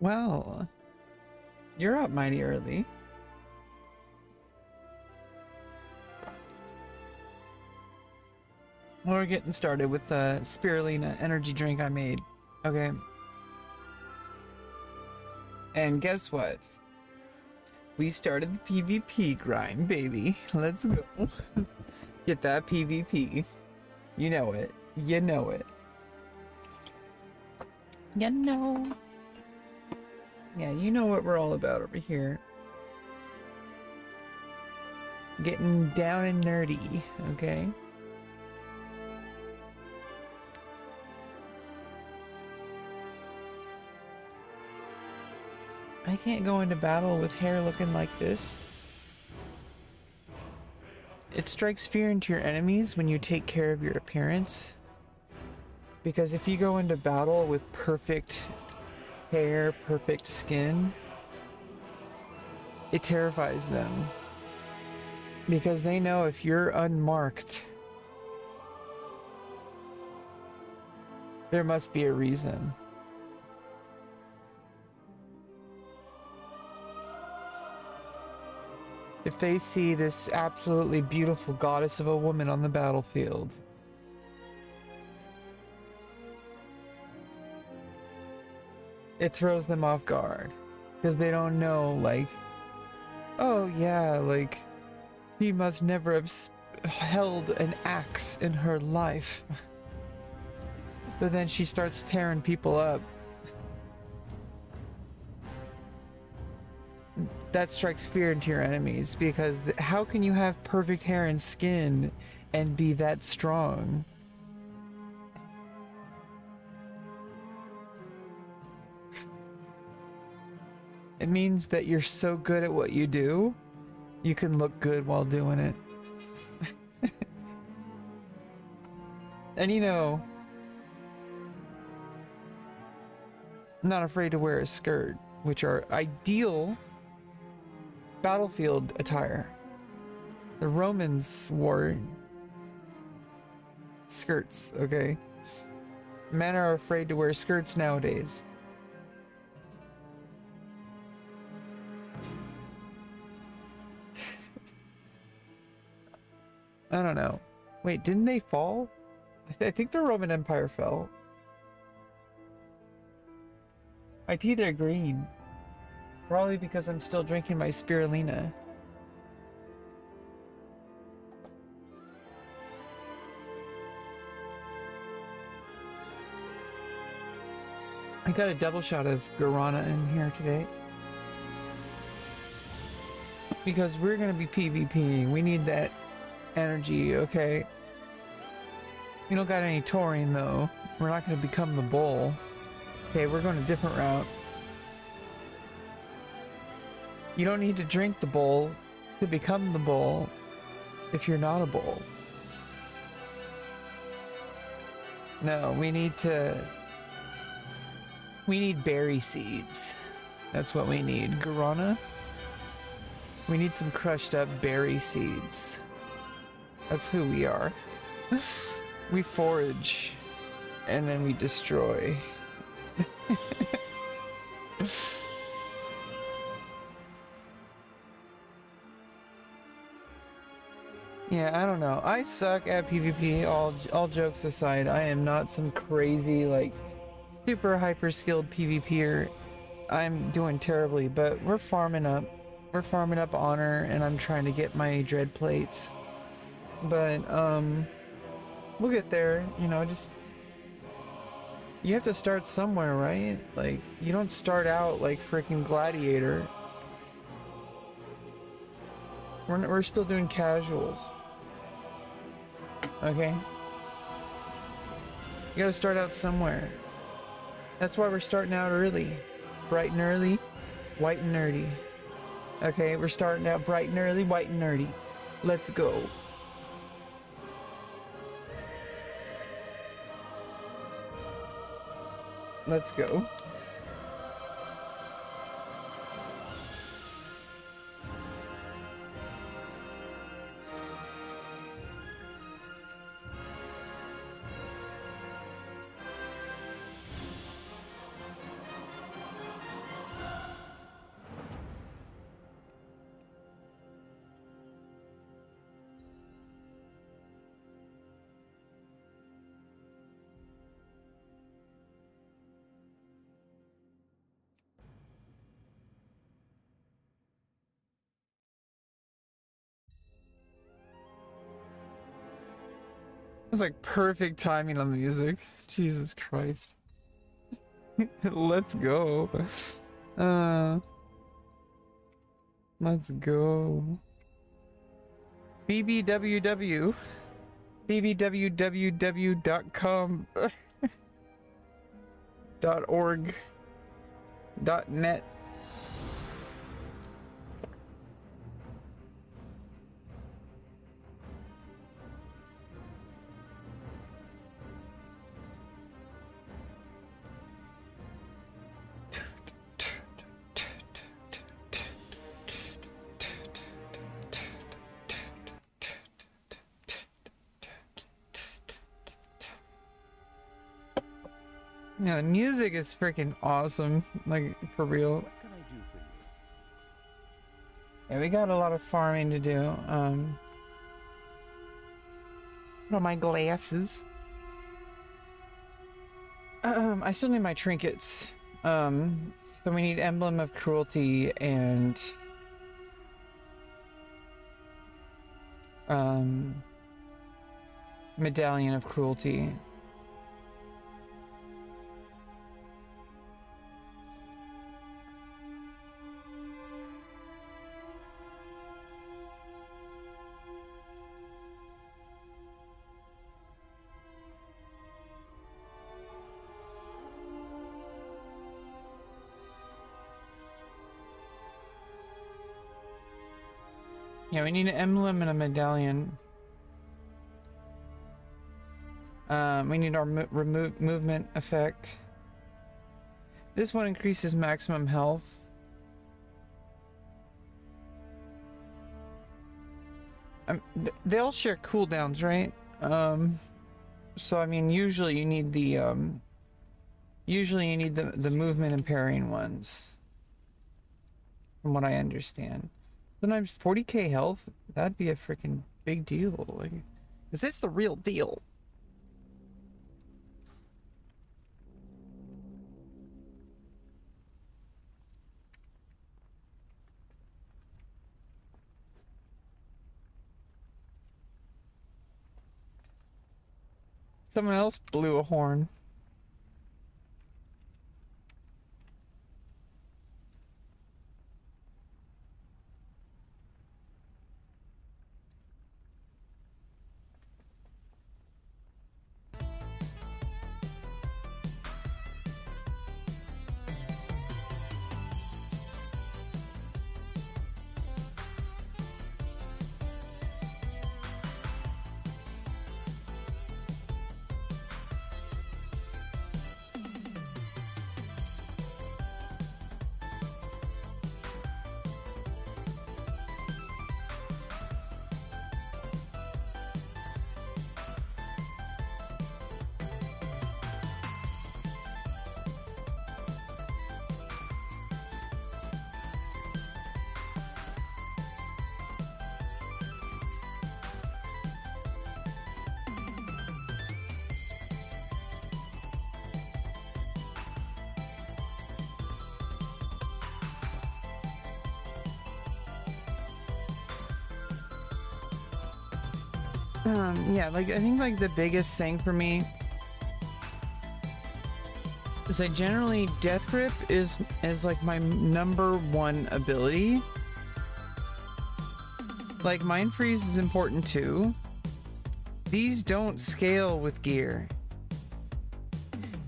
Well, you're up mighty early. Well, we're getting started with the spirulina energy drink I made. Okay. And guess what? We started the PvP grind, baby. Let's go. Get that PvP. You know it. You know it. You know. Yeah, you know what we're all about over here. Getting down and nerdy, okay? I can't go into battle with hair looking like this. It strikes fear into your enemies when you take care of your appearance. Because if you go into battle with perfect hair, perfect skin, it terrifies them. Because they know if you're unmarked, there must be a reason. If they see this absolutely beautiful goddess of a woman on the battlefield, it throws them off guard. Because they don't know, like, oh yeah, like, she must never have held an axe in her life. But then she starts tearing people up. That strikes fear into your enemies, because how can you have perfect hair and skin and be that strong? It means that you're so good at what you do, you can look good while doing it. And you know, not afraid to wear a skirt, which are ideal battlefield attire. The Romans wore skirts, okay? Men are afraid to wear skirts nowadays. I don't know. Wait, didn't they fall? I think the Roman Empire fell. My teeth are green. Probably because I'm still drinking my spirulina. I got a double shot of guarana in here today. Because we're gonna be PvPing. We need that energy, okay? We don't got any taurine though. We're not gonna become the bull. Okay, we're going a different route. You don't need to drink the bull to become the bull if you're not a bull. No, we need berry seeds. That's what we need. Guarana? We need some crushed up berry seeds. That's who we are. We forage and then we destroy. Yeah, I don't know. I suck at PvP, all jokes aside. I am not some crazy, like, super hyper skilled PvPer. I'm doing terribly, but we're farming up. We're farming up honor, and I'm trying to get my dread plates. But, we'll get there, you know, just... You have to start somewhere, right? Like, you don't start out like freaking Gladiator. We're still doing casuals. Okay? You gotta start out somewhere. That's why we're starting out early. Bright and early, white and nerdy. Okay, we're starting out bright and early, white and nerdy. Let's go. Let's go. It's like perfect timing on the music. Jesus Christ. Let's go. Let's go. BBWW. BBWWW.com. .org. .net. Yeah, the music is freaking awesome. Like, for real. What can I do for you? Yeah, we got a lot of farming to do. Put on my glasses. I still need my trinkets. So we need Emblem of Cruelty and Medallion of Cruelty. Yeah, we need an emblem and a medallion. We need our movement effect. This one increases maximum health. They all share cooldowns, right? So I mean, usually you need the movement impairing ones, from what I understand. Sometimes 40k health, that'd be a freaking big deal. Like, is this the real deal? Someone else blew a horn. Yeah, like, I think, like, the biggest thing for me is I generally, Death Grip is like my #1 ability. Like, Mind Freeze is important too. These don't scale with gear.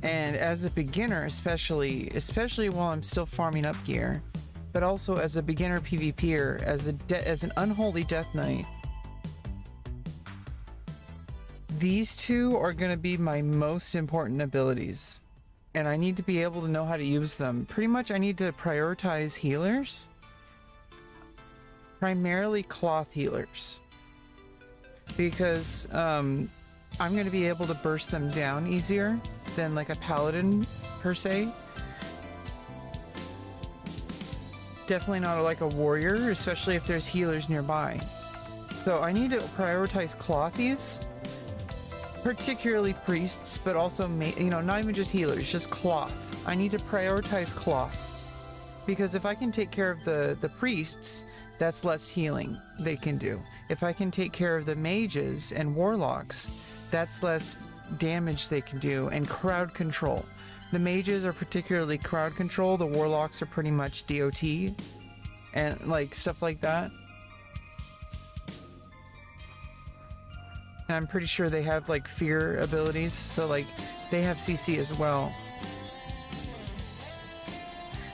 And as a beginner, especially while I'm still farming up gear, but also as a beginner PvPer, as an unholy Death Knight, these two are going to be my most important abilities, and I need to be able to know how to use them. Pretty much I need to prioritize healers, primarily cloth healers, because I'm going to be able to burst them down easier than like a paladin per se. Definitely not like a warrior, especially if there's healers nearby. So I need to prioritize clothies, particularly priests, but also, you know, not even just healers, just cloth. I need to prioritize cloth, because if I can take care of the priests, that's less healing they can do. If I can take care of the mages and warlocks, that's less damage they can do, and crowd control. The mages are particularly crowd control, the warlocks are pretty much DOT, and like stuff like that. And I'm pretty sure they have like fear abilities, so like they have CC as well.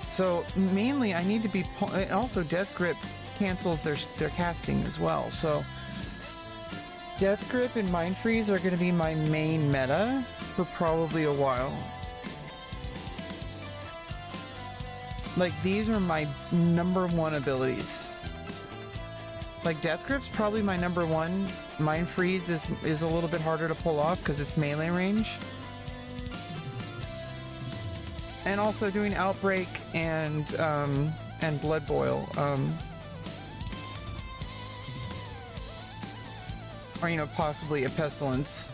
So mainly I need to be, and also Death Grip cancels their casting as well, so Death Grip and Mind Freeze are going to be my main meta for probably a while. Like, these are my #1 abilities. Like, Death Grip's probably my #1. Mind Freeze is a little bit harder to pull off because it's melee range. And also doing Outbreak and Blood Boil. Or, you know, possibly a Pestilence.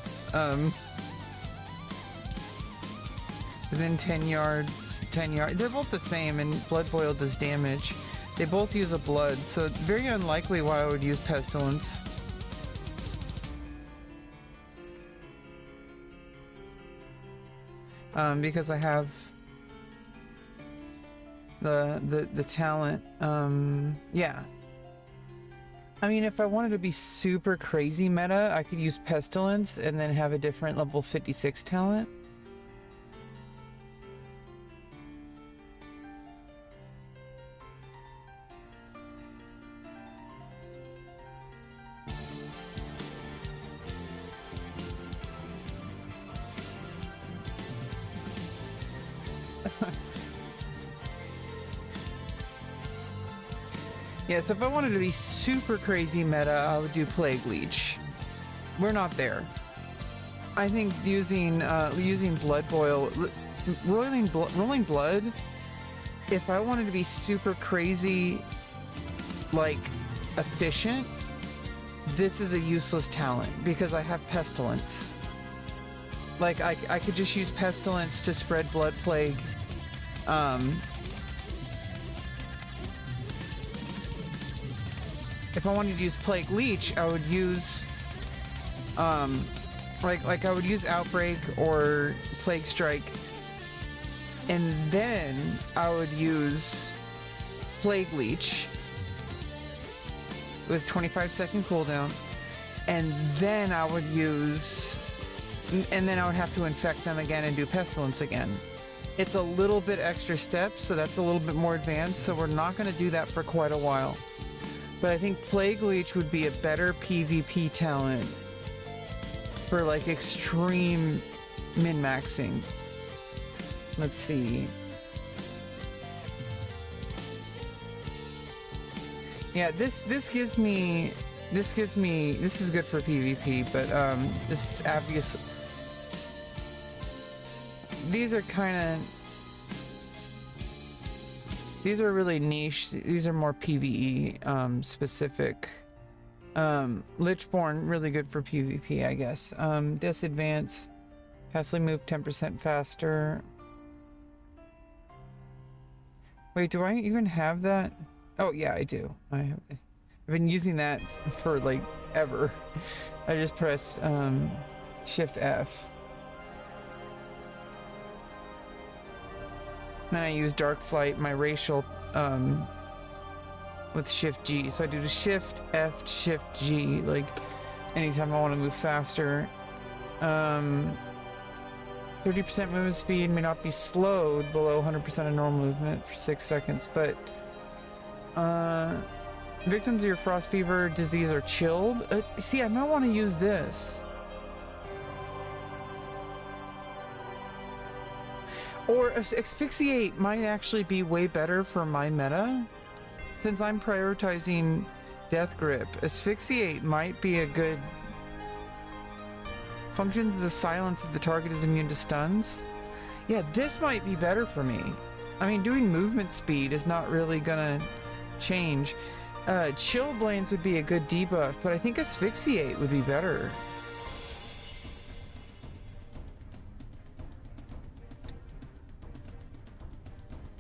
Within 10 yards, 10 yards. They're both the same, and Blood Boil does damage. They both use a blood, so very unlikely why I would use Pestilence. Because I have the talent. Yeah. I mean, if I wanted to be super crazy meta, I could use Pestilence and then have a different level 56 talent. Yeah, so if I wanted to be super crazy meta, I would do Plague Leech. We're not there. I think using Blood Boil, rolling blood. If I wanted to be super crazy, like efficient, this is a useless talent because I have Pestilence. Like I could just use Pestilence to spread Blood Plague. If I wanted to use Plague Leech, I would use, like I would use Outbreak or Plague Strike, and then I would use Plague Leech with 25-second cooldown, and then I would use, and then I would have to infect them again and do Pestilence again. It's a little bit extra steps, so that's a little bit more advanced, so we're not going to do that for quite a while. But I think Plague Leech would be a better PvP talent for like extreme min-maxing. Let's see. Yeah, this is good for PvP, but this is obvious. These are kind of, these are really niche. These are more PvE specific. Lichborn, really good for PvP, I guess. Disadvance, passively move 10% faster. Wait, do I even have that? Oh yeah, I do. I've been using that for like ever. I just press Shift F. Then I use Dark Flight, my racial, with Shift G. So I do the Shift F, Shift G, like anytime I want to move faster. 30% movement speed may not be slowed below 100% of normal movement for 6 seconds, but victims of your frost fever disease are chilled. See, I might want to use this. Or Asphyxiate might actually be way better for my meta. Since I'm prioritizing Death Grip, Asphyxiate might be a good... Functions as a silence if the target is immune to stuns. Yeah, this might be better for me. I mean, doing movement speed is not really gonna change. Chill Blades would be a good debuff, but I think Asphyxiate would be better.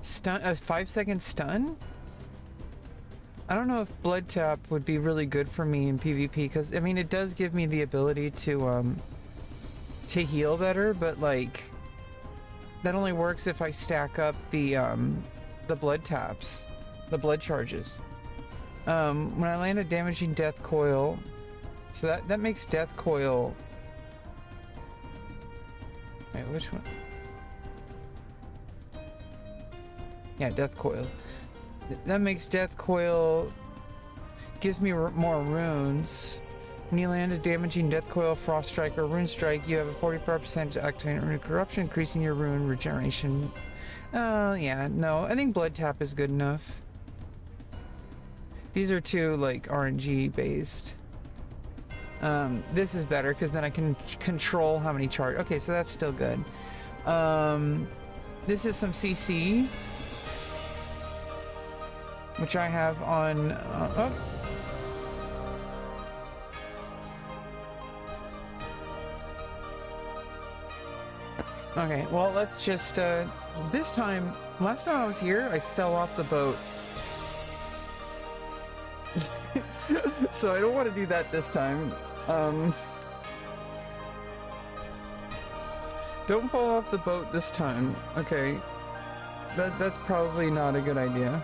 Stun, a 5-second stun? I don't know if Blood Tap would be really good for me in PvP, because I mean it does give me the ability to to heal better, but like that only works if I stack up the blood taps, the blood charges. When I land a damaging death coil, so that makes death coil. Wait, which one? Yeah, death coil. That makes death coil, gives me more runes. When you land a damaging death coil, frost strike, or rune strike, you have a 45% to activate rune corruption, increasing your rune regeneration. Yeah, no, I think blood tap is good enough. These are two like RNG based. This is better because then I can control how many charge. Okay, so that's still good. This is some CC, which I have on. Oh. Okay, well, let's just, this time, last time I was here, I fell off the boat. So I don't want to do that this time. Don't fall off the boat this time. Okay. That's probably not a good idea.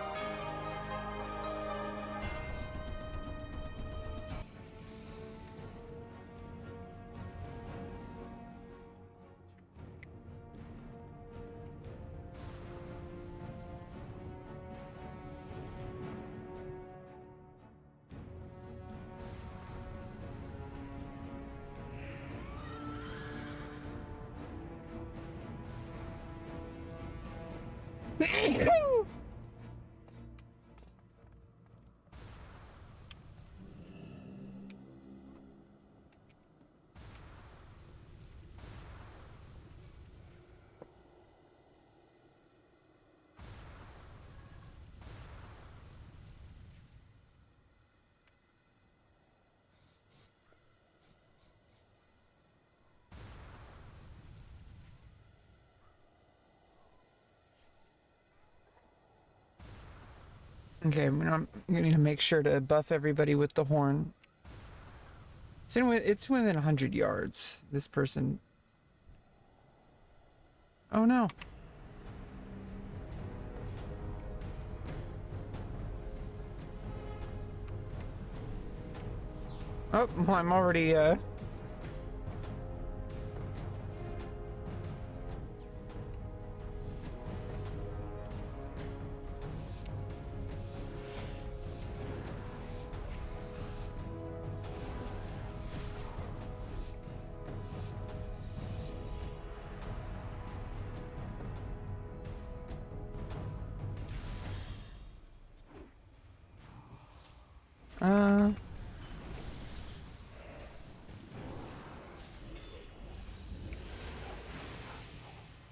Okay, I'm gonna make sure to buff everybody with the horn. It's within 100 yards. This person. Oh no. Oh, well, I'm already,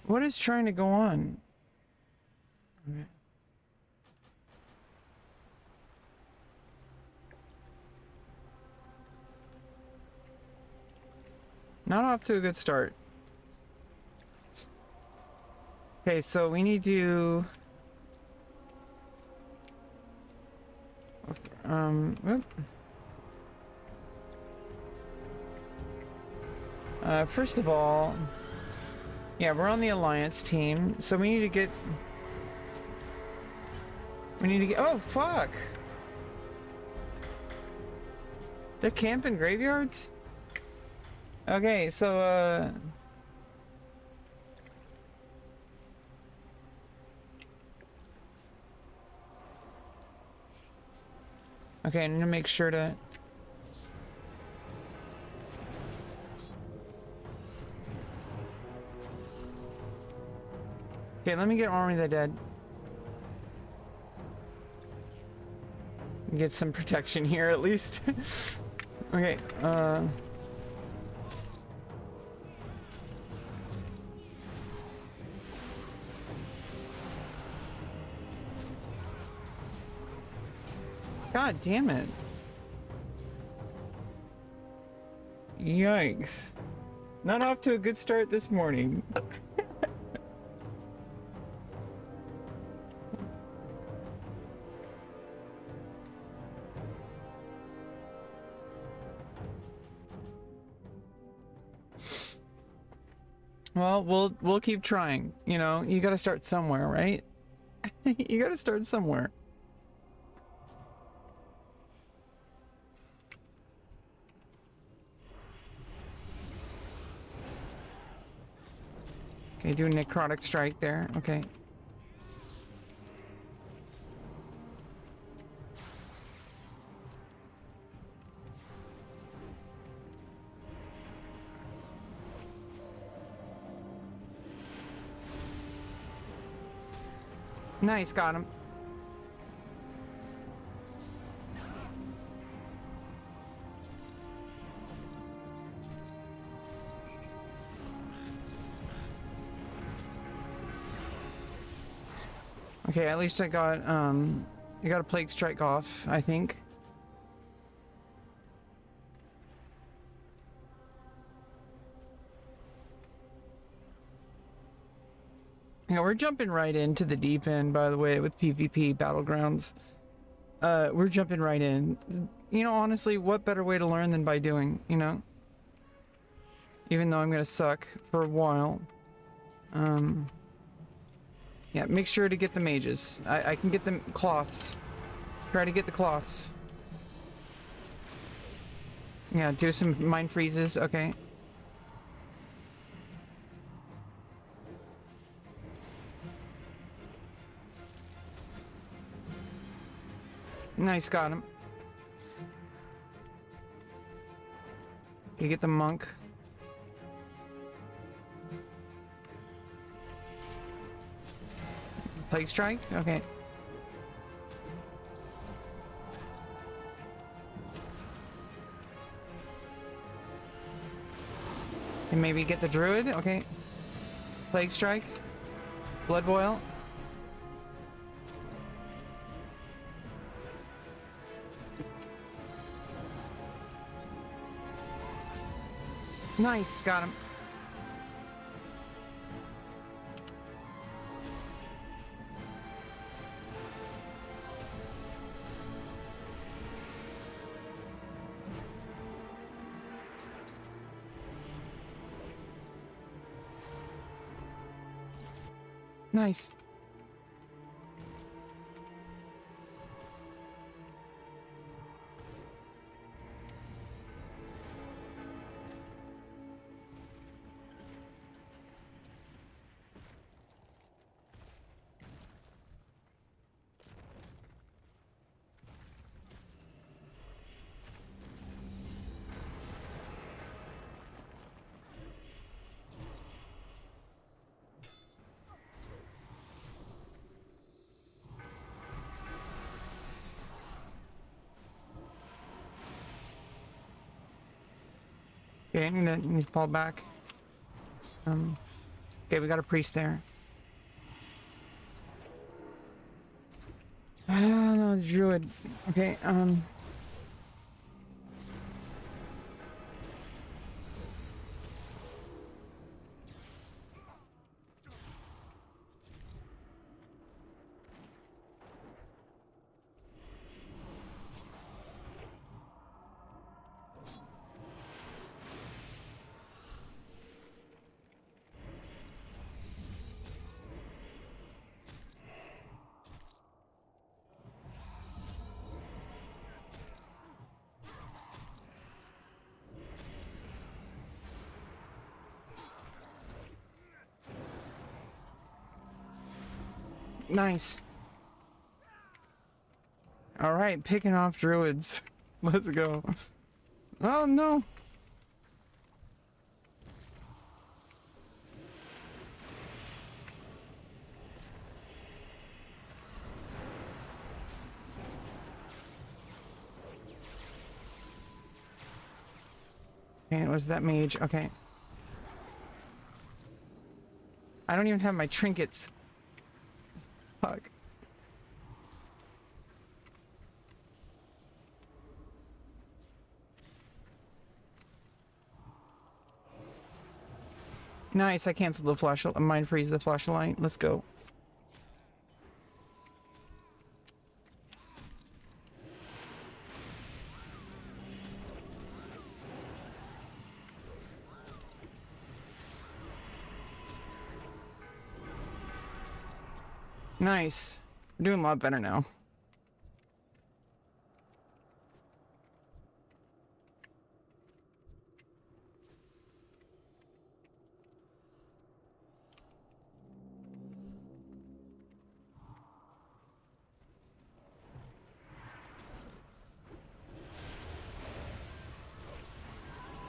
what is trying to go on? Okay. Not off to a good start. Okay, so we need to... Whoop. First of all... Yeah, we're on the Alliance team, so we need to get... Oh, fuck! They're camping graveyards? Okay, so, okay, I'm gonna make sure to... Okay, let me get Army of the Dead. Get some protection here, at least. Okay, God damn it. Yikes. Not off to a good start this morning. Well, we'll keep trying. You know, you got to start somewhere, right? You got to start somewhere. Okay, do a necrotic strike there. Okay. Nice, got him. Okay, at least I got a plague strike off, I think. Yeah, we're jumping right into the deep end, by the way, with PvP Battlegrounds. We're jumping right in. You know, honestly, what better way to learn than by doing, you know? Even though I'm gonna suck for a while. Yeah, make sure to get the mages. I can get the cloths. Try to get the cloths. Yeah, do some mind freezes, okay. Nice, got him. You get the monk. Plague strike? Okay. And maybe get the druid? Okay. Plague strike. Blood boil. Nice, got him. Nice. Okay, I need to fall back. Okay, we got a priest there. Ah, no, druid. Okay, nice. All right, picking off druids. Let's go. Oh no. Okay, it was that mage. Okay. I don't even have my trinkets. Fuck. Nice, I canceled the flash. Mind freeze the flashlight. Let's go. Nice. We're doing a lot better now.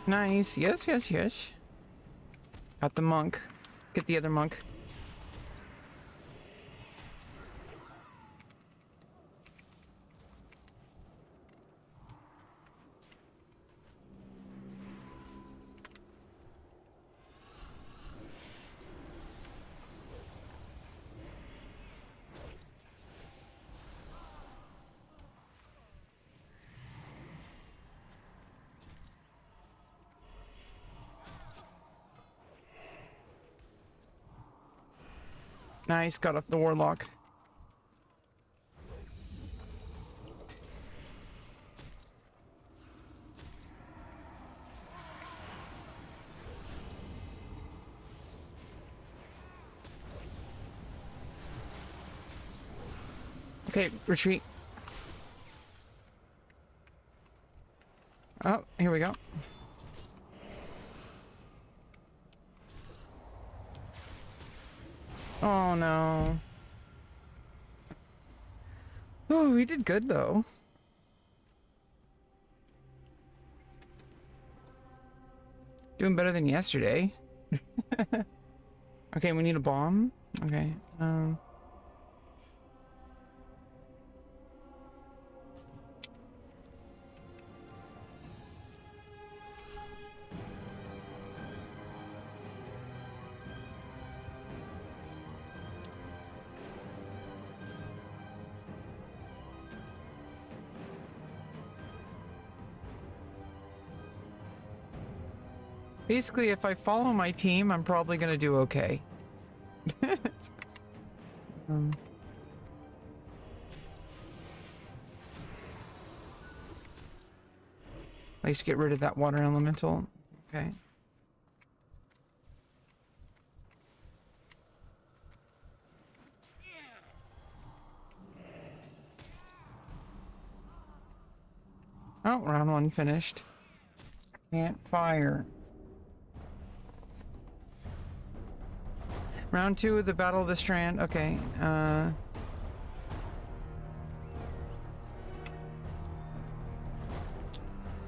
Nice. Yes, yes, yes. Got the monk. Get the other monk. Nice, got off the warlock. Okay, retreat. Oh, here we go. Oh no. Oh, we did good though. Doing better than yesterday. Okay, we need a bomb. Okay. Basically, if I follow my team, I'm probably gonna do okay. At least get rid of that water elemental. Okay. Oh, round one finished. Can't fire. Round two of the Battle of the Strand. Okay.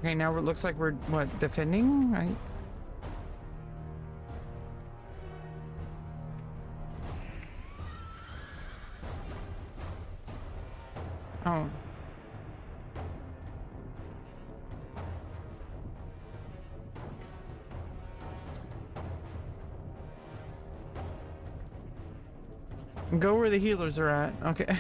Okay, now it looks like we're, what, defending, right? Oh. Go where the healers are at. Okay.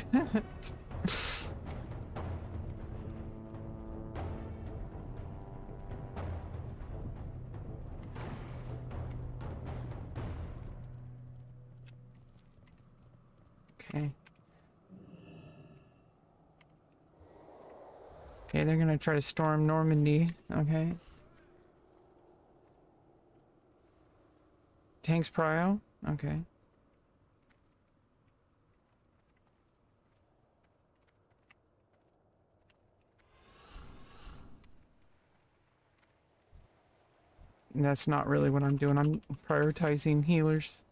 Okay. Okay, they're gonna try to storm Normandy. Okay. Tanks prio. Okay. That's not really what I'm doing. I'm prioritizing healers.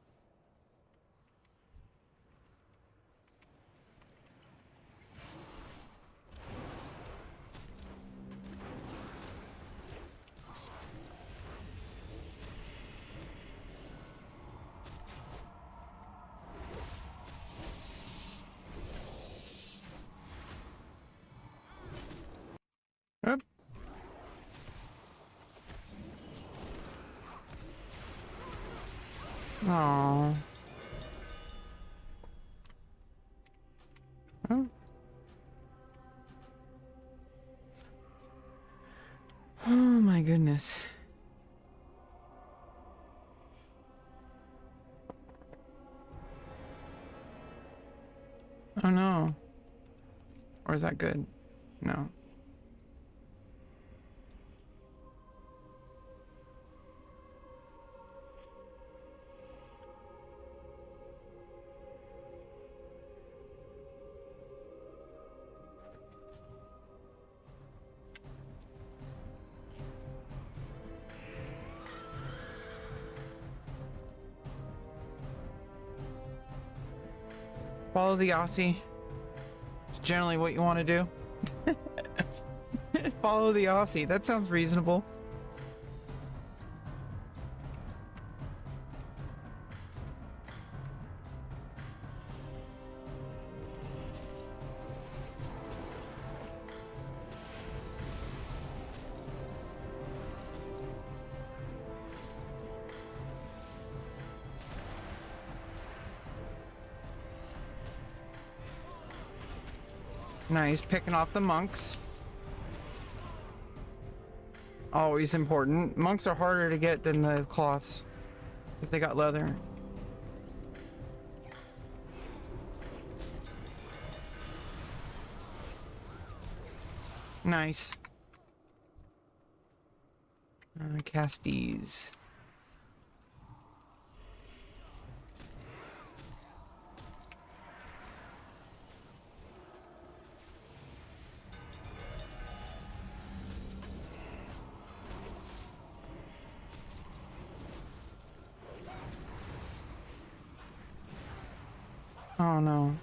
Oop. Aww. Oh. Oh my goodness. Oh no. Or is that good? No. Follow the Aussie. It's generally what you want to do. Follow the Aussie. That sounds reasonable. Nice, picking off the monks. Always important. Monks are harder to get than the cloths if they got leather. Nice. Casties. Oh no.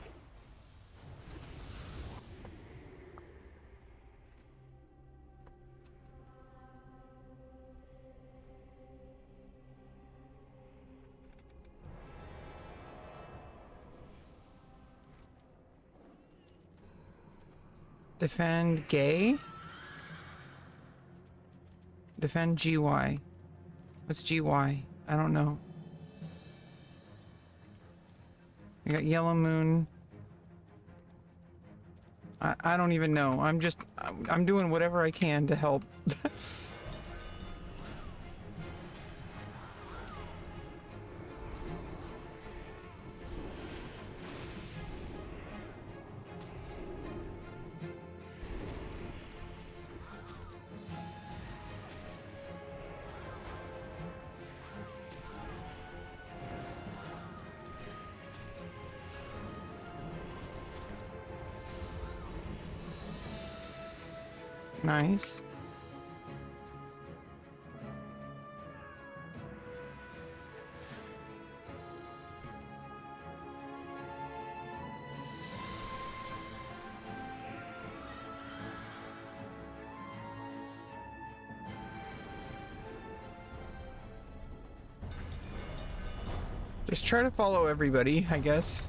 Defend gay? Defend GY. What's GY? I don't know. We got Yellow Moon. I don't even know. I'm doing whatever I can to help. Nice. Just try to follow everybody, I guess.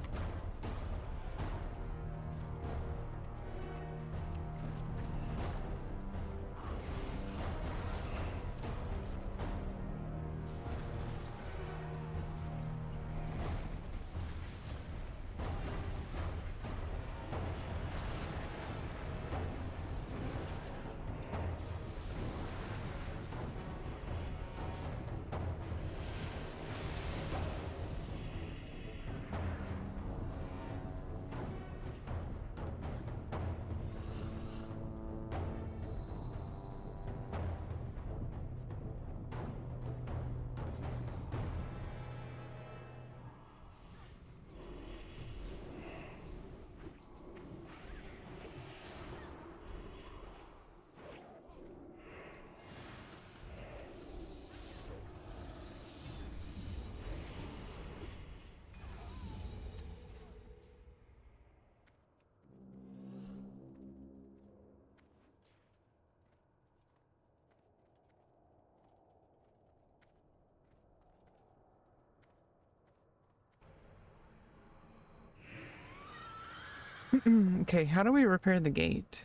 Okay, how do we repair the gate?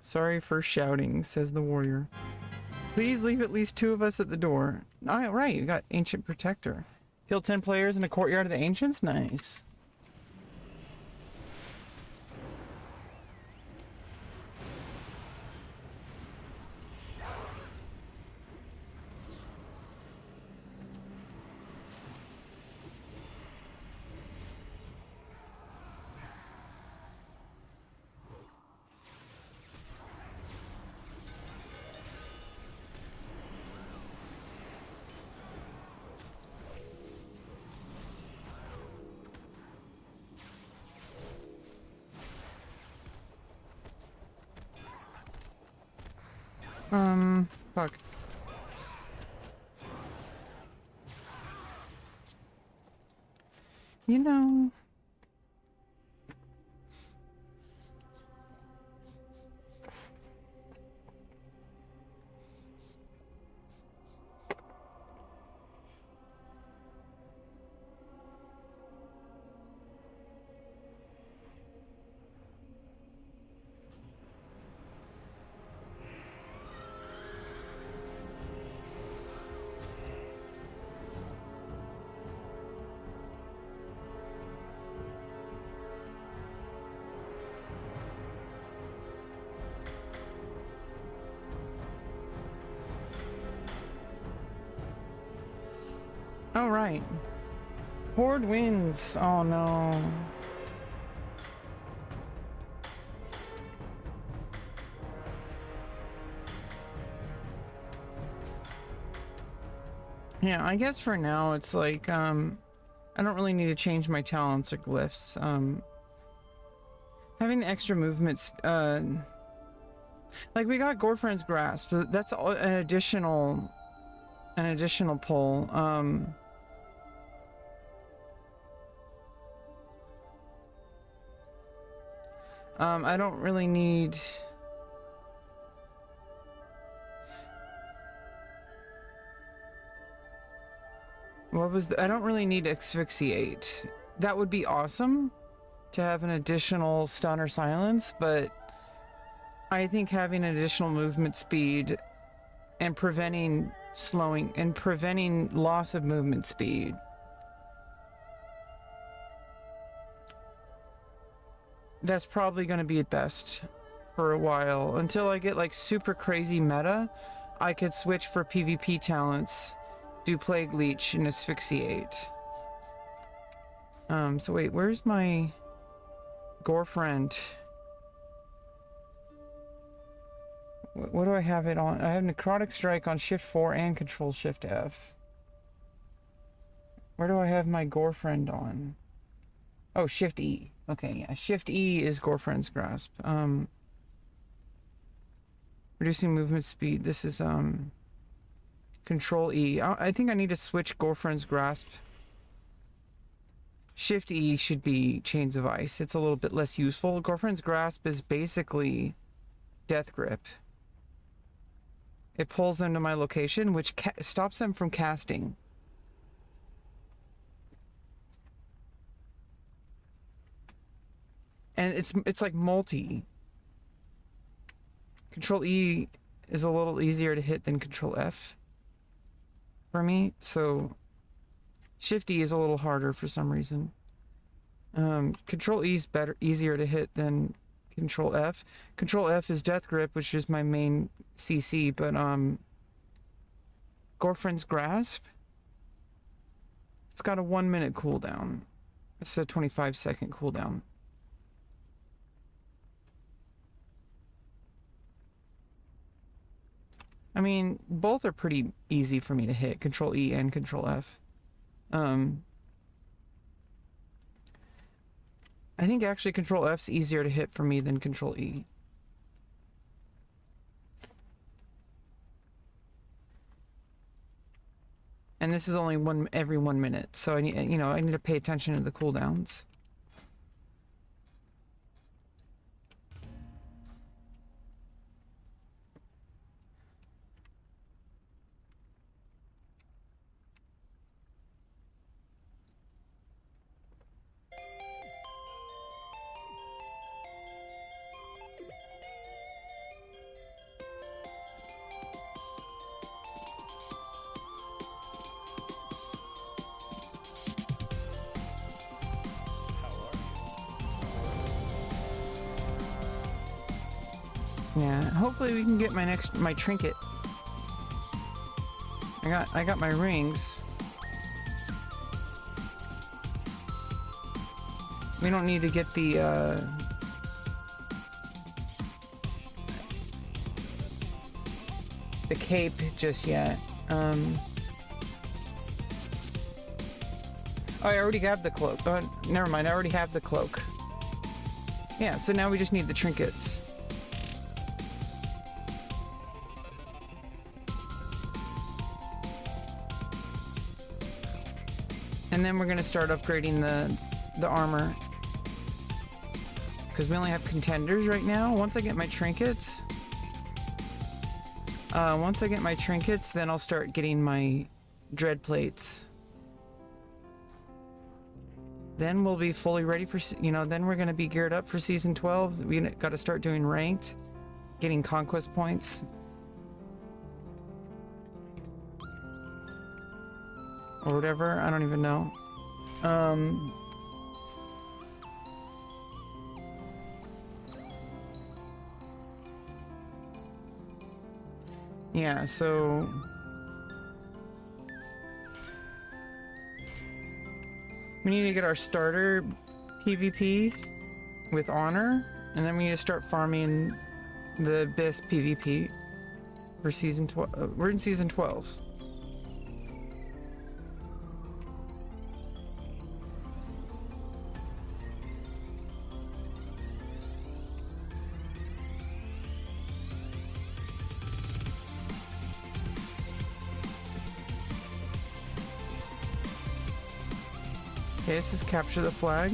Sorry for shouting, says the warrior. Please leave at least 2 of us at the door. Oh, right, you got Ancient Protector. Kill 10 players in the courtyard of the Ancients? Nice. Fuck. You know... All right. Horde wins. Oh no. Yeah, I guess for now it's like I don't really need to change my talents or glyphs. Having the extra movements like we got Gorefriend's Grasp. So that's an additional pull. I don't really need... What was I don't really need Asphyxiate. That would be awesome to have an additional stun or silence, but I think having an additional movement speed and preventing loss of movement speed. That's probably going to be at best for a while. Until I get like super crazy meta, I could switch for PvP talents, do Plague Leech and Asphyxiate. So wait, where's my Gorefriend? What do I have it on? I have Necrotic Strike on Shift 4 and Control Shift F. Where do I have my Gorefriend on? Oh, Shift E. Okay, yeah. Shift E is Gorefriend's Grasp. Reducing movement speed. This is Control E. I think I need to switch Gorefriend's Grasp. Shift E should be Chains of Ice. It's a little bit less useful. Gorefriend's Grasp is basically Death Grip. It pulls them to my location, which stops them from casting. And it's like multi. Control E is a little easier to hit than Control F for me, so Shift E is a little harder for some reason. Control E is easier to hit than Control F. Control F is Death Grip, which is my main CC, but Gorefriend's Grasp, it's got a 1 minute cooldown. It's a 25-second cooldown. I mean, both are pretty easy for me to hit, Control E and Control F. I think actually Control F's easier to hit for me than Control E. And this is only every 1 minute, so I need, I need to pay attention to the cooldowns. Yeah, hopefully we can get my trinket. I got my rings. We don't need to get the cape just yet. Oh, I already have the cloak. Oh, never mind, I already have the cloak. Yeah, so now we just need the trinkets. And then we're gonna start upgrading the armor. Because we only have contenders right now. Once I get my trinkets, then I'll start getting my dread plates. Then we'll be fully ready for, then we're gonna be geared up for season 12. We gotta start doing ranked, getting conquest points. Or whatever, I don't even know. Yeah, so we need to get our starter PvP with honor, and then we need to start farming the best PvP for season 12. We're in season 12. Okay, let's just capture the flag.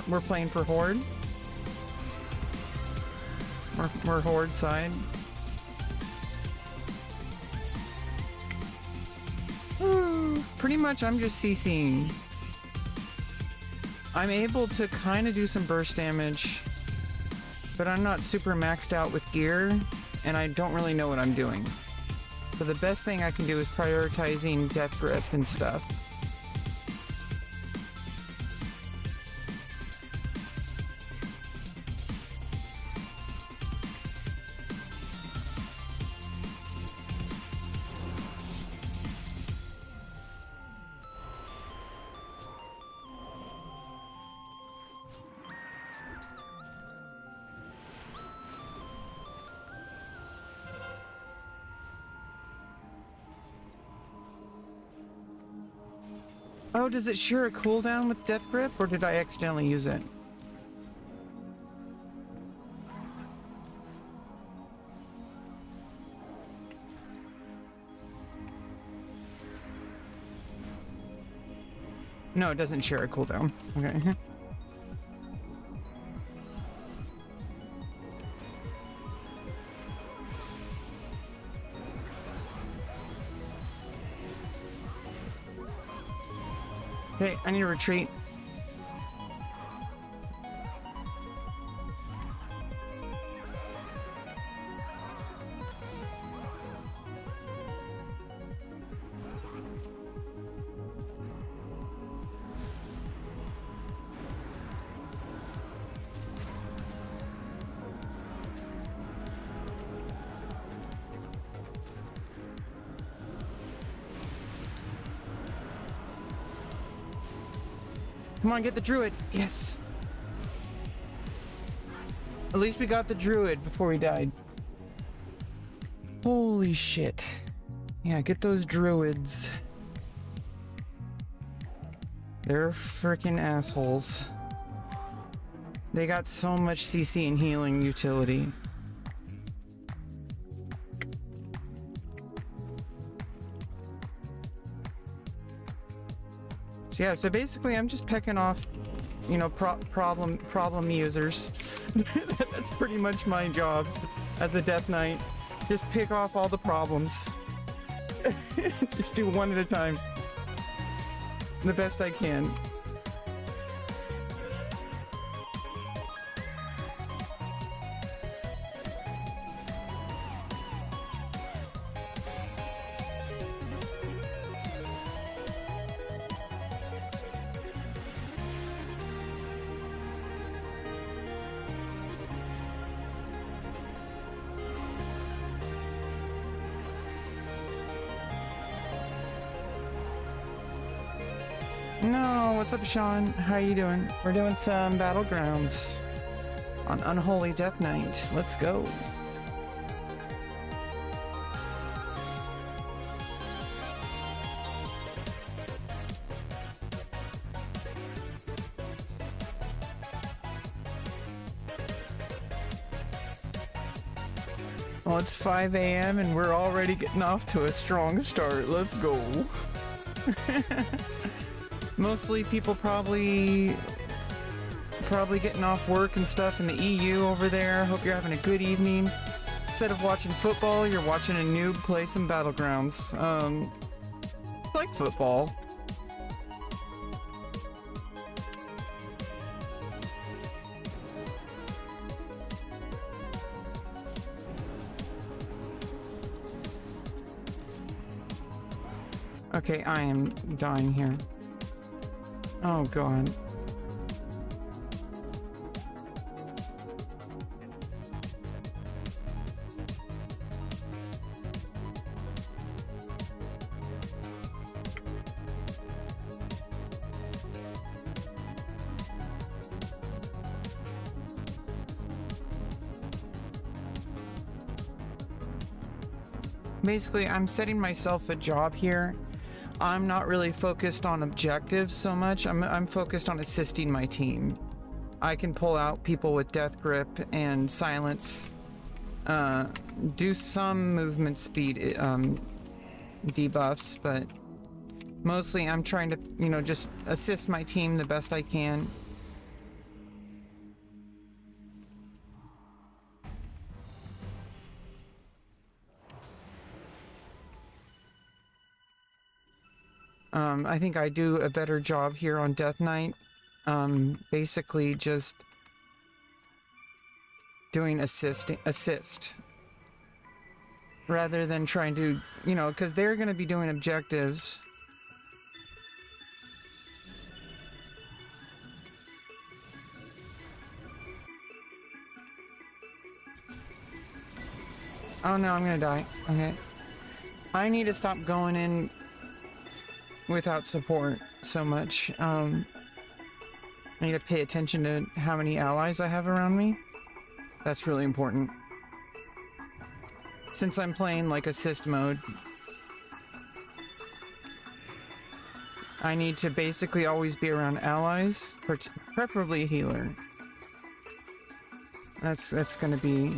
We're playing for Horde. We're Horde side. Pretty much I'm just CCing. I'm able to kind of do some burst damage, but I'm not super maxed out with gear, and I don't really know what I'm doing. So the best thing I can do is prioritizing death grip and stuff. Oh, does it share a cooldown with Death Grip, or did I accidentally use it? No, it doesn't share a cooldown. Okay. Okay, I need to retreat. Come on, get the druid. Yes. At least we got the druid before we died. Holy shit. Yeah, get those druids. They're freaking assholes. They got so much CC and healing utility. So yeah, so basically I'm just pecking off, you know, problem users. That's pretty much my job as a Death Knight. Just pick off all the problems. Just do one at a time. The best I can. No, what's up, Sean? How you doing? We're doing some battlegrounds on Unholy Death Knight. Let's go. Well, it's 5 a.m. and we're already getting off to a strong start. Let's go. Mostly people probably getting off work and stuff in the EU over there. Hope you're having a good evening. Instead of watching football, you're watching a noob play some Battlegrounds. It's like football. Okay, I am dying here. Oh god. Basically, I'm setting myself a job here. I'm not really focused on objectives so much. I'm focused on assisting my team. I can pull out people with death grip and silence, do some movement speed debuffs, but mostly I'm trying to, you know, just assist my team the best I can. I think I do a better job here on Death Knight. Basically just doing assist rather than trying to, you know, because they're going to be doing objectives. Oh no, I'm gonna die. Okay. I need to stop going in without support so much. I need to pay attention to how many allies I have around me. That's really important. Since I'm playing like assist mode, I need to basically always be around allies, preferably a healer. That's gonna be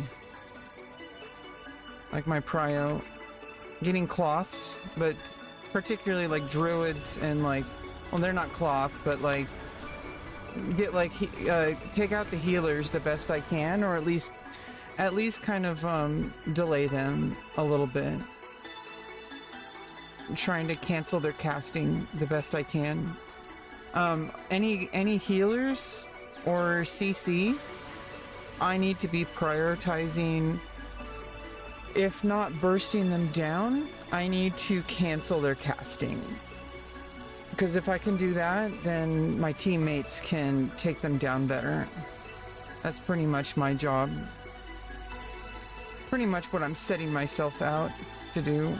like my prio. Getting cloths, but particularly like druids and like, well, they're not cloth, but like get like take out the healers the best I can, or at least kind of delay them a little bit. I'm trying to cancel their casting the best I can. Any healers or CC, I need to be prioritizing. If not bursting them down, I need to cancel their casting. Because if I can do that, then my teammates can take them down better. That's pretty much my job. Pretty much what I'm setting myself out to do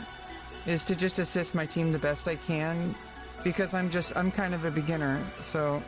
is to just assist my team the best I can, because I'm kind of a beginner, so.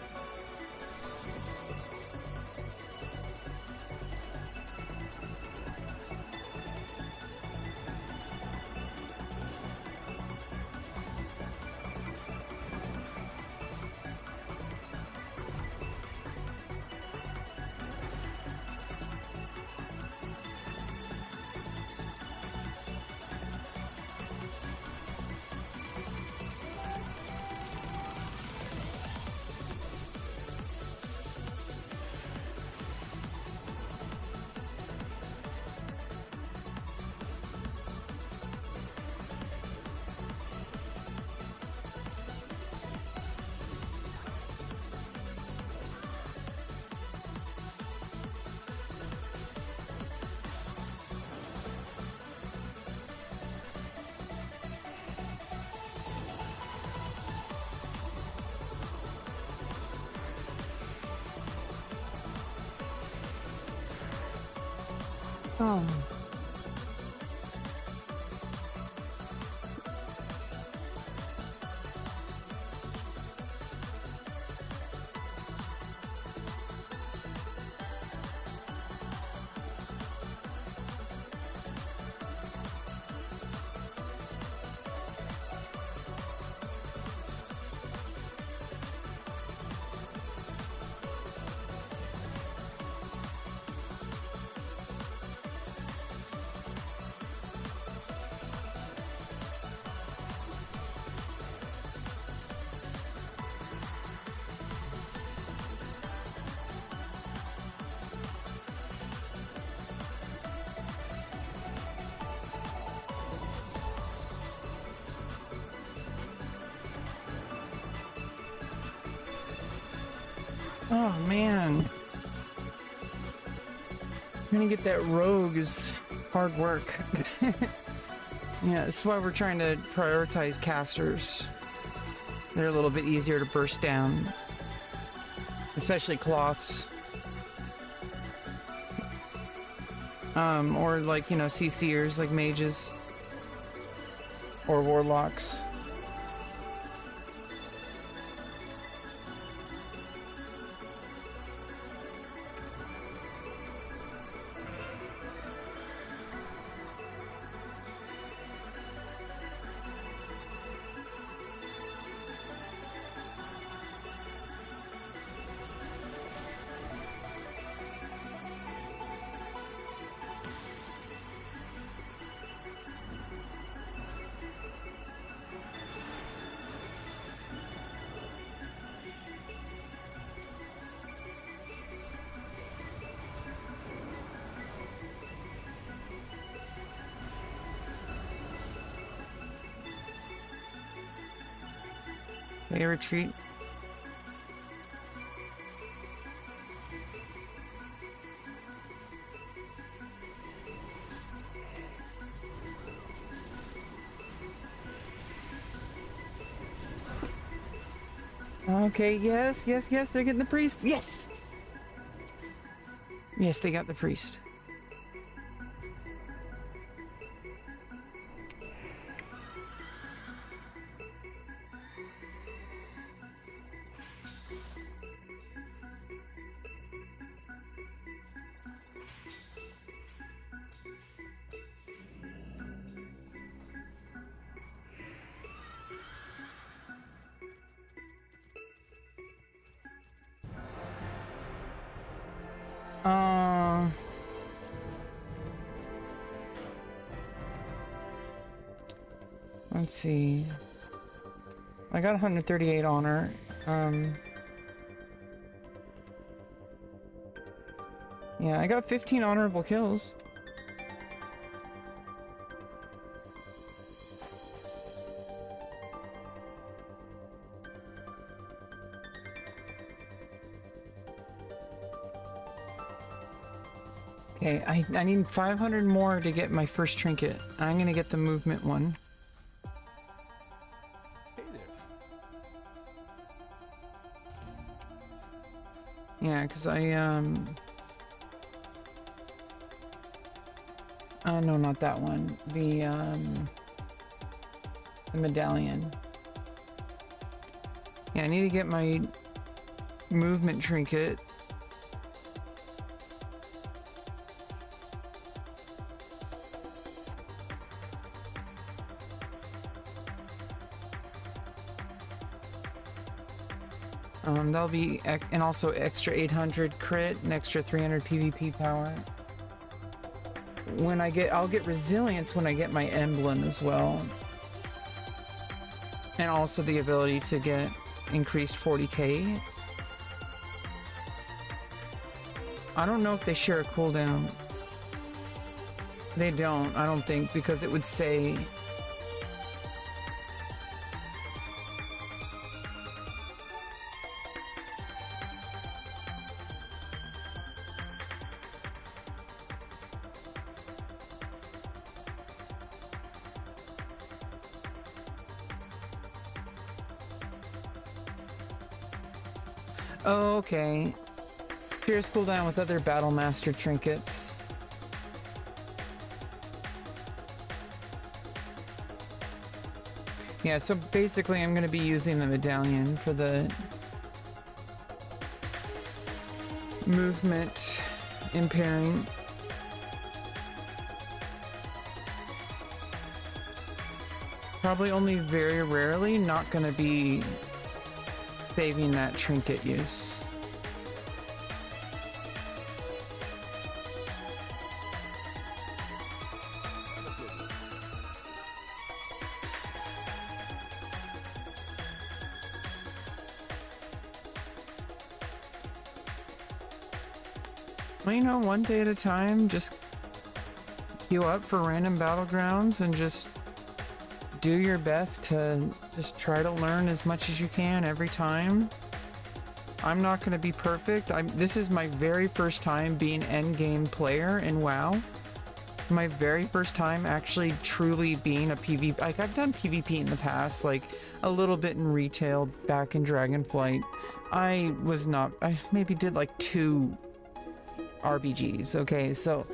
Oh. Oh man. Trying to get that rogue is hard work. Yeah, that's why we're trying to prioritize casters. They're a little bit easier to burst down. Especially cloths. Or like, you know, CCers like mages. Or warlocks. They retreat. Okay, yes, yes, yes, they're getting the priest. Yes! Yes, they got the priest. Let's see. I got 138 honor. Yeah, I got 15 honorable kills. Okay, I need 500 more to get my first trinket. I'm gonna get the movement one. Yeah, because no, not that one. The medallion. Yeah, I need to get my movement trinket. That'll be, and also extra 800 crit and extra 300 PvP power. When I'll get resilience when I get my emblem as well. And also the ability to get increased 40k. I don't know if they share a cooldown. They don't, I don't think, because it would say... Oh, okay. Fierce cooldown with other Battle Master trinkets. Yeah, so basically I'm going to be using the medallion for the movement impairing. Probably only very rarely, not going to be saving that trinket use. Well, you know, one day at a time, just queue up for random battlegrounds and just do your best to just try to learn as much as you can every time. I'm not going to be perfect. This is my very first time being endgame player in WoW. My very first time actually truly being a PvP. Like, I've done PvP in the past, like a little bit in retail back in Dragonflight. I maybe did like 2 RBGs, okay? So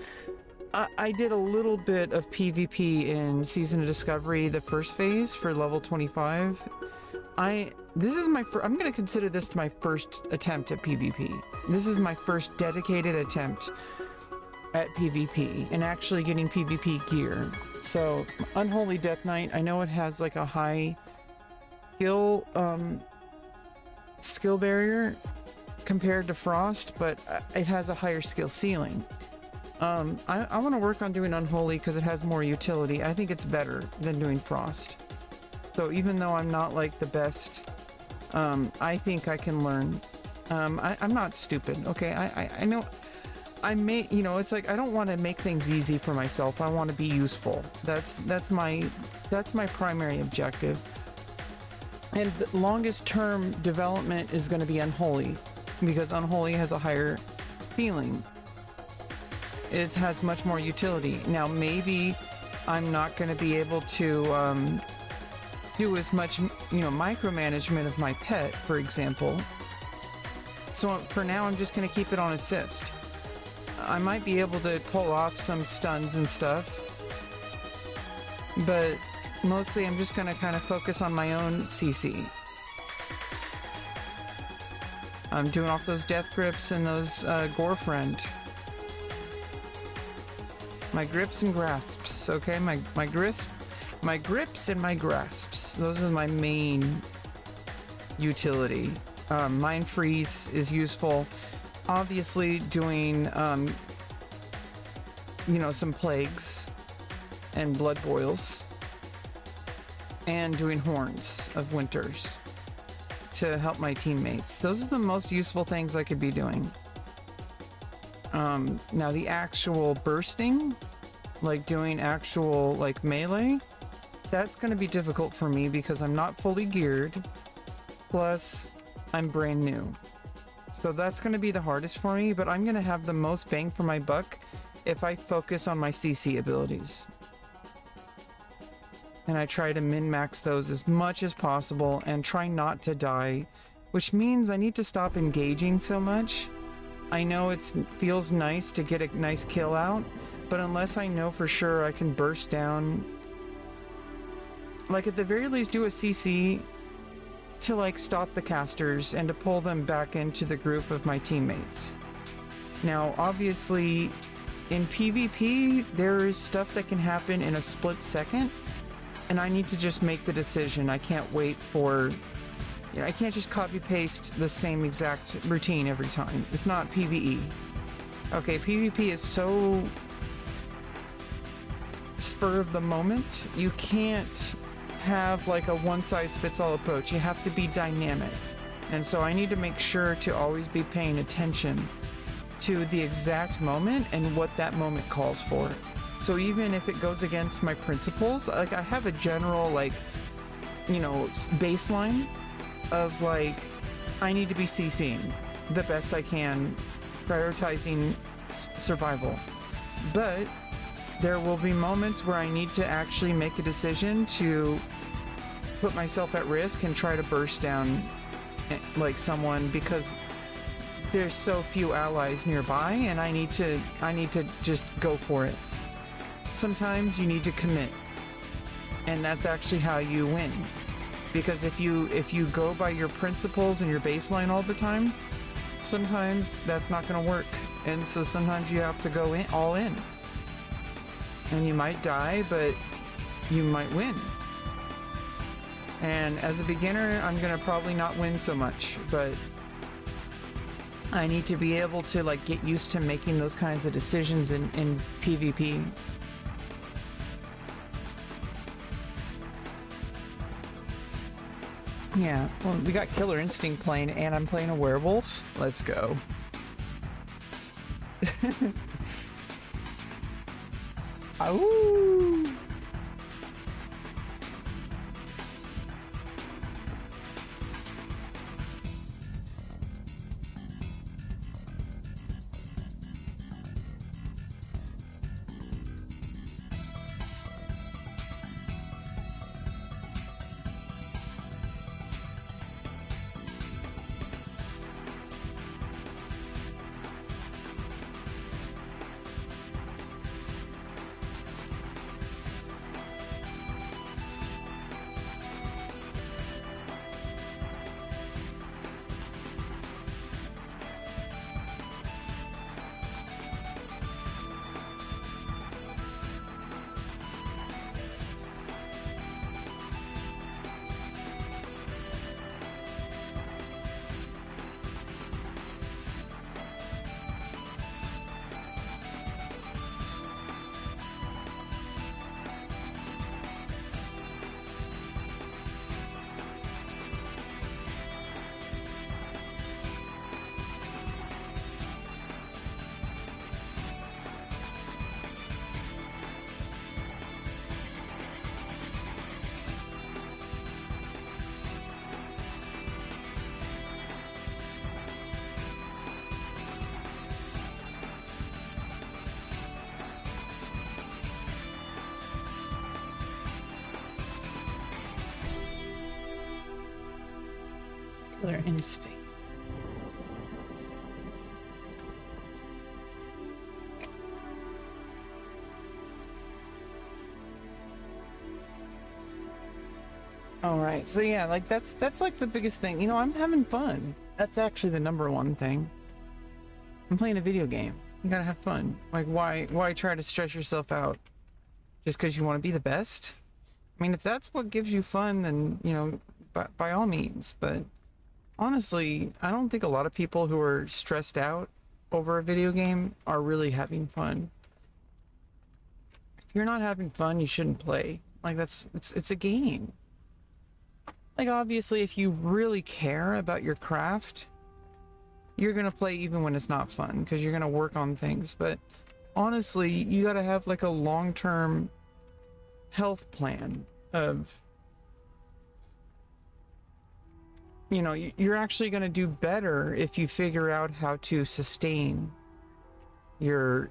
I did a little bit of PvP in Season of Discovery, the first phase for level 25. This is I'm gonna consider this my first attempt at PvP. This is my first dedicated attempt at PvP and actually getting PvP gear. So Unholy Death Knight, I know it has like a high skill barrier compared to Frost, but it has a higher skill ceiling. I want to work on doing Unholy because it has more utility. I think it's better than doing Frost. So even though I'm not like the best, I think I can learn. I'm not stupid, okay? I know it's like I don't want to make things easy for myself. I want to be useful. That's my primary objective. And the longest term development is going to be Unholy, because Unholy has a higher ceiling. It has much more utility. Now maybe I'm not going to be able to do as much, micromanagement of my pet, for example. So for now, I'm just going to keep it on assist. I might be able to pull off some stuns and stuff, but mostly I'm just going to kind of focus on my own CC. I'm doing off those death grips and those gore friend. My grips and grasps, okay? My grips and my grasps. Those are my main utility. Mind freeze is useful. Obviously doing, some plagues and blood boils, and doing horns of winters to help my teammates. Those are the most useful things I could be doing. Now the actual bursting, like doing actual like melee, that's going to be difficult for me because I'm not fully geared, plus I'm brand new. So that's going to be the hardest for me, but I'm going to have the most bang for my buck if I focus on my CC abilities. And I try to min-max those as much as possible and try not to die, which means I need to stop engaging so much. I know it feels nice to get a nice kill out, but unless I know for sure I can burst down, like at the very least do a CC to like stop the casters and to pull them back into the group of my teammates. Now obviously in PvP there is stuff that can happen in a split second, and I need to just make the decision. I can't wait for, I can't just copy paste the same exact routine every time. It's not PvE. Okay, PvP is so spur of the moment. You can't have like a one-size-fits-all approach. You have to be dynamic. And so I need to make sure to always be paying attention to the exact moment and what that moment calls for. So even if it goes against my principles, like I have a general baseline of like, I need to be CCing the best I can, prioritizing survival. But there will be moments where I need to actually make a decision to put myself at risk and try to burst down like someone, because there's so few allies nearby and I need to just go for it. Sometimes you need to commit, and that's actually how you win. Because if you go by your principles and your baseline all the time, sometimes that's not going to work, and so sometimes you have to go all in. And you might die, but you might win. And as a beginner, I'm gonna probably not win so much, but I need to be able to like get used to making those kinds of decisions in PvP. Yeah, well, we got Killer Instinct playing, and I'm playing a werewolf. Let's go. Ow! Killer instinct. All right, so yeah, like that's like the biggest thing. You know, I'm having fun. That's actually the number one thing. I'm playing a video game. You gotta have fun. Like, why try to stress yourself out just because you want to be the best? I mean, if that's what gives you fun, then, you know, by all means. But honestly, I don't think a lot of people who are stressed out over a video game are really having fun. If you're not having fun, you shouldn't play. Like, it's a game. Like, obviously, if you really care about your craft, you're gonna play even when it's not fun, because you're gonna work on things. But honestly, you gotta have like a long-term health plan of, you know, you're actually gonna do better if you figure out how to sustain your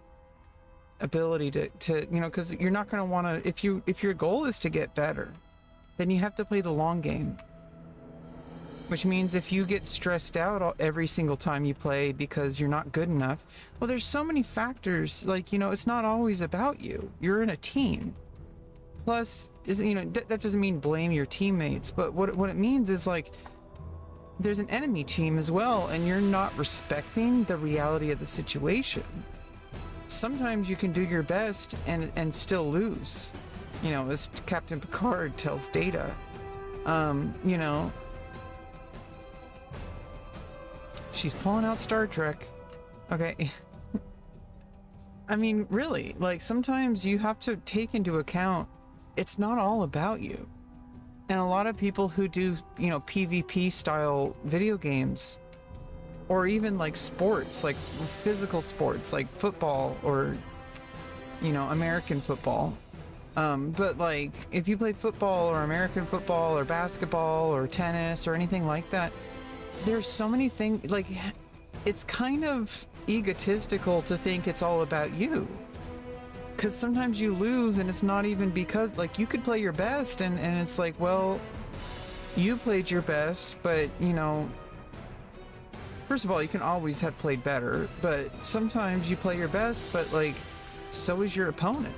ability to you know, because you're not gonna want to, if your goal is to get better, then you have to play the long game. Which means if you get stressed out every single time you play because you're not good enough, well, there's so many factors. Like, you know, it's not always about you. You're in a team. Plus, you know, that doesn't mean blame your teammates, but what it means is, like, there's an enemy team as well, and you're not respecting the reality of the situation. Sometimes you can do your best and still lose. You know, as Captain Picard tells Data, you know, she's pulling out Star Trek. Okay. I mean, really, like, sometimes you have to take into account it's not all about you. And a lot of people who do, you know, PvP style video games, or even like sports, like physical sports, like football or, you know, American football. But like, if you play football or American football or basketball or tennis or anything like that, there's so many things. Like, it's kind of egotistical to think it's all about you, because sometimes you lose and it's not even because, like, you could play your best and it's like, well, you played your best, but, you know, first of all, you can always have played better, but sometimes you play your best, but, like, so is your opponent.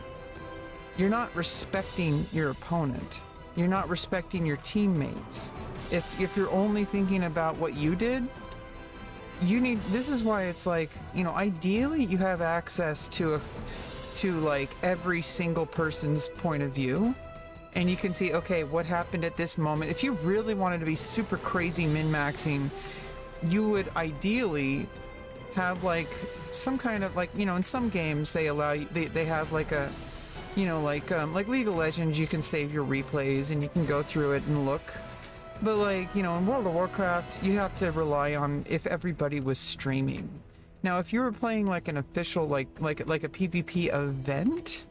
You're not respecting your opponent. You're not respecting your teammates. If you're only thinking about what you did, this is why it's like, you know, ideally you have access to like every single person's point of view, and you can see, okay, what happened at this moment. If you really wanted to be super crazy min-maxing, you would ideally have like some kind of, like, you know, in some games they allow you, they have like a, you know, like League of Legends, you can save your replays and you can go through it and look. But, like, you know, in World of Warcraft, you have to rely on if everybody was streaming. Now, if you were playing like an official, like a PvP event,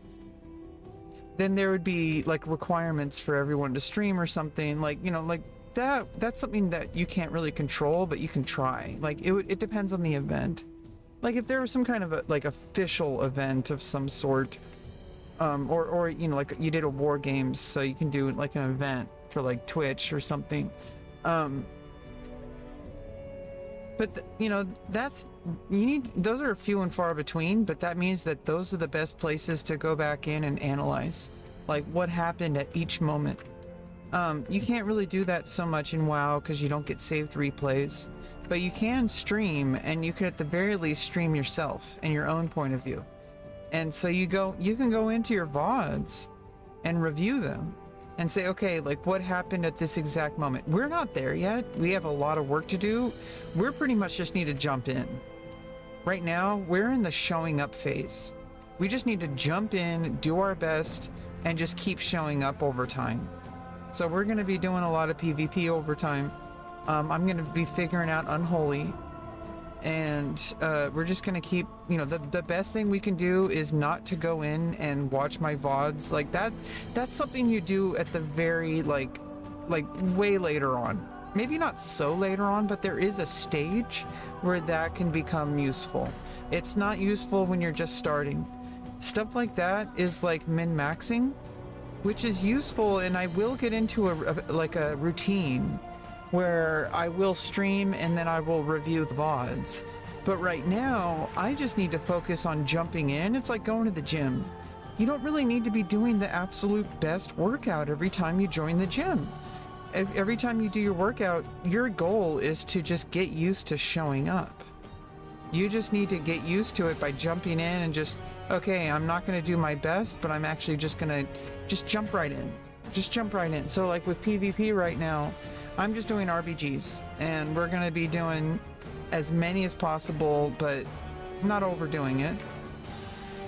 then there would be like requirements for everyone to stream or something. Like, you know, like that's something that you can't really control, but you can try. Like, it depends on the event. Like, if there was some kind of a, like, official event of some sort, or you know, like you did a war games, so you can do like an event for like Twitch or something. But you know, those are few and far between, but that means that those are the best places to go back in and analyze, like, what happened at each moment. You can't really do that so much in WoW because you don't get saved replays, but you can stream, and you can at the very least stream yourself and your own point of view. And so you can go into your VODs and review them and say, okay, like, what happened at this exact moment? We're not there yet. We have a lot of work to do. We're pretty much just need to jump in. Right now, we're in the showing up phase. We just need to jump in, do our best, and just keep showing up over time. So we're going to be doing a lot of PvP over time. I'm going to be figuring out Unholy. And we're just gonna keep, you know, the best thing we can do is not to go in and watch my VODs like that. That's something you do at the very, like way later on. Maybe not so later on, but there is a stage where that can become useful. It's not useful when you're just starting. Stuff like that is like min-maxing, which is useful, and I will get into a routine where I will stream and then I will review the VODs. But right now, I just need to focus on jumping in. It's like going to the gym. You don't really need to be doing the absolute best workout every time you join the gym. Every time you do your workout, your goal is to just get used to showing up. You just need to get used to it by jumping in and just, okay, I'm not going to do my best, but I'm actually just going to just jump right in. Just jump right in. So like with PvP right now, I'm just doing RBGs, and we're going to be doing as many as possible, but not overdoing it.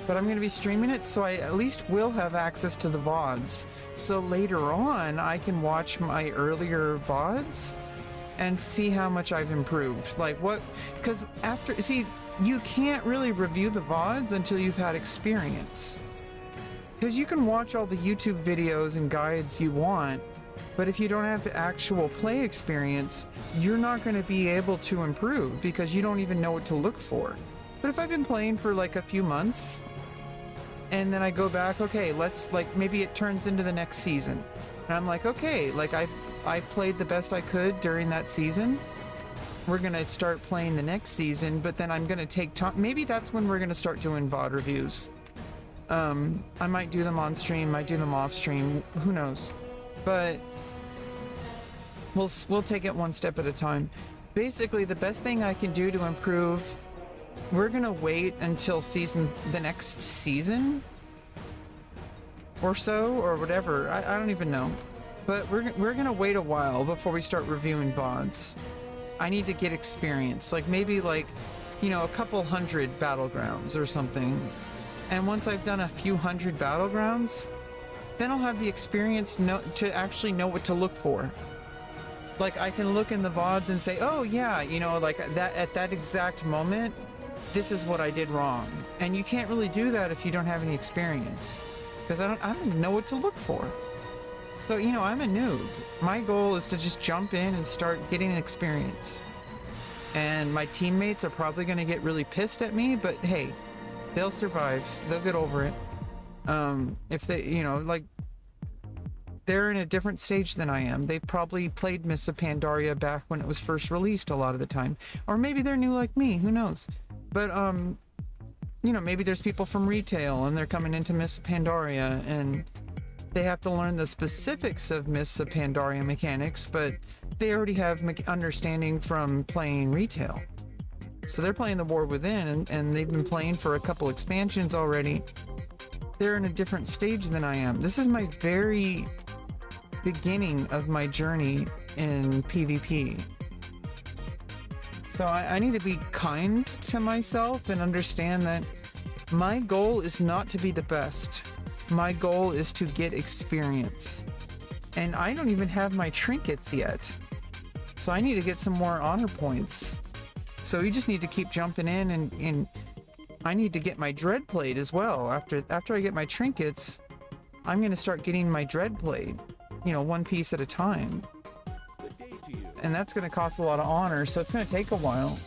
But I'm going to be streaming it, so I at least will have access to the VODs. So later on, I can watch my earlier VODs and see how much I've improved. Like what, because after, see, you can't really review the VODs until you've had experience. Because you can watch all the YouTube videos and guides you want, but if you don't have actual play experience, you're not going to be able to improve because you don't even know what to look for. But if I've been playing for like a few months, and then I go back, okay, let's, like, maybe it turns into the next season. And I'm like, okay, like I played the best I could during that season. We're going to start playing the next season, but then I'm going to take time. Maybe that's when we're going to start doing VOD reviews. I might do them on stream, might do them off stream, who knows. But we'll take it one step at a time. Basically, the best thing I can do to improve, we're gonna wait until the next season or so, or whatever. I don't even know. But we're gonna wait a while before we start reviewing VODs. I need to get experience, like maybe like, you know, a couple hundred battlegrounds or something. And once I've done a few hundred battlegrounds, then I'll have the experience to actually know what to look for. Like I can look in the VODs and say, oh yeah, you know, like that at that exact moment, this is what I did wrong. And you can't really do that if you don't have any experience, because I don't know what to look for. So, you know, I'm a noob. My goal is to just jump in and start getting an experience. And my teammates are probably going to get really pissed at me, but hey, they'll survive. They'll get over it. If they, you know, like, they're in a different stage than I am. They probably played Mists of Pandaria back when it was first released a lot of the time. Or maybe they're new like me, who knows? But, you know, maybe there's people from retail and they're coming into Mists of Pandaria and they have to learn the specifics of Mists of Pandaria mechanics, but they already have understanding from playing retail. So they're playing the War Within, and they've been playing for a couple expansions already. They're in a different stage than I am. This is my very beginning of my journey in PvP. So I need to be kind to myself and understand that my goal is not to be the best. My goal is to get experience. And I don't even have my trinkets yet. So I need to get some more honor points. So you just need to keep jumping in, and I need to get my dread plate as well. After I get my trinkets, I'm going to start getting my dread plate, you know, one piece at a time. And that's going to cost a lot of honor, so it's going to take a while.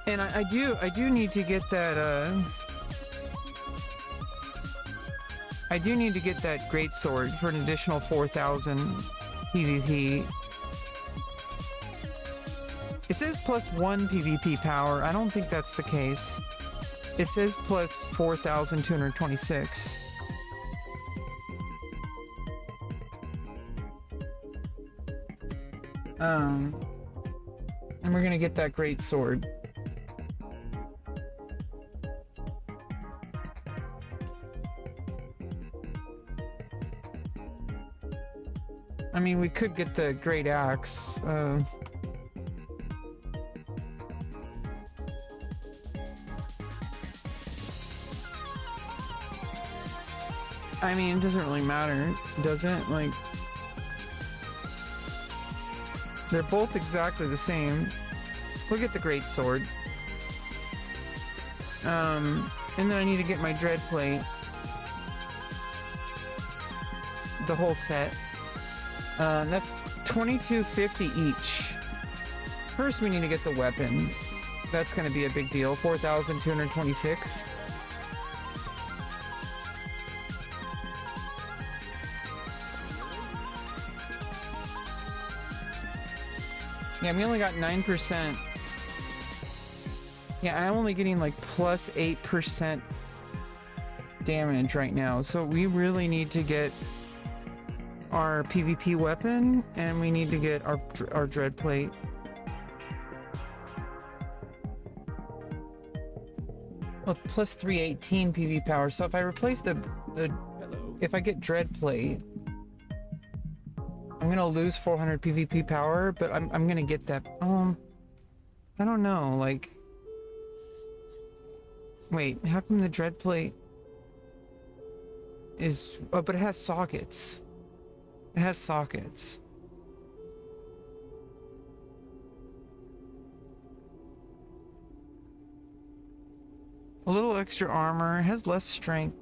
And I do need to get that, I do need to get that greatsword for an additional 4,000 PvP. It says plus 1 PvP power. I don't think that's the case. It says plus 4,226. And we're gonna get that great sword. I mean, we could get the great axe. I mean, it doesn't really matter, does it? Like, they're both exactly the same. We'll get the great sword. And then I need to get my dread plate. The whole set. That's $22.50 each. First, we need to get the weapon. That's going to be a big deal. 4,226. Yeah, we only got 9%. Yeah, I'm only getting like plus 8% damage right now. So we really need to get our PvP weapon, and we need to get our dread plate. Well, plus 318 PvP power. So if I replace if I get dread plate, I'm gonna lose 400 PvP power, but I'm gonna get that. I don't know. Like, wait, how come the dread plate is? Oh, but it has sockets. It has sockets. A little extra armor. It has less strength.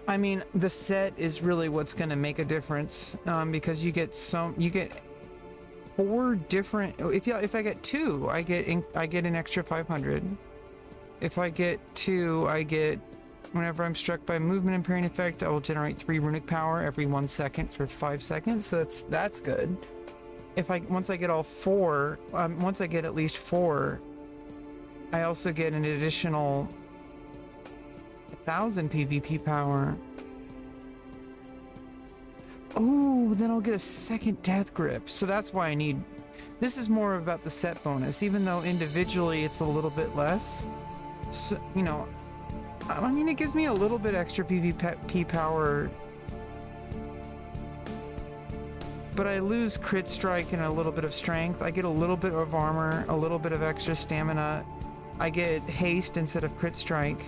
I mean, the set is really what's going to make a difference, because you get 4 different. If I get 2, I get an extra 500. If I get 2, I get, whenever I'm struck by a movement impairing effect, I will generate 3 runic power every 1 second for 5 seconds. So that's good. Once I get all 4, once I get at least 4, I also get an additional 1,000 PvP power. Oh, then I'll get a second death grip. So that's why I need. This is more about the set bonus, even though individually it's a little bit less. So, you know, I mean, it gives me a little bit extra PvP power, but I lose crit strike and a little bit of strength. I get a little bit of armor, a little bit of extra stamina. I get haste instead of crit strike.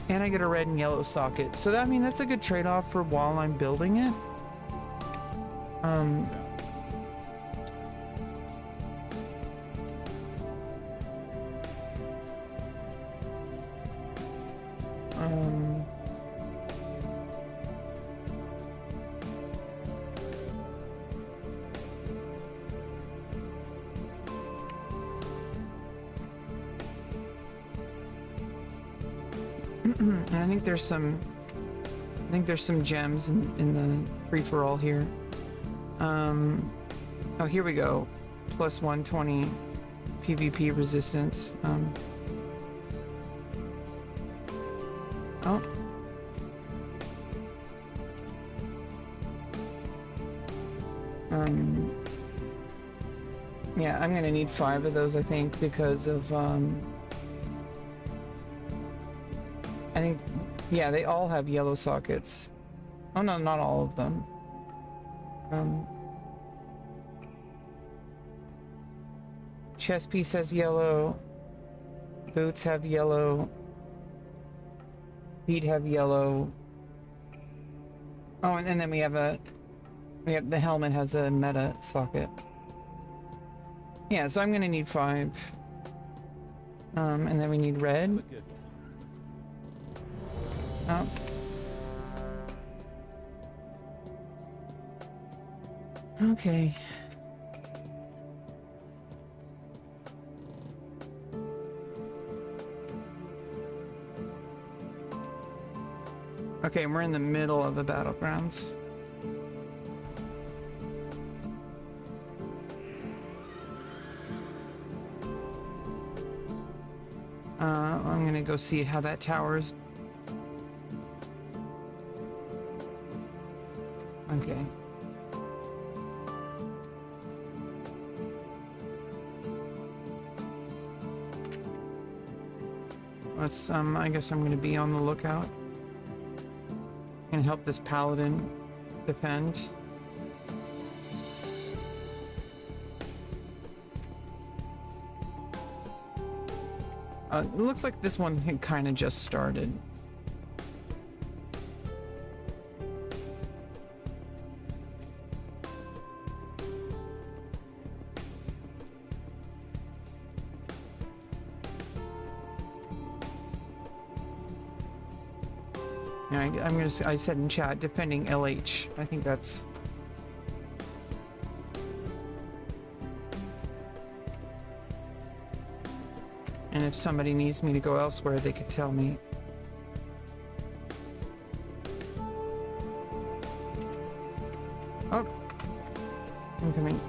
And I get a red and yellow socket. So that, I mean, that's a good trade-off for while I'm building it. And I think there's some gems in the free-for-all here. Oh, here we go. Plus 120 PvP resistance. Oh. Yeah, I'm gonna need 5 of those, I think, because of I think, yeah, they all have yellow sockets. Oh no, not all of them. Chest piece has yellow. Boots have yellow. Feet have yellow. Oh, and then we have the helmet has a meta socket. Yeah, so I'm gonna need 5. And then we need red. Oh. Okay. Okay, we're in the middle of the battlegrounds. I'm gonna go see how that tower's. Okay. Let's, I guess I'm gonna be on the lookout and help this paladin defend. It looks like this one had kind of just started. Yeah, I said in chat, defending LH. I think that's... And if somebody needs me to go elsewhere, they could tell me. Oh! I'm coming.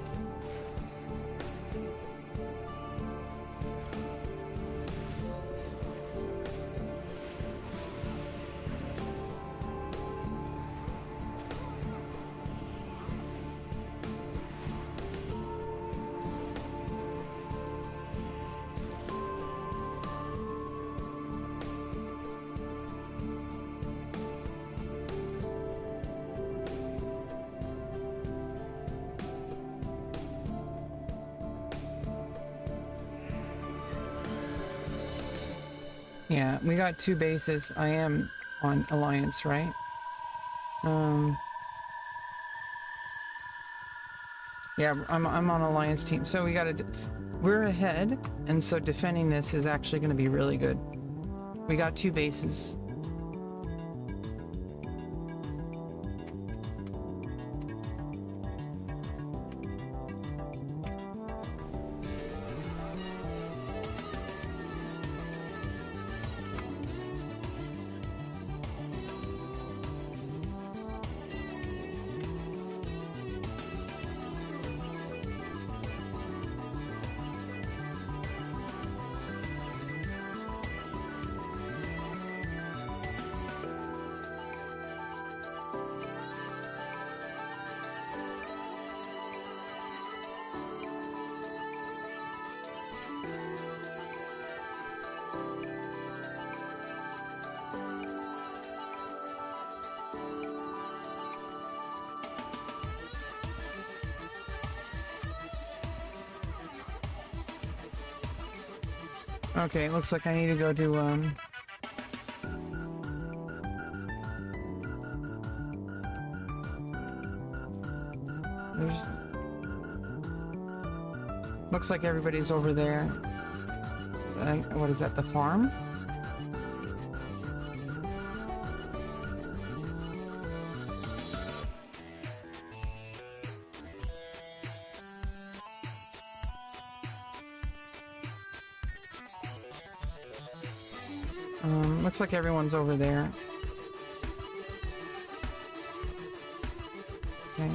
Yeah, we got 2 bases. I am on Alliance, right? Yeah, I'm on Alliance team. So we're ahead, and so defending this is actually going to be really good. We got 2 bases. Okay, looks like I need to go to, looks like everybody's over there. What is that, the farm? Looks like everyone's over there. Okay,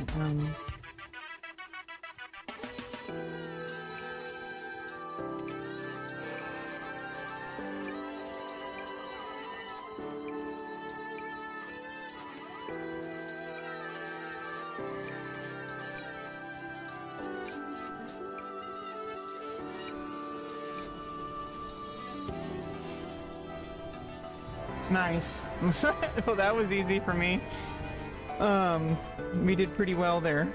nice. Well, that was easy for me. We did pretty well there.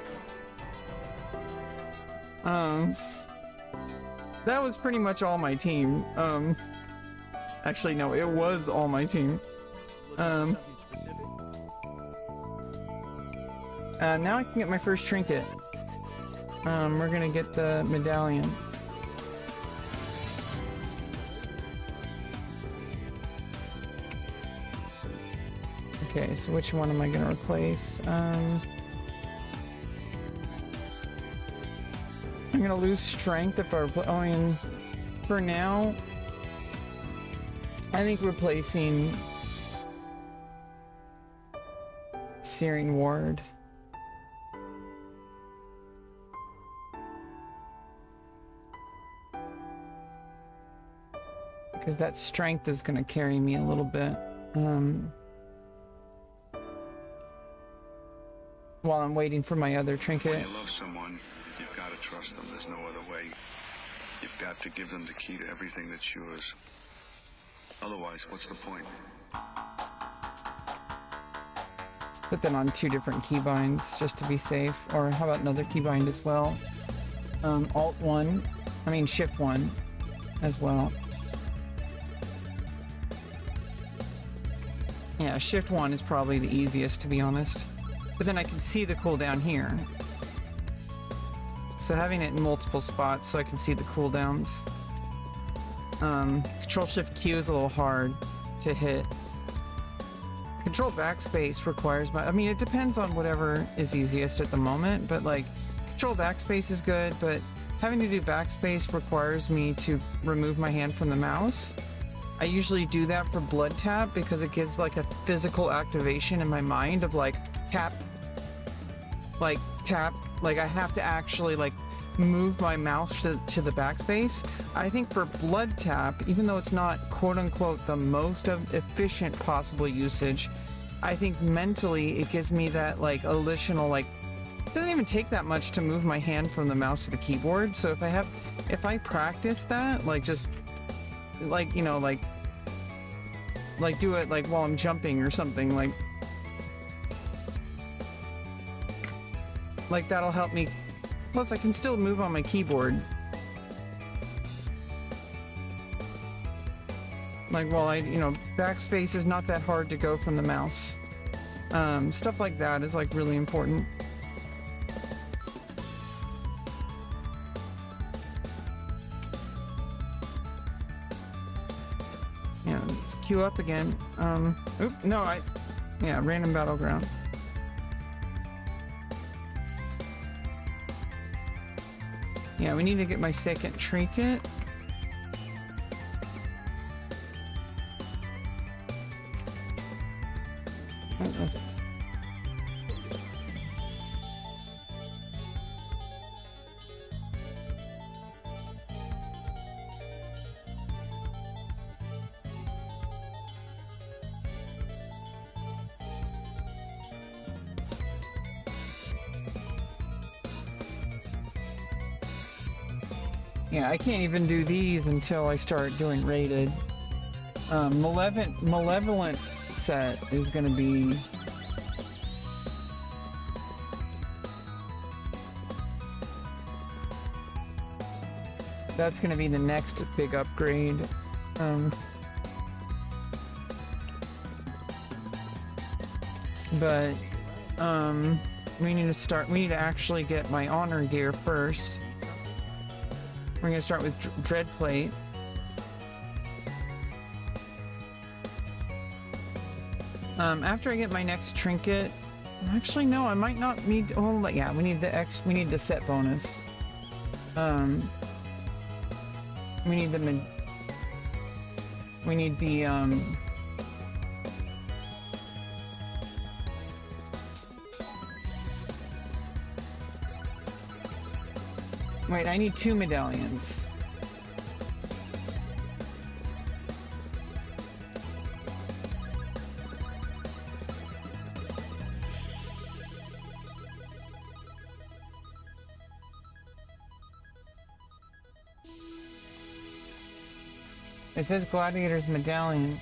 That was pretty much all my team. Actually, no, it was all my team. Now I can get my first trinket. We're gonna get the medallion. Okay, so which one am I gonna replace? I'm gonna lose strength if I I mean, for now, I think replacing Searing Ward. Because that strength is gonna carry me a little bit. While I'm waiting for my other trinket. When you love someone, you've got to trust them. There's no other way. You've got to give them the key to everything that's yours. Otherwise, what's the point? Put them on 2 different keybinds just to be safe. Or how about another keybind as well? Alt 1, I mean Shift 1 as well. Yeah, Shift 1 is probably the easiest, to be honest. But then I can see the cooldown here. So having it in multiple spots so I can see the cooldowns. Control Shift Q is a little hard to hit. Control backspace requires my, I mean, it depends on whatever is easiest at the moment, but like control backspace is good, but having to do backspace requires me to remove my hand from the mouse. I usually do that for blood tap because it gives like a physical activation in my mind of like tap, like I have to actually like move my mouse to the backspace. I think for blood tap, even though it's not quote unquote the most efficient possible usage, I think mentally it gives me that like additional, like, it doesn't even take that much to move my hand from the mouse to the keyboard. So if I practice that, like just like, you know, like do it like while I'm jumping or something, like that'll help me. Plus, I can still move on my keyboard. Like, while backspace is not that hard to go from the mouse. Stuff like that is, like, really important. Yeah, let's queue up again. Random battleground. Yeah, we need to get my second trinket. Yeah, I can't even do these until I start doing rated. Malevolent set is gonna be... That's gonna be the next big upgrade. We need to actually get my honor gear first. We're gonna start with Dreadplate. After I get my next trinket, actually no, I might not need. Oh, yeah, we need the set bonus. We need the Wait, I need 2 medallions. It says Gladiator's medallion.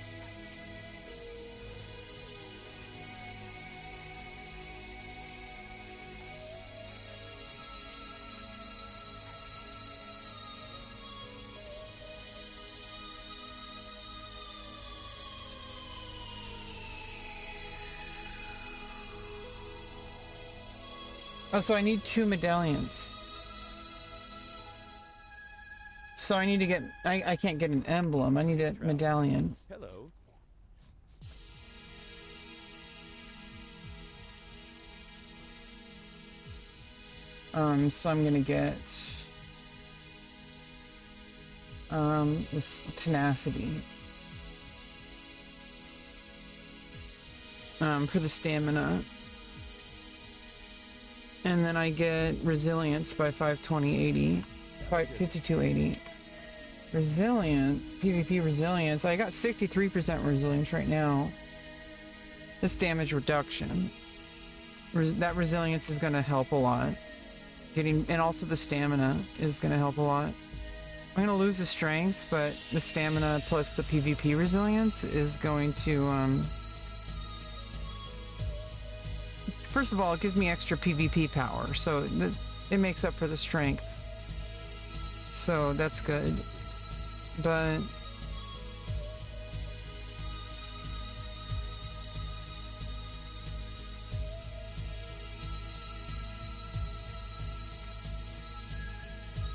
Oh, so I need 2 medallions. So I need to get... I can't get an emblem. I need a medallion. Hello. So I'm gonna get... this tenacity. For the stamina. And then I get resilience by 520-80. 5280. Resilience, PvP resilience. I got 63% resilience right now. This damage reduction. That resilience is going to help a lot. And also the stamina is going to help a lot. I'm going to lose the strength, but the stamina plus the PvP resilience is going to, first of all, it gives me extra PvP power, so it makes up for the strength. So that's good. But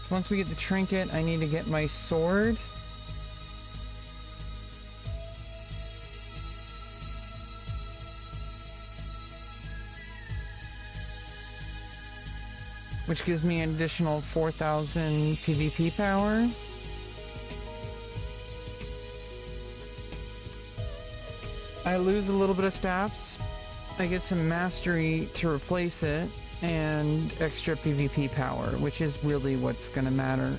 so once we get the trinket, I need to get my sword. which gives me an additional 4,000 PvP power. I lose a little bit of stats. I get some mastery to replace it, and extra PvP power, which is really what's gonna matter.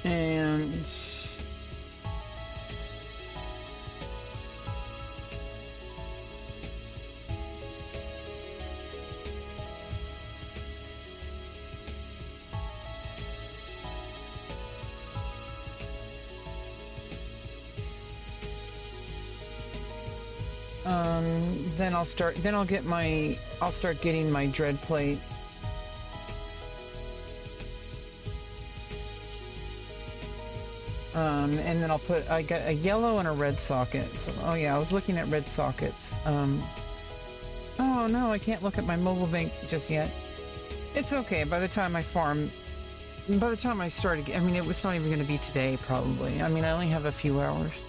And then I'll start getting my dread plate. And then I got a yellow and a red socket. So, oh yeah, I was looking at red sockets. Oh no, I can't look at my mobile bank just yet. It's okay, by the time I started, I mean, it's not even going to be today, probably. I mean, I only have a few hours.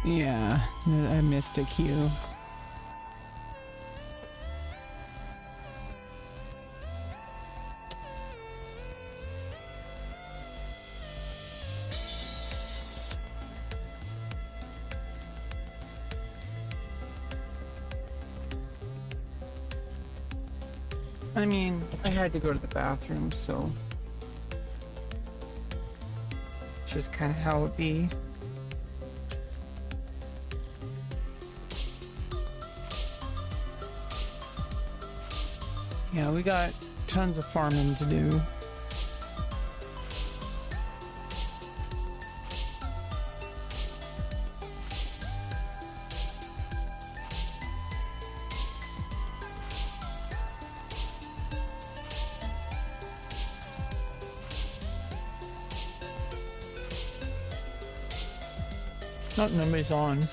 Yeah, I missed a cue. I mean, I had to go to the bathroom, so it's just kind of how it be. Yeah, we got tons of farming to do. Oh, nobody's on.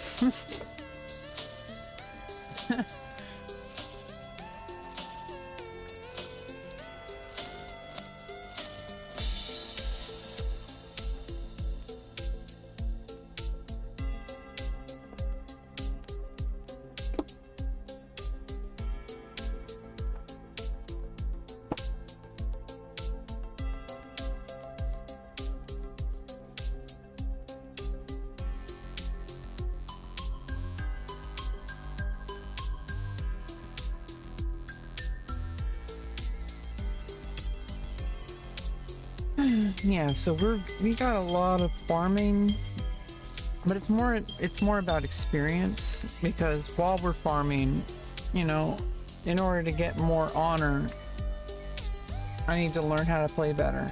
Yeah, so we got a lot of farming, but it's more about experience, because while we're farming, you know, in order to get more honor, I need to learn how to play better.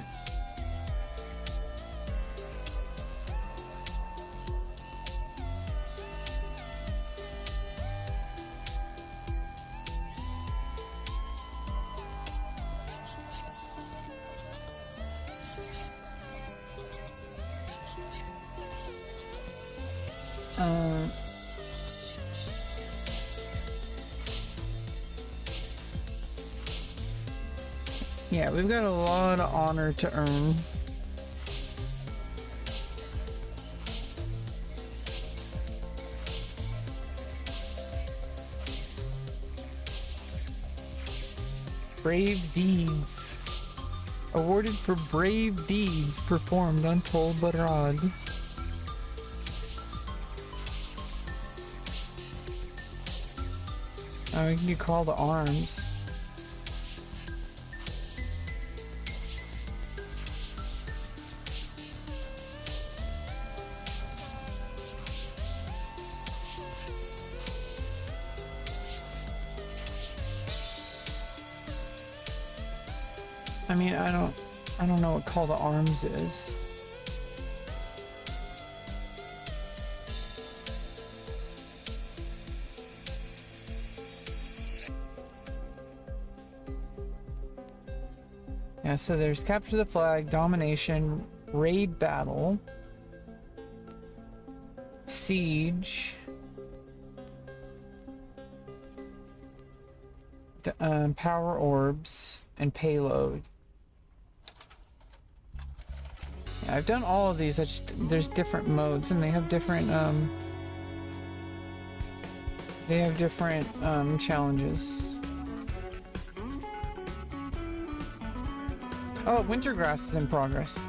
Yeah, we've got a lot of honor to earn. Brave deeds. Awarded for brave deeds performed on Tol Barad. Oh, we can do call to arms. I mean, I don't know what call to arms is. Yeah, so there's capture the flag, domination, raid battle, siege, power orbs, and payload. Yeah, I've done all of these. There's different modes, and they have different challenges. Oh, Wintergrass is in progress.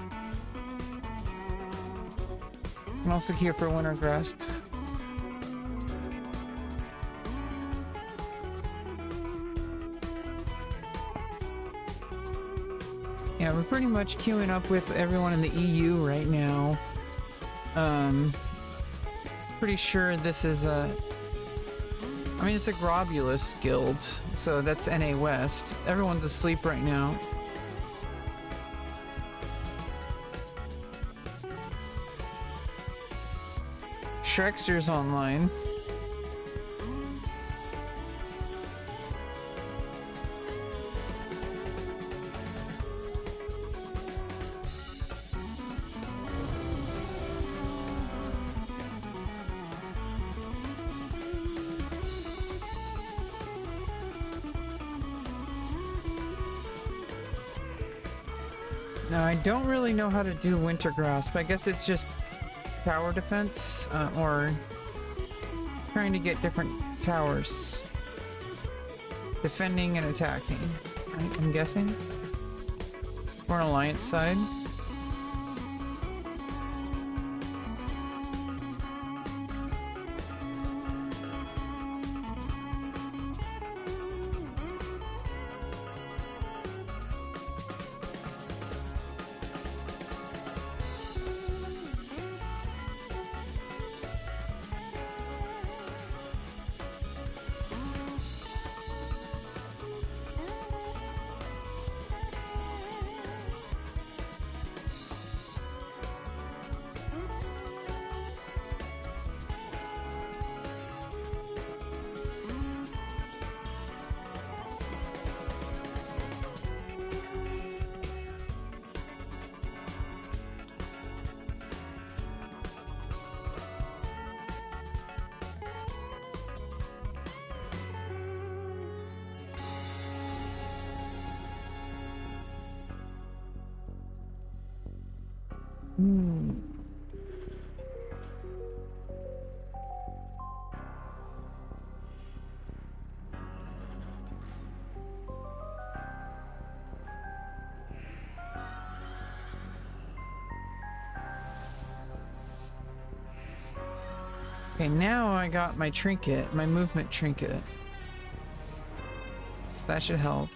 I'm also here for Wintergrass. Yeah, we're pretty much queuing up with everyone in the EU right now. Pretty sure this is a... I mean, it's a Grobulus guild, so that's NA West. Everyone's asleep right now. Shrekster's online. Now, I don't really know how to do Wintergrass, but I guess it's just tower defense, or Trying to get different towers. Defending and attacking. Right, I'm guessing. We're on Alliance side. Okay, now I got my trinket, my movement trinket. So that should help.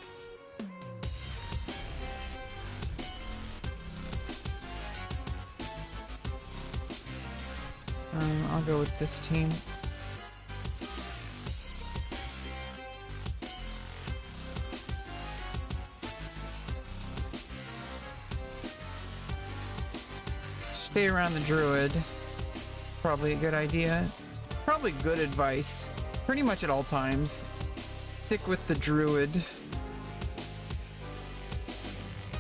I'll go with this team. Stay around the druid. Probably a good idea. Probably good advice. Pretty much at all times. Stick with the druid.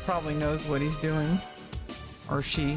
Probably knows what he's doing. Or she.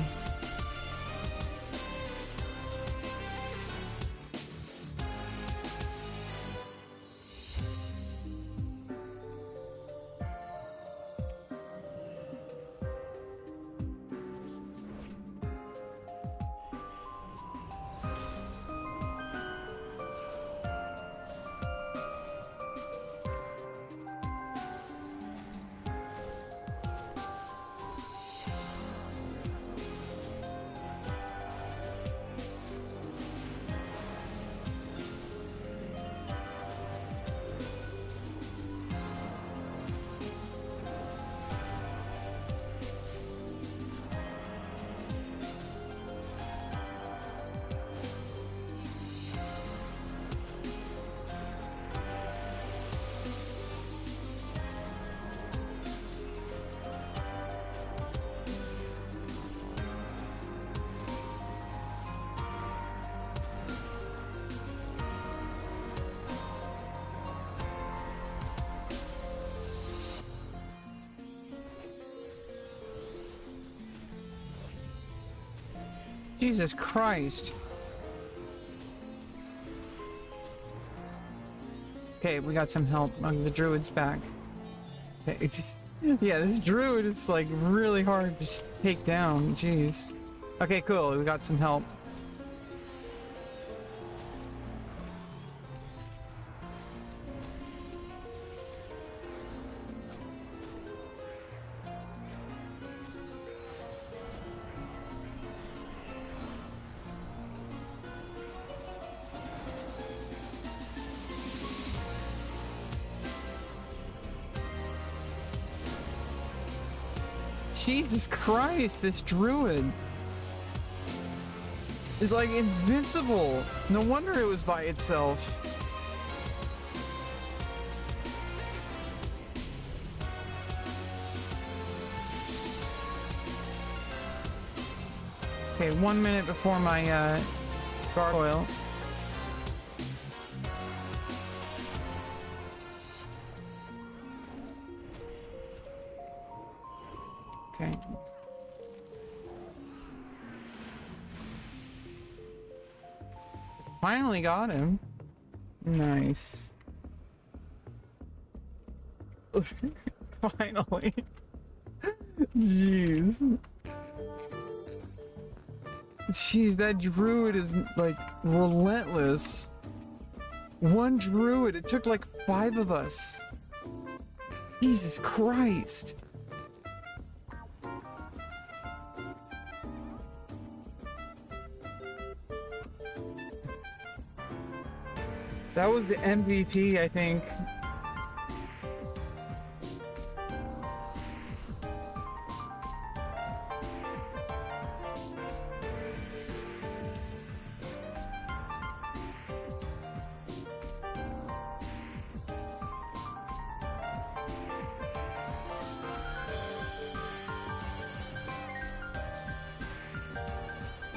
Jesus Christ. Okay, we got some help. The druid's back. Okay. Yeah, this druid is like really hard to take down. Jeez. Okay, cool. We got some help. Jesus Christ, this druid is like invincible. No wonder it was by itself. Okay, 1 minute before my gargoyle. Okay. Finally got him. Nice. Finally. Jeez. Jeez, that druid is like relentless. One druid. It took like 5 of us. Jesus Christ. That was the MVP, I think.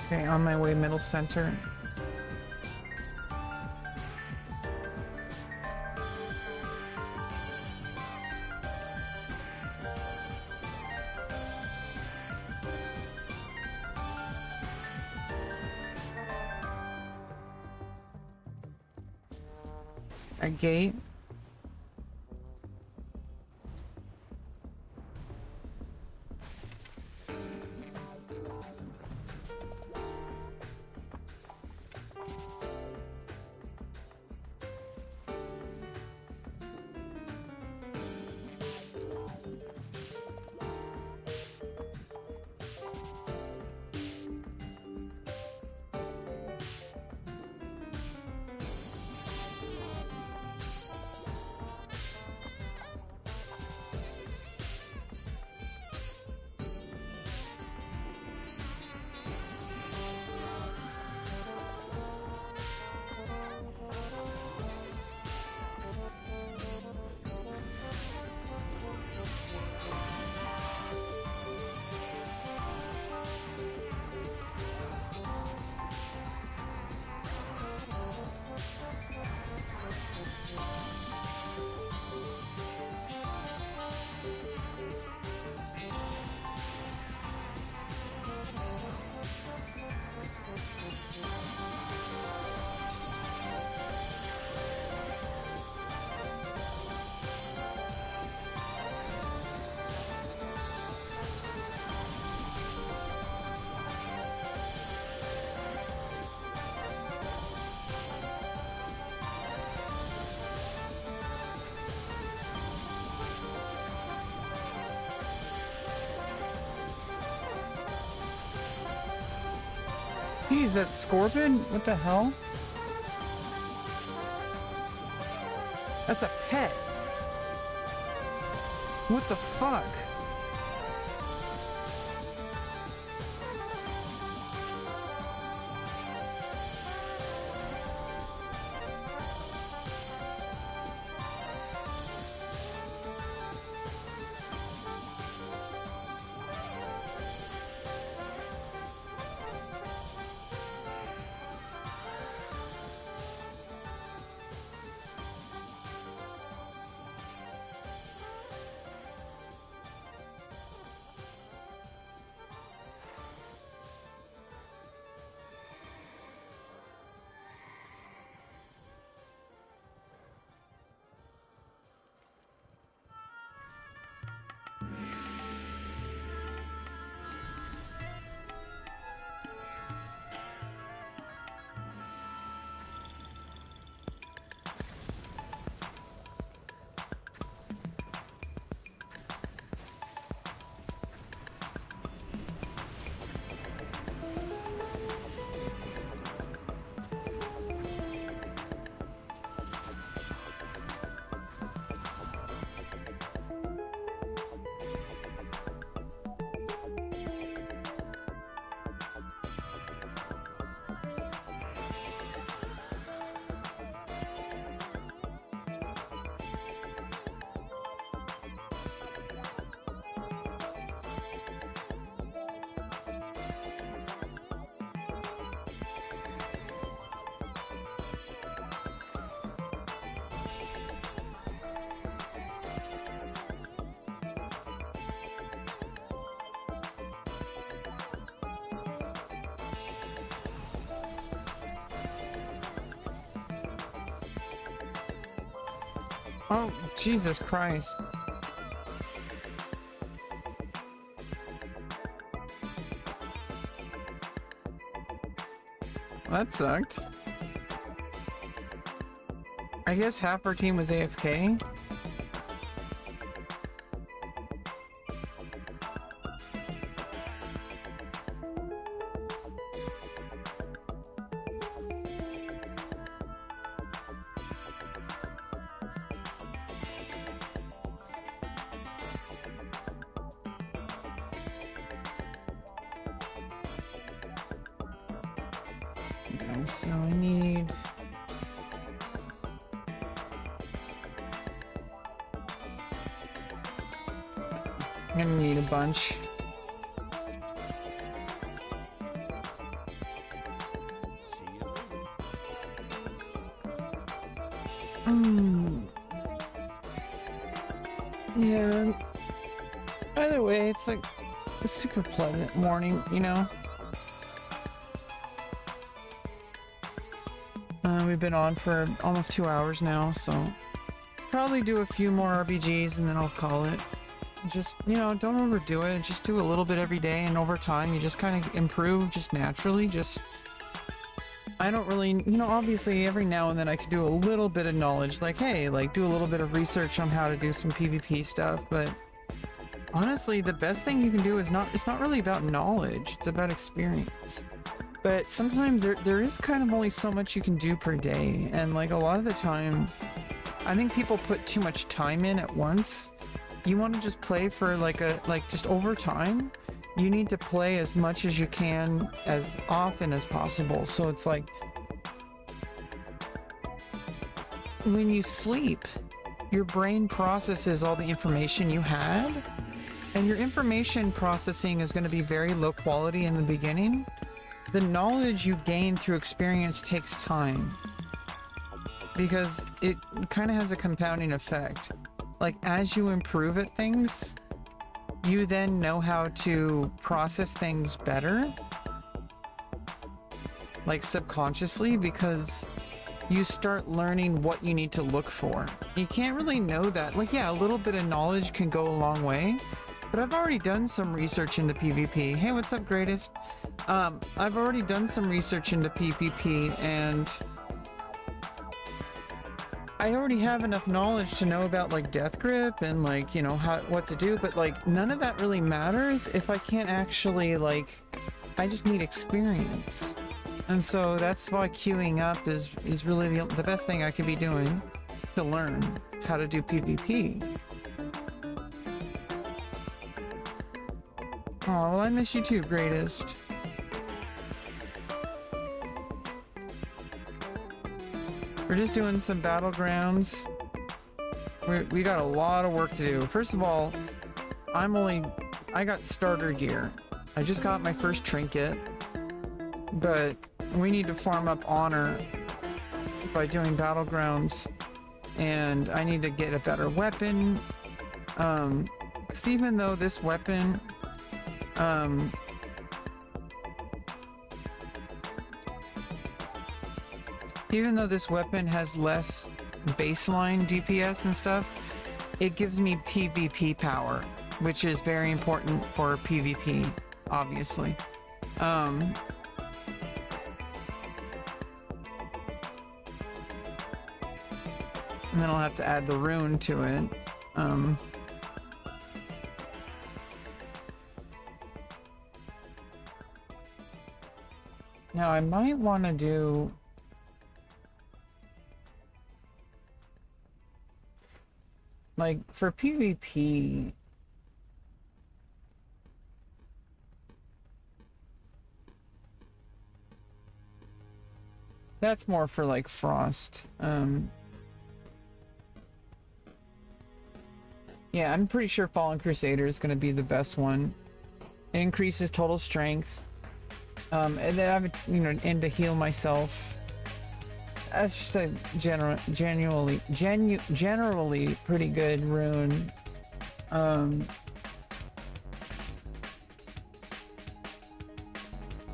Okay, on my way, middle center. A gate. Jeez, that scorpion? What the hell? That's a pet. What the fuck? Oh, Jesus Christ. That sucked. I guess half our team was AFK. So I need... I'm gonna need a bunch. Yeah. Either way, it's like a super pleasant morning, you know? We've been on for almost 2 hours now, so probably do a few more RBGs and then I'll call it. Just, you know, don't overdo it. Just do a little bit every day, and over time you just kind of improve just naturally. Just, I don't really, you know, obviously every now and then I could do a little bit of knowledge, like, hey, like do a little bit of research on how to do some PvP stuff, but honestly the best thing you can do is it's not really about knowledge, it's about experience. But sometimes there is kind of only so much you can do per day, and like a lot of the time I think people put too much time in at once. You want to just play for just over time. You need to play as much as you can as often as possible. So it's like when you sleep, your brain processes all the information you had, and your information processing is going to be very low quality in the beginning. The knowledge you gain through experience takes time because it kind of has a compounding effect. Like, as you improve at things, you then know how to process things better, like subconsciously, because you start learning what you need to look for. You can't really know that. Like, yeah, a little bit of knowledge can go a long way, but I've already done some research into PvP. Hey, what's up, greatest? I've already done some research into PvP, and I already have enough knowledge to know about like death grip and like, you know, what to do, but like none of that really matters if I can't actually, like, I just need experience. And so that's why queuing up is really the best thing I could be doing to learn how to do PvP. Oh, well, I miss you too, greatest. We're just doing some battlegrounds. We got a lot of work to do. First of all, I got starter gear. I just got my first trinket, but we need to farm up honor by doing battlegrounds, and I need to get a better weapon. Because even though this weapon, has less baseline DPS and stuff, it gives me PvP power, which is very important for PvP, obviously. And then I'll have to add the rune to it. Now I might want to do... like, for PvP... that's more for, like, Frost. Yeah, I'm pretty sure Fallen Crusader is going to be the best one. It increases total strength. And then I'm, you know, and to heal myself. That's just a generally pretty good rune.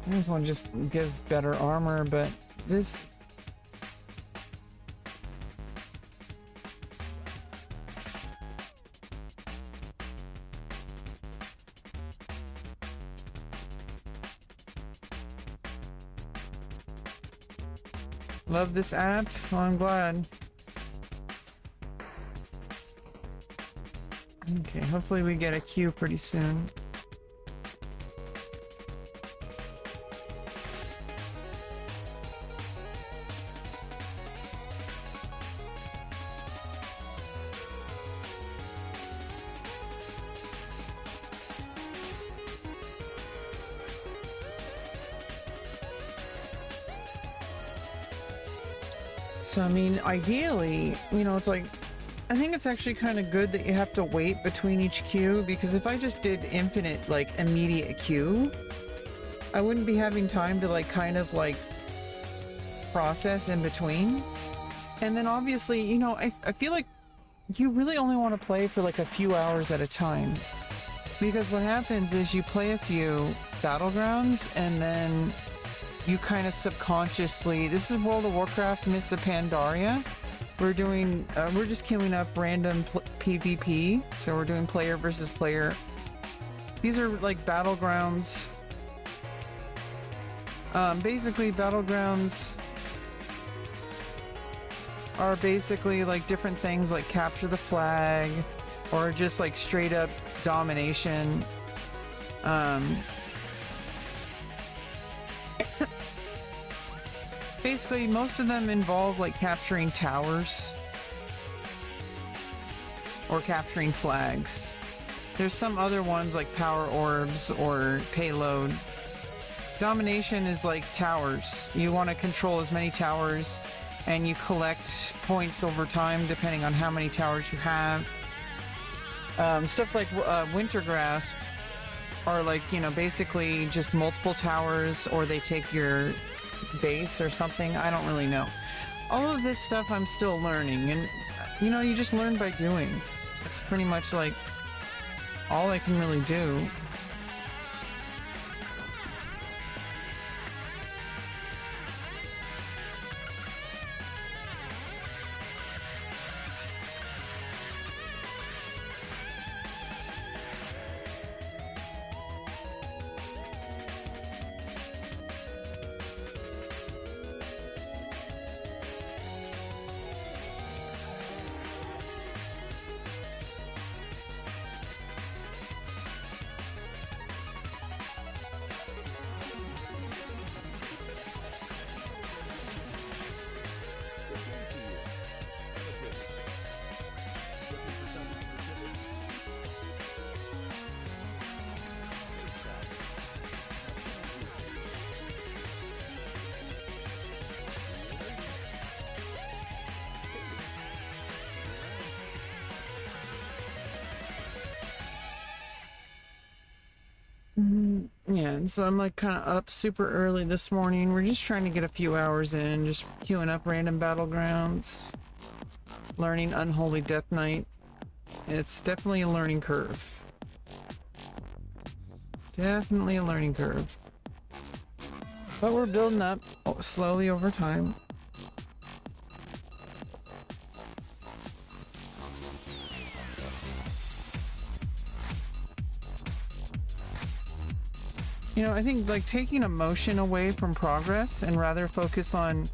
This one just gives better armor, but this... love this app. Well, I'm glad. Okay, hopefully we get a queue pretty soon. So, I mean, ideally, you know, it's like, I think it's actually kind of good that you have to wait between each queue, because if I just did infinite, like, immediate queue, I wouldn't be having time to, like, kind of, like, process in between. And then obviously, you know, I feel like you really only want to play for, like, a few hours at a time. Because what happens is you play a few battlegrounds, and then you kind of subconsciously, this is World of Warcraft Mists of Pandaria. We're doing, we're just queuing up random PvP. So we're doing player versus player. These are like battlegrounds. Basically battlegrounds are basically like different things like capture the flag or just like straight up domination. Basically, most of them involve like capturing towers or capturing flags. There's some other ones like power orbs or payload. Domination is like towers. You want to control as many towers and you collect points over time depending on how many towers you have. Stuff like Wintergrass are like, you know, basically just multiple towers, or they take your base or something. I don't really know. All of this stuff I'm still learning, and you know, you just learn by doing. It's pretty much like all I can really do. Yeah, and so I'm like kind of up super early this morning. We're just trying to get a few hours in, just queuing up random battlegrounds, learning Unholy Death Knight. It's definitely a learning curve. Definitely a learning curve. But we're building up slowly over time. You know, I think like taking emotion away from progress and rather focus on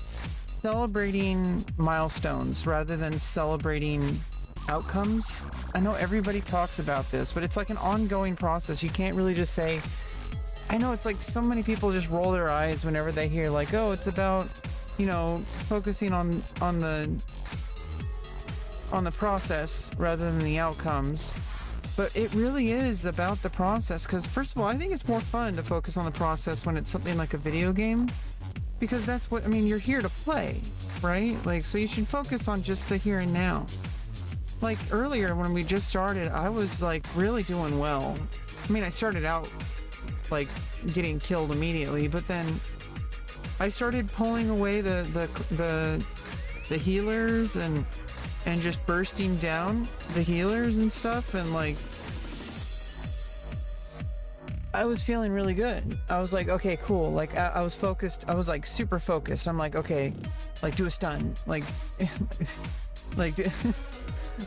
celebrating milestones rather than celebrating outcomes. I know everybody talks about this, but it's like an ongoing process. You can't really just say, I know it's like so many people just roll their eyes whenever they hear like, oh, it's about, you know, focusing on the process rather than the outcomes. But it really is about the process, because first of all, I think it's more fun to focus on the process when it's something like a video game, because that's what, I mean, you're here to play, right? Like, so you should focus on just the here and now. Like earlier when we just started, I was like really doing well. I mean, I started out like getting killed immediately, but then I started pulling away the healers and just bursting down the healers and stuff, and like I was feeling really good. I was like, okay, cool. Like I was focused. I was like super focused. I'm like, okay, like do a stun, like like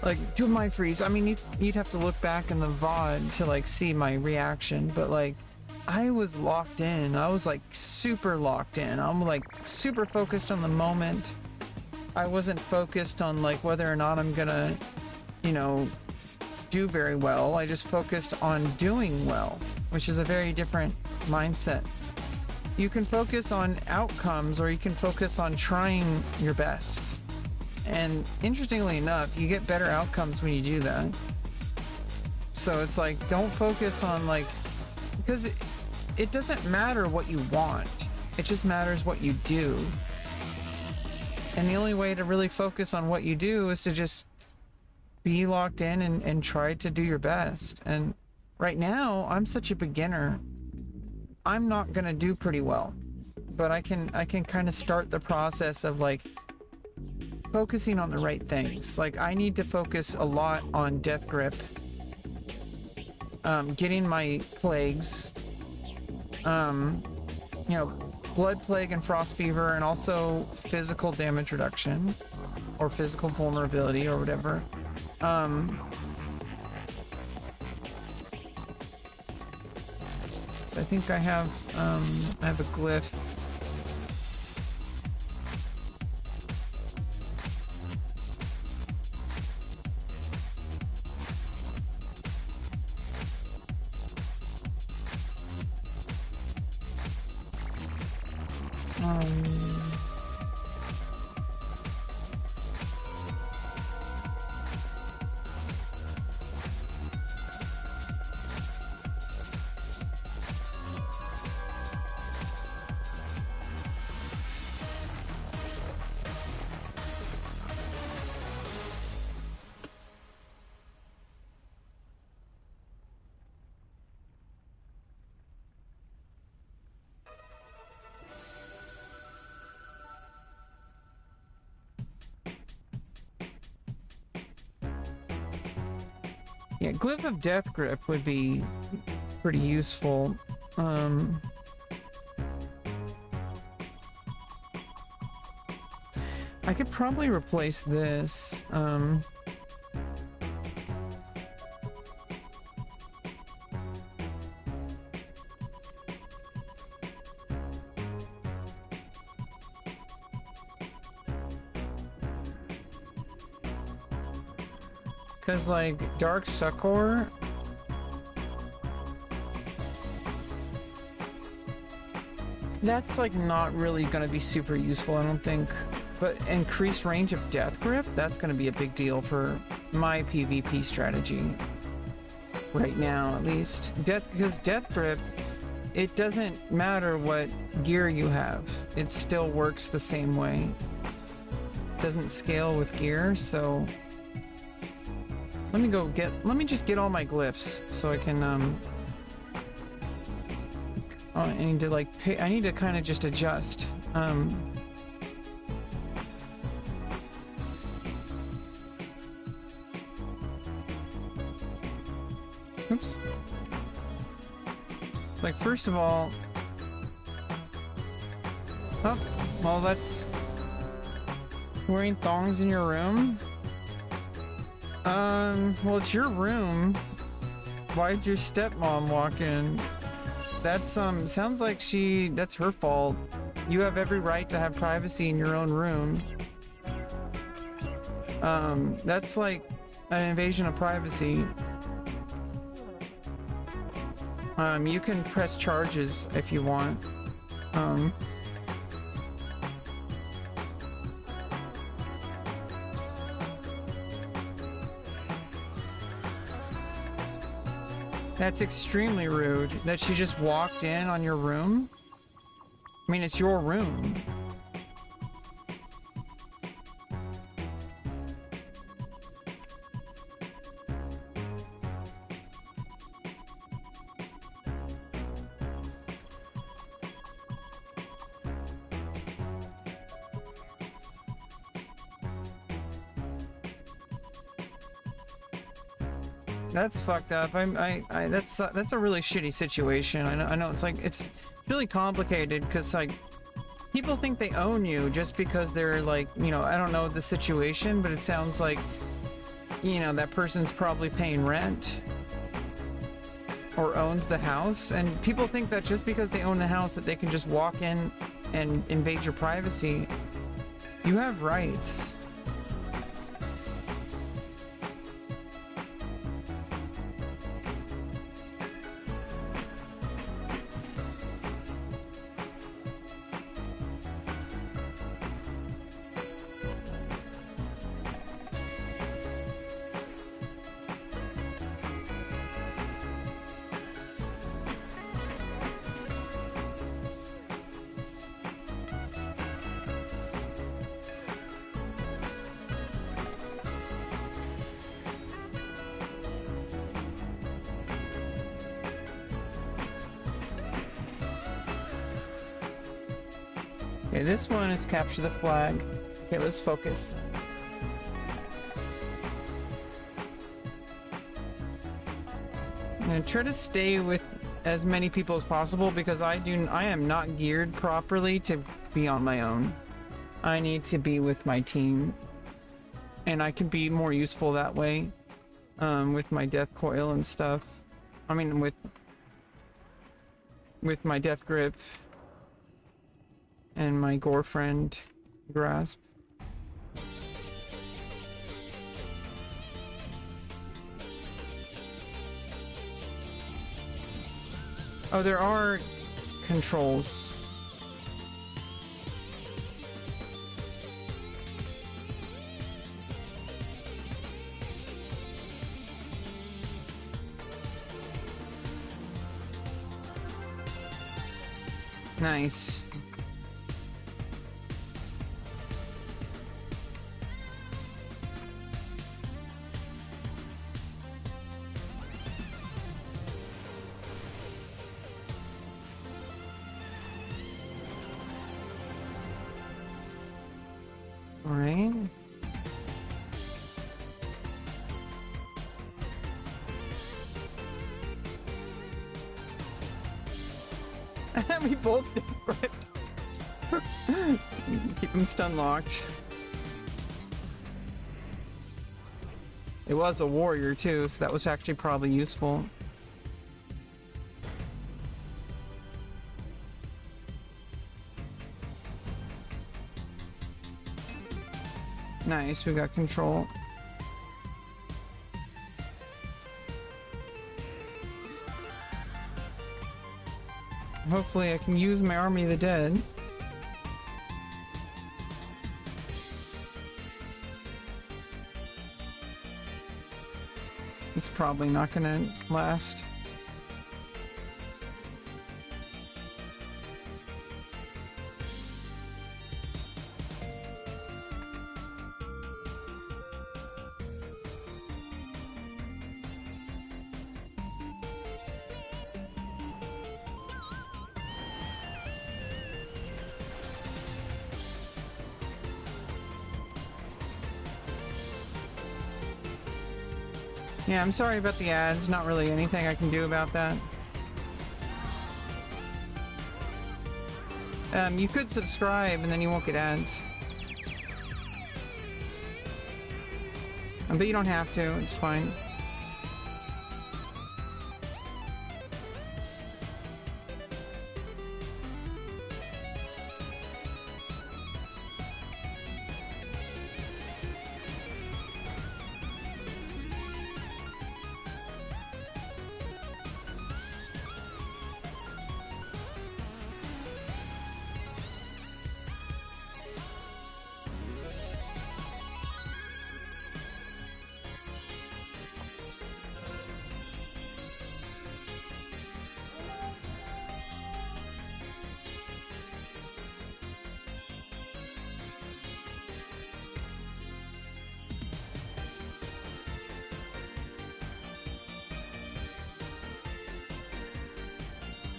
like do a mind freeze. I mean, you'd have to look back in the VOD to like see my reaction, but like I was locked in. I was like super locked in. I'm like super focused on the moment. I wasn't focused on like whether or not I'm gonna, you know, do very well. I just focused on doing well, which is a very different mindset. You can focus on outcomes, or you can focus on trying your best. And interestingly enough, you get better outcomes when you do that. So it's like, don't focus on like, because it doesn't matter what you want. It just matters what you do. And the only way to really focus on what you do is to just be locked in and try to do your best. And right now, I'm such a beginner. I'm not gonna do pretty well, but I can kind of start the process of like focusing on the right things. Like I need to focus a lot on Death Grip, getting my plagues, you know, Blood Plague and Frost Fever, and also physical damage reduction or physical vulnerability or whatever. So I think I have a glyph. Yeah, Glyph of Death Grip would be pretty useful. I could probably replace this. Because, like, Dark Succor... that's, like, not really gonna be super useful, I don't think. But increased range of Death Grip, that's gonna be a big deal for my PvP strategy. Right now, at least. Because Death Grip, it doesn't matter what gear you have. It still works the same way. It doesn't scale with gear, so... let me just get all my glyphs so I can, oh, I need to, like, I need to kind of just adjust, oops. Like, first of all, oh, well, that's wearing thongs in your room. Well, it's your room. Why'd your stepmom walk in? That's, sounds like that's her fault. You have every right to have privacy in your own room. That's like an invasion of privacy. You can press charges if you want. That's extremely rude that she just walked in on your room. I mean, it's your room. That's fucked up. That's a really shitty situation. I know it's like, it's really complicated because, like, people think they own you just because they're, like, you know, I don't know the situation, but it sounds like, you know, that person's probably paying rent or owns the house, and people think that just because they own the house that they can just walk in and invade your privacy. You have rights. Okay, this one is capture the flag. Okay, let's focus. I'm gonna try to stay with as many people as possible because I am not geared properly to be on my own. I need to be with my team, and I can be more useful that way, with my death coil and stuff. I mean, with my death grip and my gore friend grasp. Oh, there are controls. Nice. All right. We both did, right? Keep him stun locked. It was a warrior too, so that was actually probably useful. Nice, we got control. Hopefully I can use my Army of the Dead. It's probably not gonna last. Yeah, I'm sorry about the ads. Not really anything I can do about that. You could subscribe and then you won't get ads. But you don't have to, it's fine.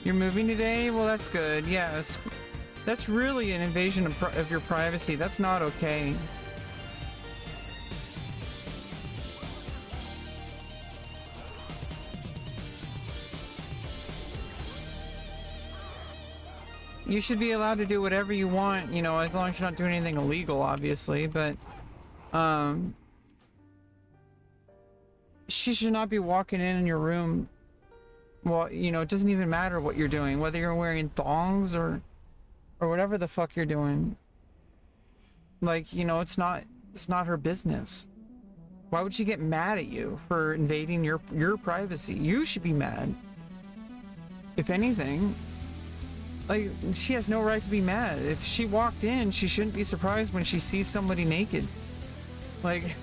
You're moving today? Well, that's good. Yes. That's really an invasion of your privacy. That's not okay. You should be allowed to do whatever you want, you know, as long as you're not doing anything illegal, obviously, but, she should not be walking in your room. Well, you know, it doesn't even matter what you're doing, whether you're wearing thongs or whatever the fuck you're doing. Like, you know, it's not her business. Why would she get mad at you for invading your privacy? You should be mad. If anything, like, she has no right to be mad. If she walked in, she shouldn't be surprised when she sees somebody naked. Like,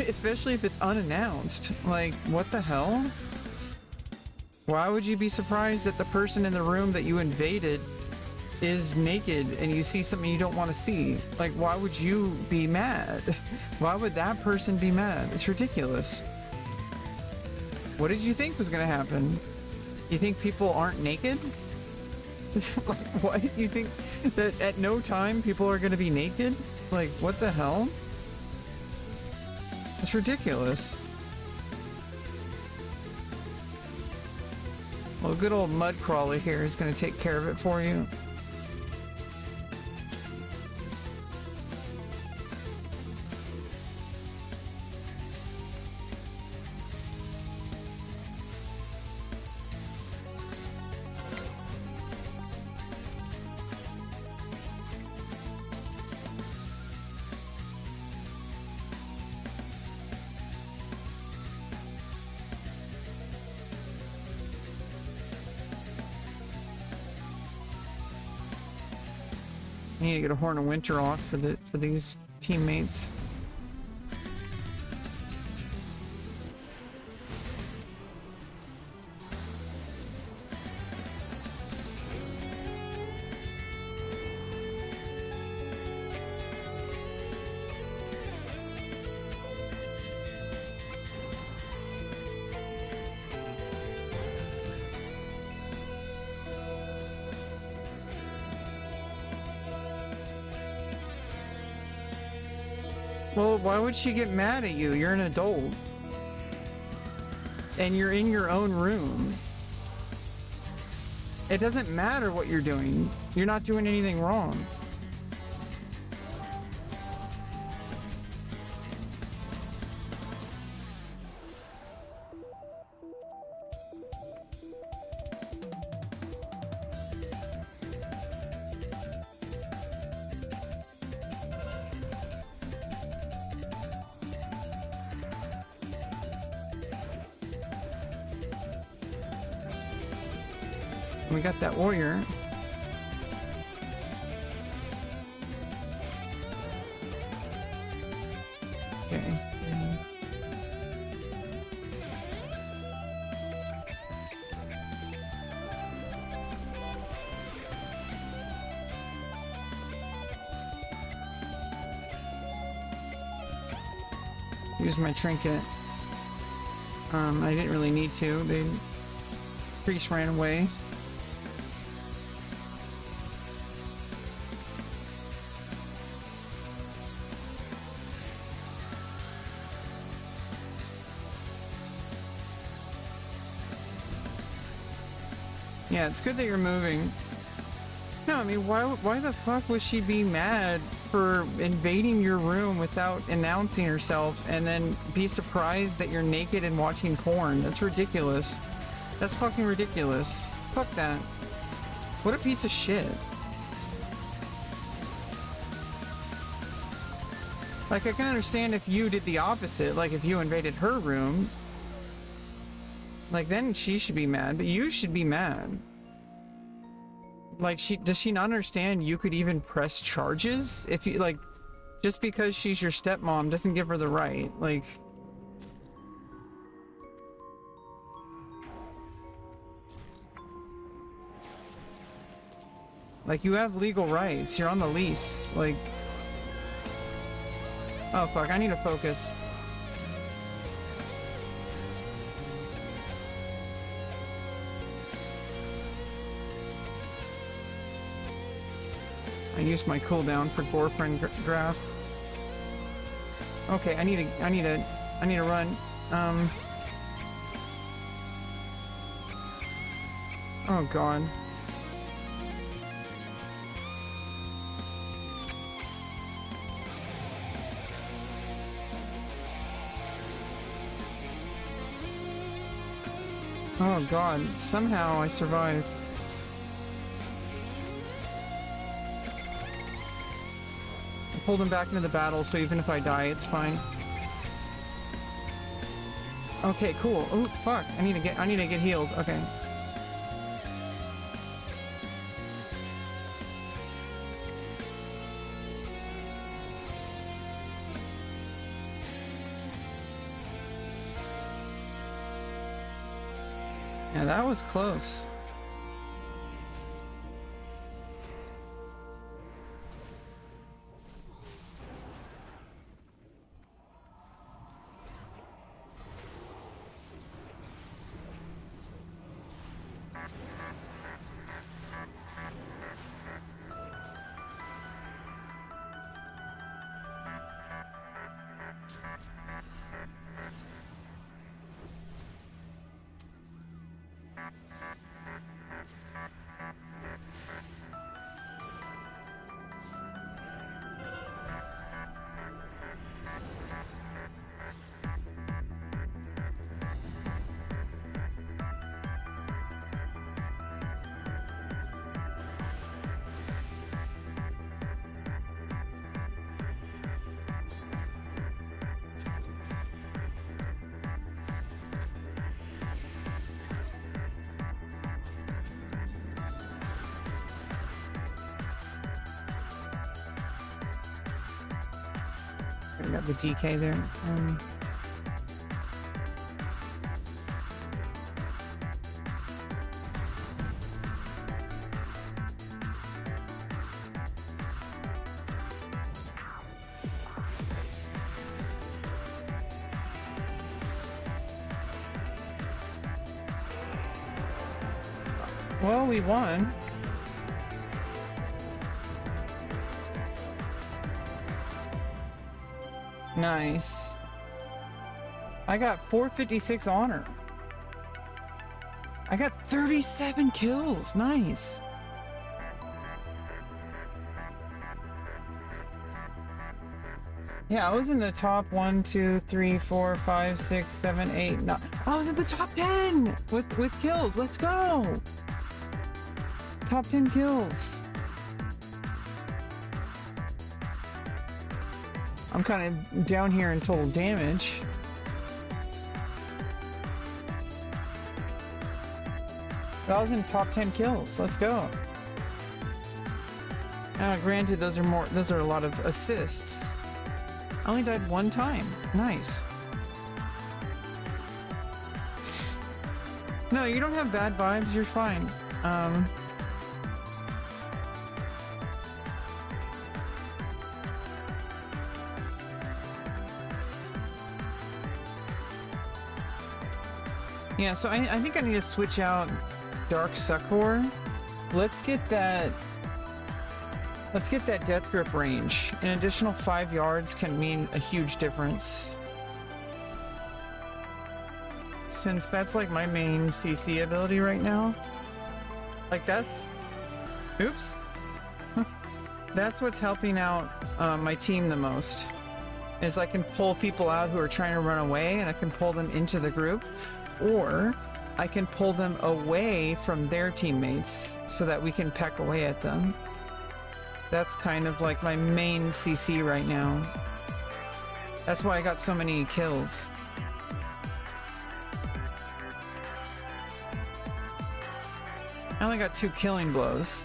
especially if it's unannounced. Like, what the hell? Why would you be surprised that the person in the room that you invaded is naked and you see something you don't want to see? Like, why would you be mad? Why would that person be mad? It's ridiculous. What did you think was going to happen? You think people aren't naked? Like, what? You think That at no time people are gonna be naked? Like, what the hell? It's ridiculous. Well, good old mud crawler here is gonna take care of it for you. I need to get a Horn of Winter off for these teammates. Well, why would she get mad at you? You're an adult. And you're in your own room. It doesn't matter what you're doing. You're not doing anything wrong. We got that warrior. Okay. Use my trinket. I didn't really need to. The priest ran away. Yeah, it's good that you're moving. No, I mean, why the fuck would she be mad for invading your room without announcing herself and then be surprised that you're naked and watching porn? That's ridiculous. That's fucking ridiculous. Fuck that. What a piece of shit. Like, I can understand if you did the opposite, like if you invaded her room. Like, then she should be mad, but you should be mad. Like, does she not understand you could even press charges? If you, like, just because she's your stepmom doesn't give her the right. Like, you have legal rights. You're on the lease. Like, oh fuck, I need to focus. I used my cooldown for boyfriend grasp. Okay, I need to run. Oh god. Oh god, somehow I survived. Pulled him back into the battle, so even if I die, it's fine. Okay, cool. Oh fuck! I need to get healed. Okay. Yeah, that was close. I got the DK there. Well, we won. Nice. I got 456 honor. I got 37 kills. Nice. Yeah, I was in the top 1, 2, 3, 4, 5, 6, 7, 8, 9. I was in the top 10 with kills. Let's go. Top 10 kills. I'm kind of down here in total damage. But I was in top 10 kills. Let's go. Now, granted, those are a lot of assists. I only died one time. Nice. No, you don't have bad vibes. You're fine. Yeah, so I think I need to switch out Dark Succor. Let's get that death grip range. An additional 5 yards can mean a huge difference. Since that's like my main CC ability right now. Like that's... Oops. That's what's helping out my team the most. Is I can pull people out who are trying to run away and I can pull them into the group. Or I can pull them away from their teammates so that we can peck away at them. That's kind of like my main CC right now. That's why I got so many kills. I only got 2 killing blows.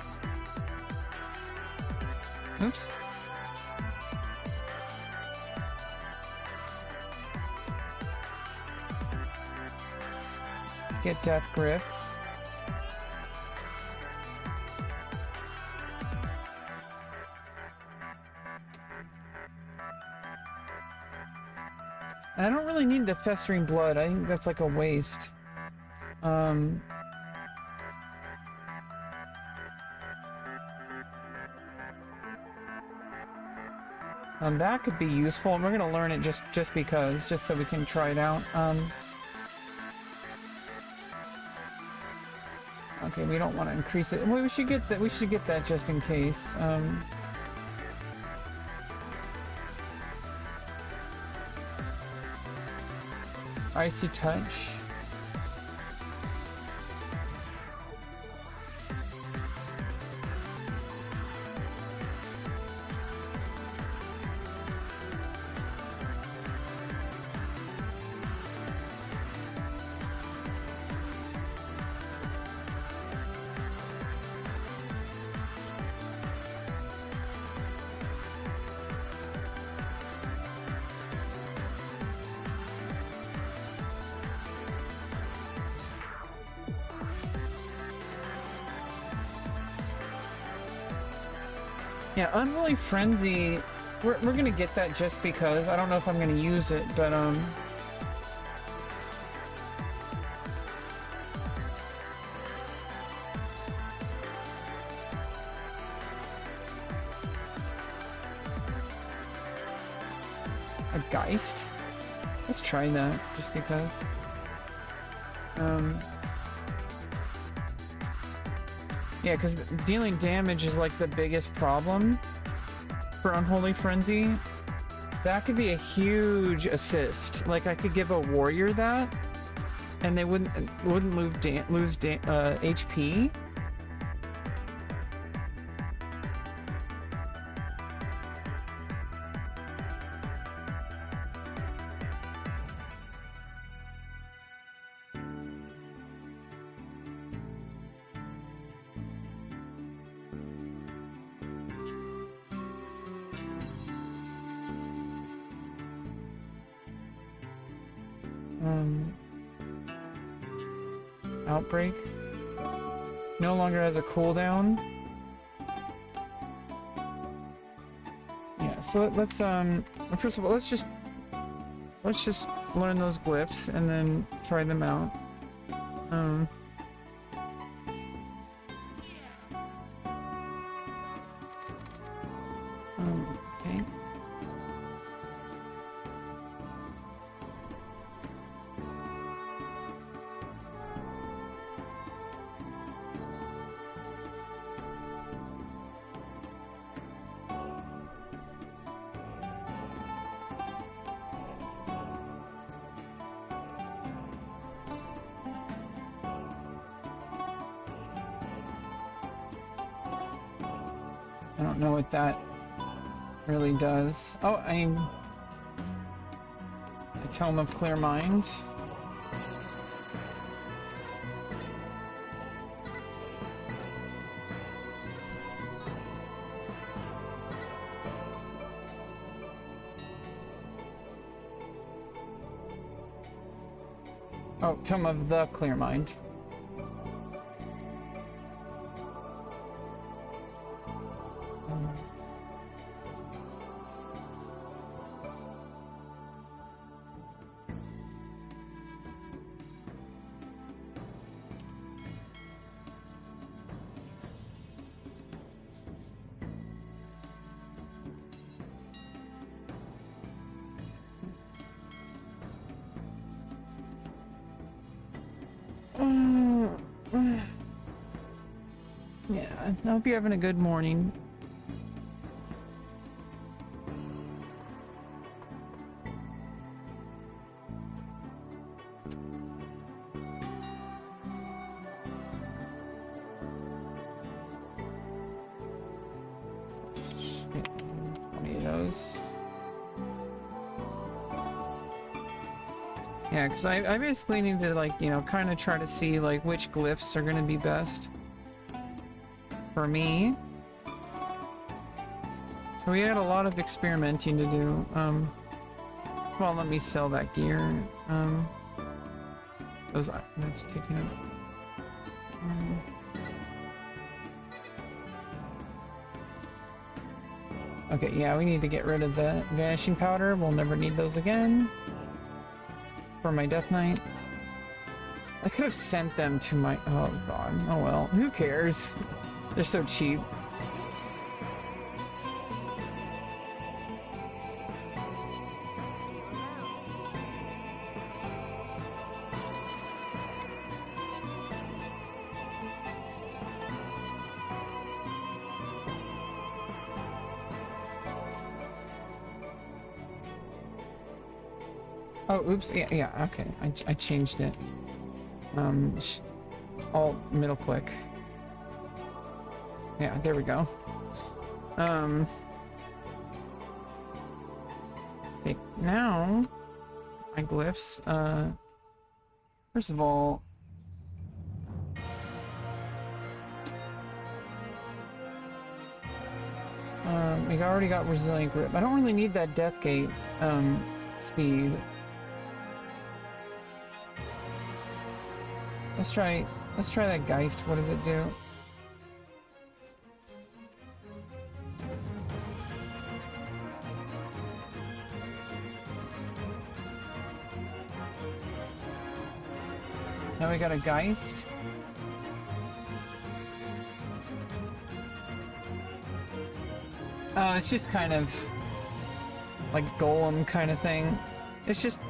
Oops. Let's get Death Grip. I don't really need the Festering Blood. I think that's like a waste. That could be useful, and we're gonna learn it just because, just so we can try it out. Okay, we don't want to increase it. Well, we should get that. We should get that just in case. Icy Touch. Yeah, Unruly Frenzy, we're gonna get that just because. I don't know if I'm gonna use it, but A Geist? Let's try that, just because. Yeah, because dealing damage is like the biggest problem for Unholy Frenzy. That could be a huge assist. Like I could give a warrior that, and they wouldn't lose HP. Outbreak no longer has a cooldown. Yeah, so let's first of all let's just learn those glyphs and then try them out. Okay. I don't know what that really does. Oh, a Tome of Clear Mind. Oh, Tome of the Clear Mind. Yeah, I hope you're having a good morning. Tomatoes. Yeah, because I basically need to, like, you know, kind of try to see, like, which glyphs are going to be best for me. So we had a lot of experimenting to do. Well, let me sell that gear. That's taking it. Okay, yeah, we need to get rid of the vanishing powder. We'll never need those again. For my Death Knight. I could have sent them to my... Oh, God. Oh, well. Who cares? They're so cheap. Oh, oops. Yeah, okay. I changed it. Alt middle click. Yeah, there we go. Okay, now my glyphs. First of all, we already got resilient grip. I don't really need that death gate speed. Let's try that Geist. What does it do? Now we got a Geist. Oh, it's just kind of like golem kind of thing. It's just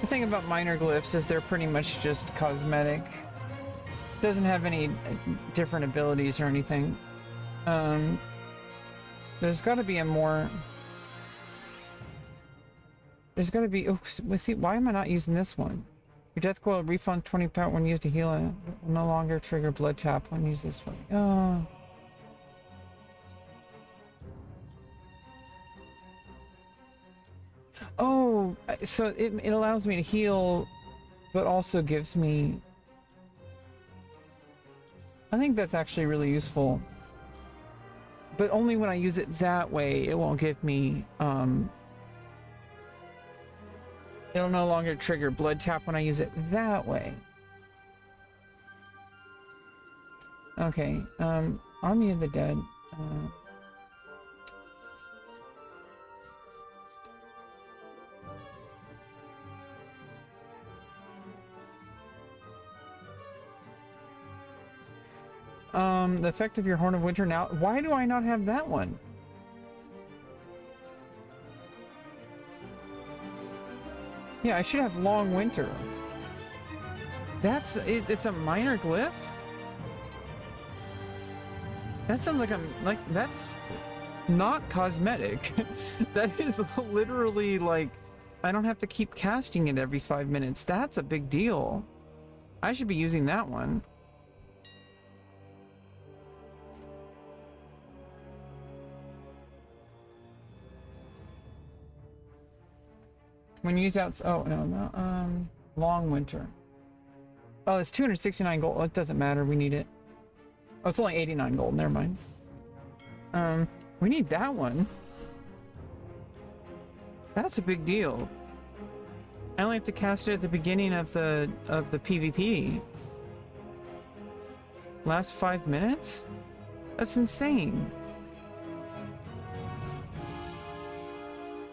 the thing about minor glyphs is they're pretty much just cosmetic. Doesn't have any different abilities or anything. There's got to be a more... There's got to be... Oh, see, why am I not using this one? Your death coil refund 20 power when used to heal it. Will no longer trigger blood tap when used this way. Oh. Oh, so it allows me to heal, but also gives me... I think that's actually really useful. But only when I use it that way, it won't give me, it'll no longer trigger blood tap when I use it that way. Okay, Army of the Dead. The effect of your Horn of Winter now. Why do I not have that one? Yeah, I should have Long Winter. That's it, it's a minor glyph? That sounds like that's not cosmetic. That is literally like I don't have to keep casting it every 5 minutes. That's a big deal. I should be using that one. When used out, oh no, Long Winter. Oh, it's 269 gold. Oh, it doesn't matter. We need it. Oh, it's only 89 gold. Never mind. We need that one. That's a big deal. I only have to cast it at the beginning of the PvP. Last 5 minutes? That's insane.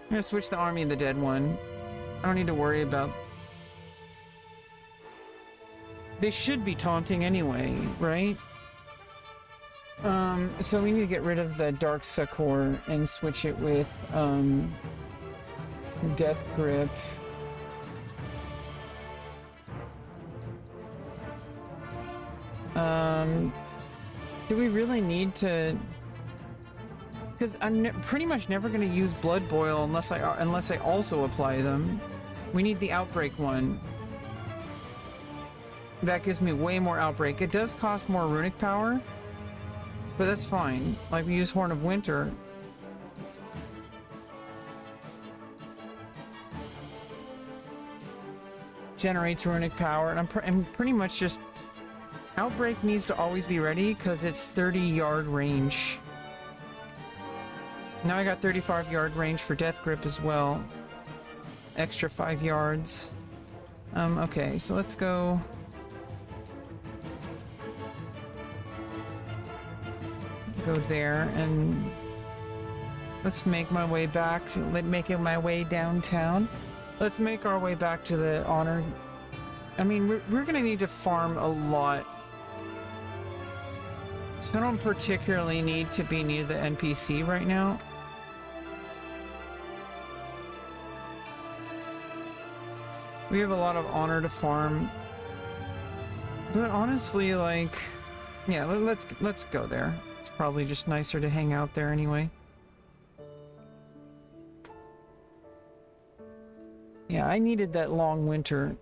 I'm gonna switch the Army of the Dead one. I don't need to worry about... They should be taunting anyway, right? So we need to get rid of the Dark Succor and switch it with, Death Grip. Do we really need to... Because I'm pretty much never going to use Blood Boil unless I also apply them. We need the Outbreak one. That gives me way more Outbreak. It does cost more runic power, but that's fine. Like, we use Horn of Winter. Generates runic power, and I'm pretty much just... Outbreak needs to always be ready because it's 30-yard range. Now I got 35-yard range for Death Grip as well. Extra 5 yards. Okay, so let's go... Go there, and... Let's make my way back, making my way downtown. Let's make our way back to the honor... I mean, we're gonna need to farm a lot. So I don't particularly need to be near the NPC right now. We have a lot of honor to farm. But honestly, like... Yeah, let's go there. It's probably just nicer to hang out there anyway. Yeah, I needed that Long Winter.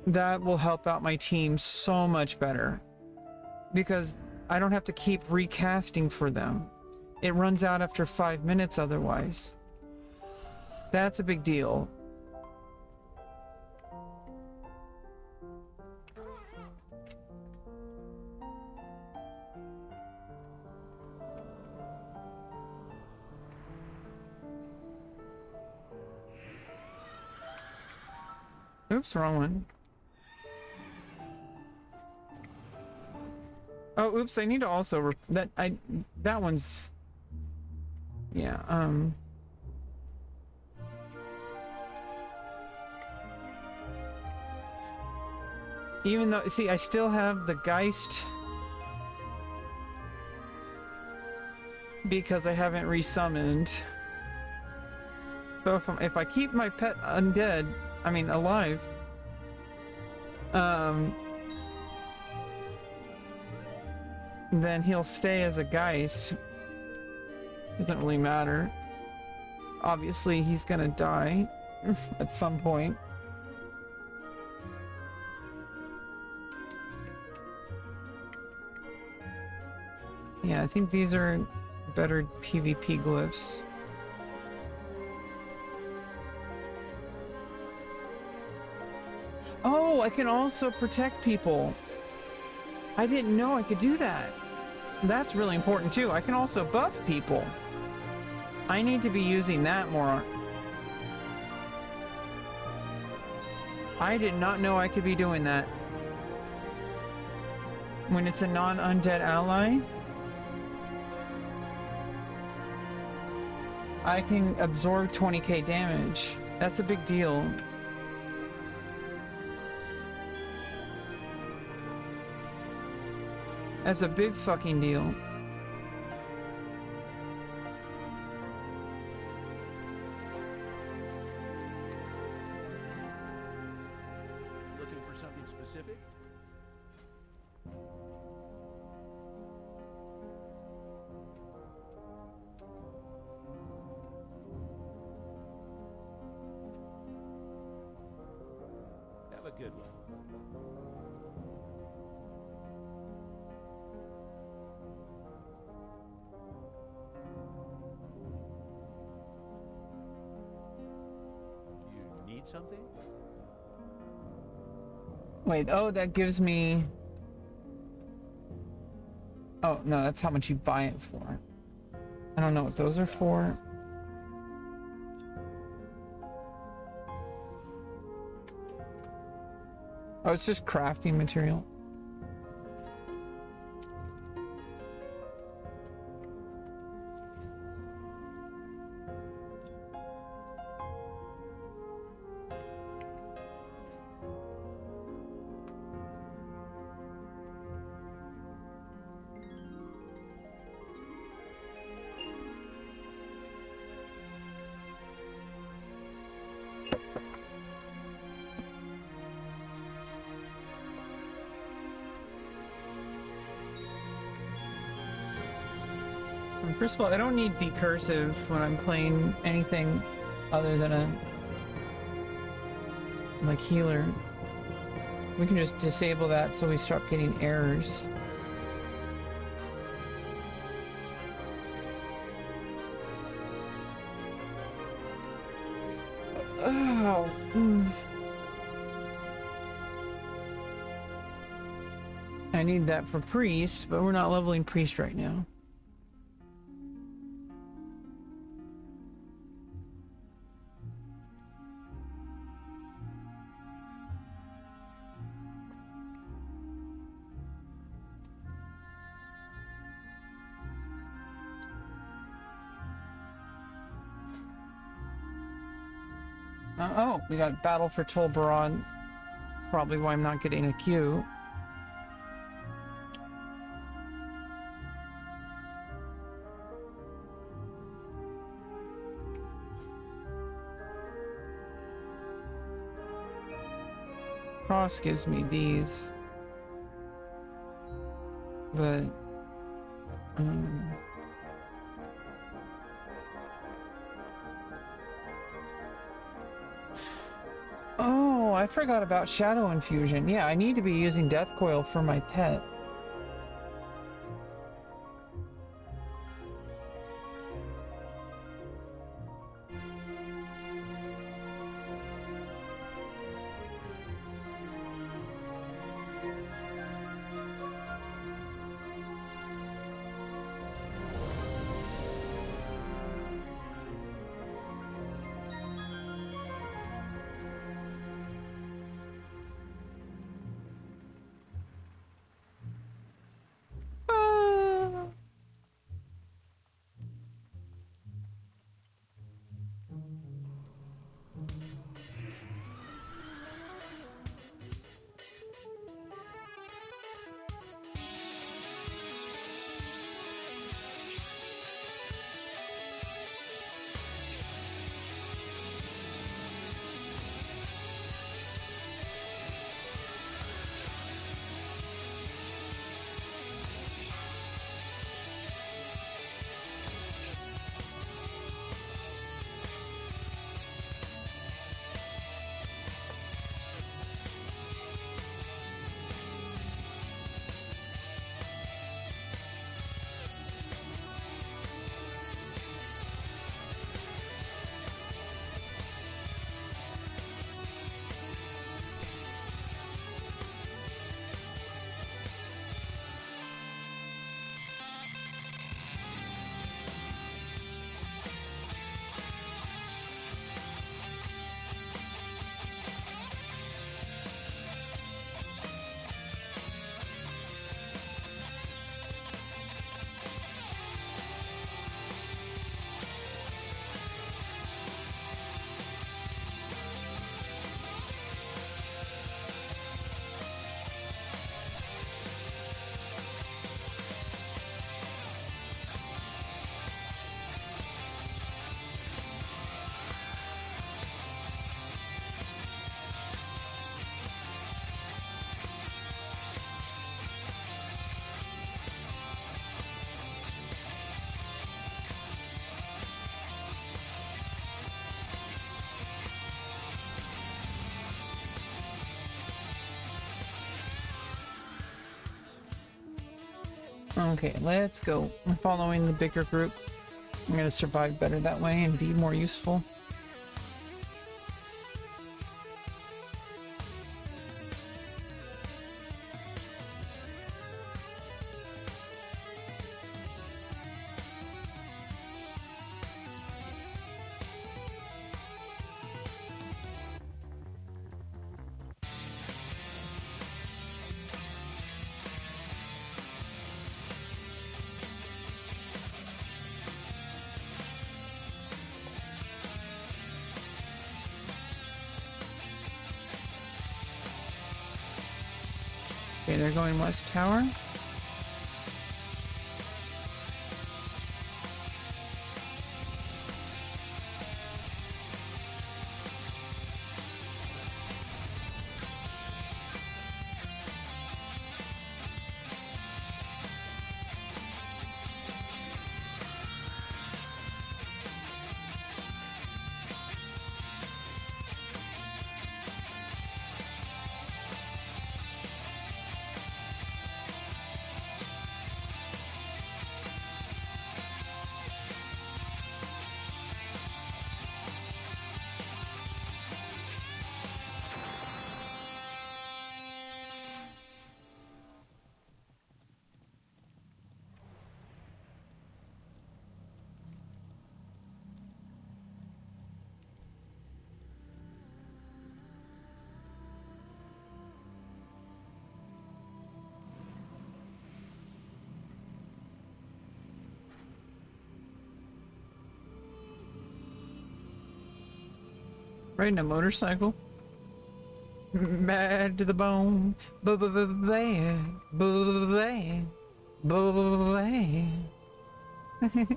That will help out my team so much better. Because I don't have to keep recasting for them. It runs out after 5 minutes otherwise. That's a big deal. Oops, wrong one. Oh, oops, I need to also that one's... Yeah, even though, see, I still have the Geist because I haven't resummoned. So if I keep my pet undead, I mean alive, then he'll stay as a Geist. Doesn't really matter. Obviously, he's gonna die at some point. Yeah, I think these are better PvP glyphs. Oh, I can also protect people. I didn't know I could do that. That's really important too. I can also buff people. I need to be using that more. I did not know I could be doing that. When it's a non-undead ally, I can absorb 20k damage. That's a big deal. That's a big fucking deal. Looking for something specific? Have a good one. You need something? Wait, oh, that gives me... Oh, no, that's how much you buy it for. I don't know what those are for. Oh, it's just crafting material. First of all, I don't need decursive when I'm playing anything other than a like healer. We can just disable that so we stop getting errors. Oh. I need that for priest, but we're not leveling priest right now. Oh, we got Battle for Tolbaron. Probably why I'm not getting a queue. Cross gives me these. But... Oh, I forgot about Shadow Infusion. Yeah, I need to be using Death Coil for my pet. Okay, let's go. I'm following the bigger group. I'm gonna survive better that way and be more useful. Okay, they're going west tower. Riding a motorcycle. Bad to the bone. Bad. Bad. Bad.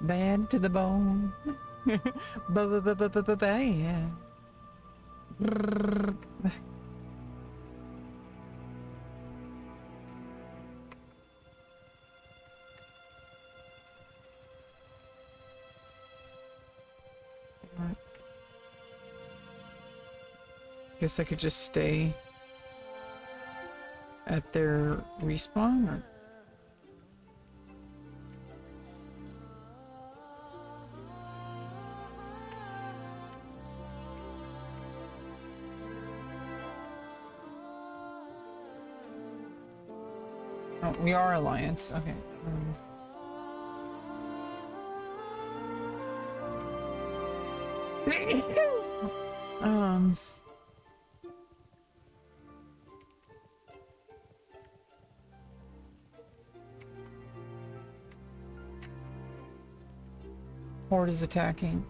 Bad to the bone. Bad. Guess I could just stay at their respawn, or... Oh, we are Alliance. Okay. Horde is attacking.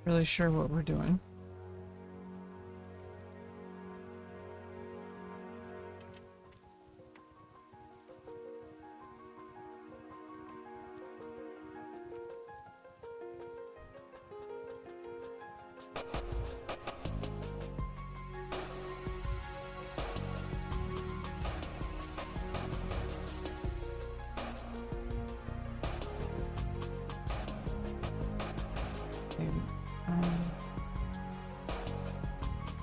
Really sure what we're doing.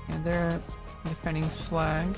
And they're defending Slag.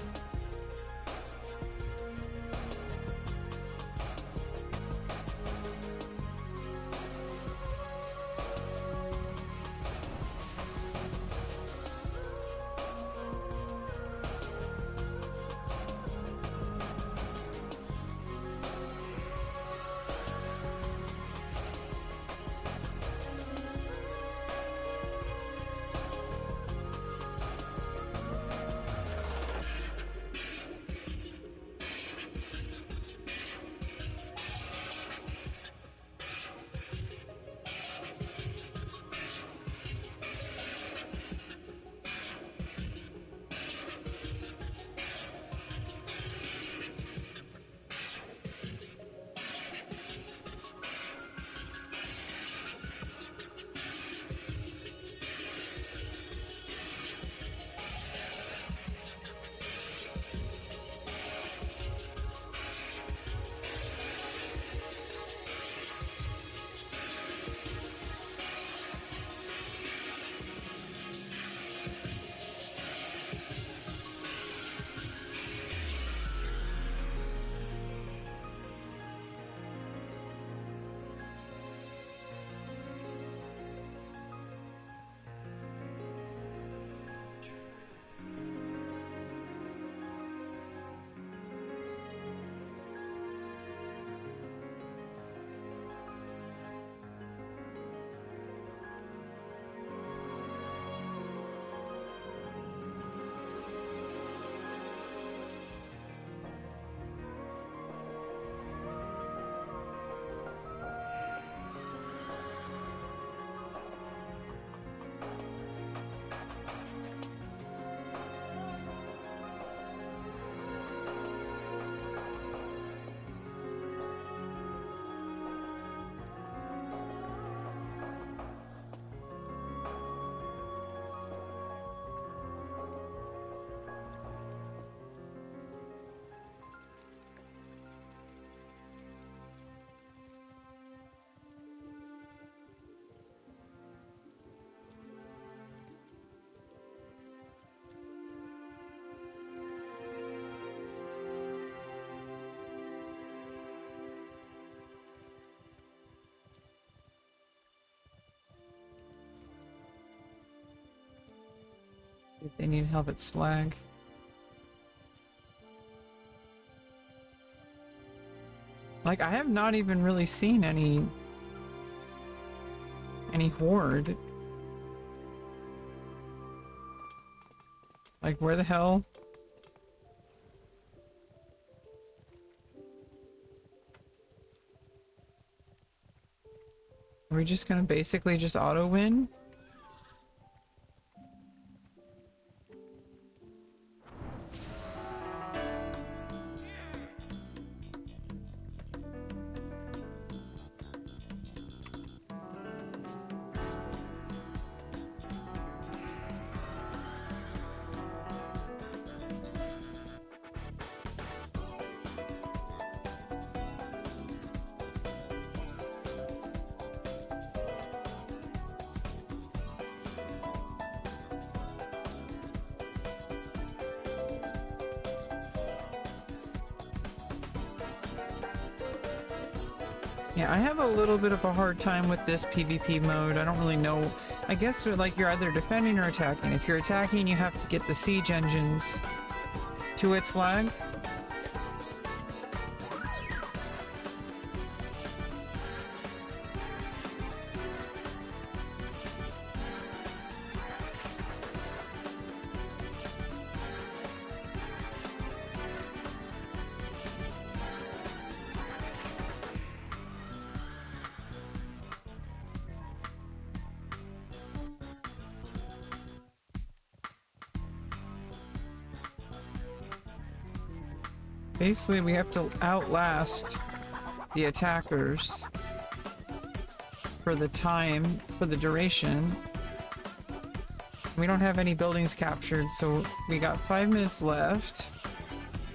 If they need help at Slag. Like, I have not even really seen any horde. Like, where the hell? Are we just gonna basically just auto win? Yeah, I have a little bit of a hard time with this PvP mode. I don't really know. I guess like you're either defending or attacking. If you're attacking, you have to get the siege engines to its lag. Basically, we have to outlast the attackers for the time, for the duration. We don't have any buildings captured, so we got 5 minutes left.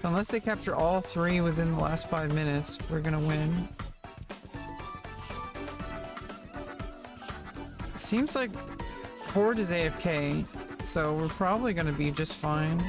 So unless they capture all 3 within the last 5 minutes, we're gonna win. It seems like Horde is AFK, so we're probably gonna be just fine.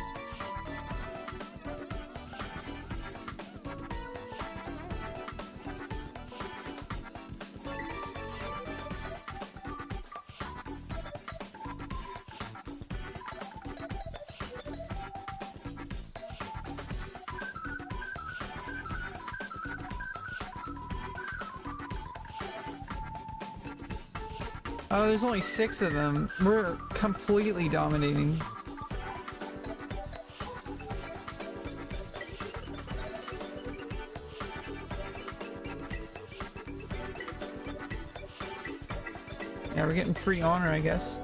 Oh, there's only 6 of them. We're completely dominating. Yeah, we're getting free honor, I guess.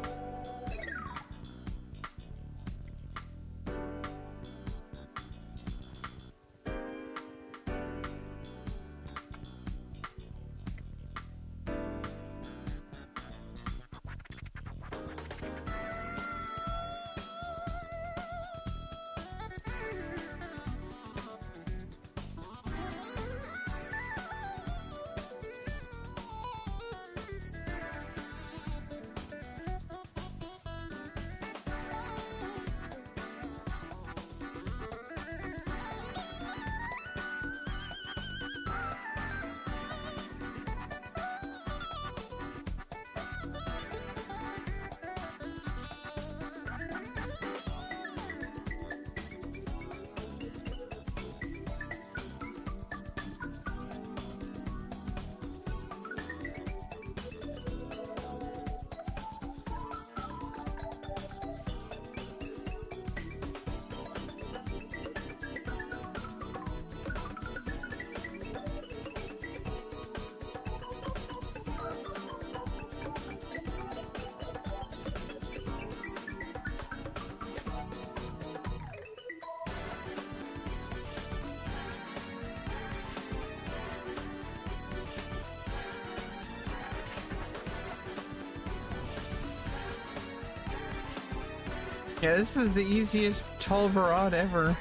Yeah, this is the easiest Tulvarad ever.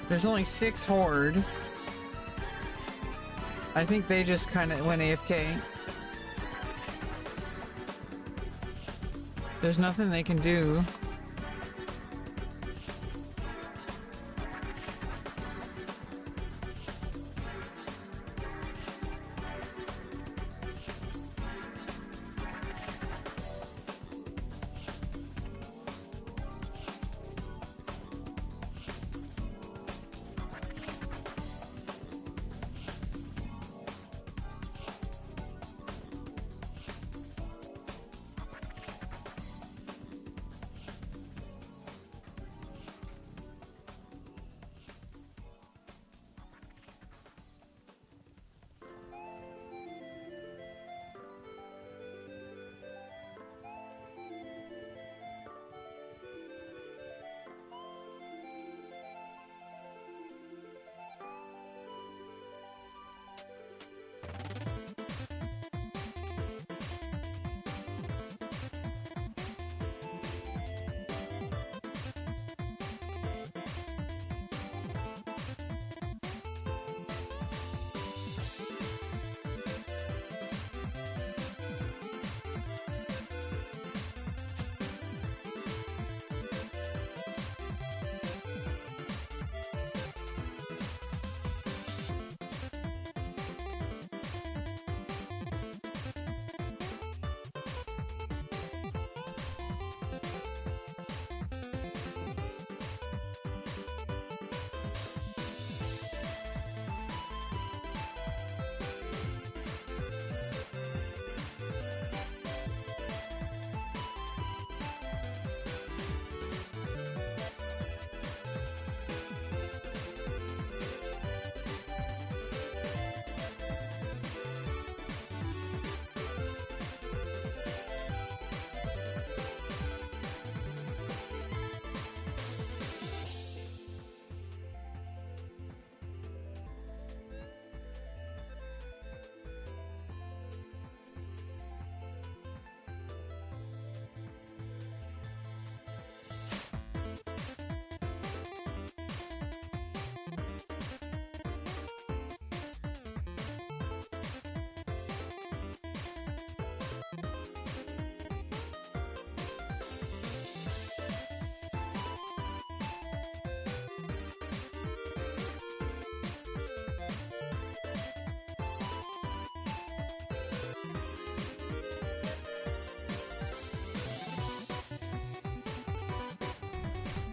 There's only 6 Horde. I think they just kind of went AFK. There's nothing they can do.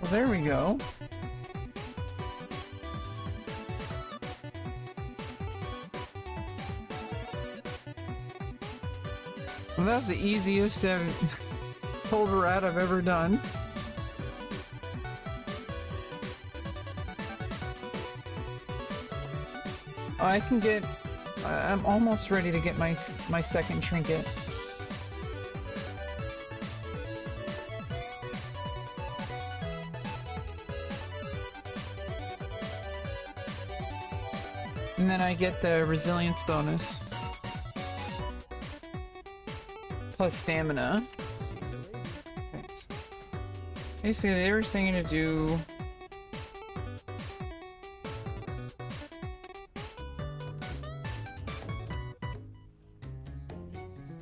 Well, there we go. Well, that was the easiest pulver rat I've ever done. I can get... I'm almost ready to get my second trinket. And then I get the resilience bonus. Plus stamina. Okay. Basically, they were saying to do...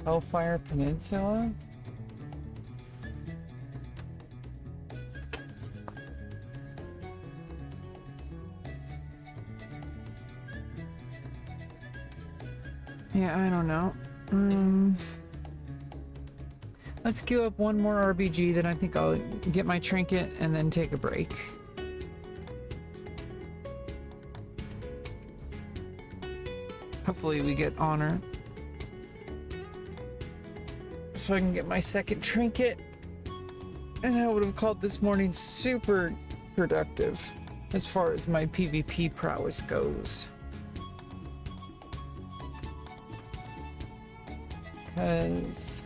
Hellfire Peninsula? Yeah, I don't know. Let's queue up one more RBG, then I think I'll get my trinket and then take a break. Hopefully we get honor. So I can get my second trinket. And I would have called this morning super productive as far as my PvP prowess goes. Because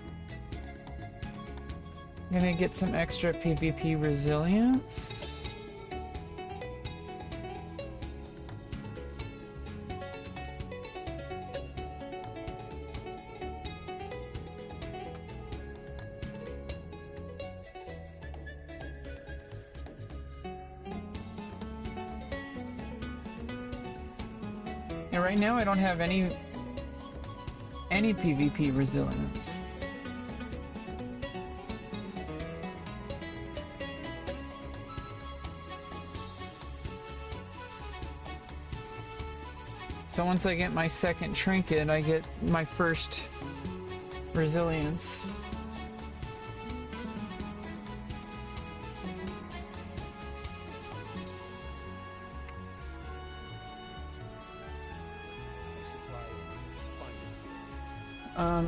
I'm gonna get some extra PvP resilience. And right now I don't have any PvP resilience. So once I get my second trinket, I get my first resilience.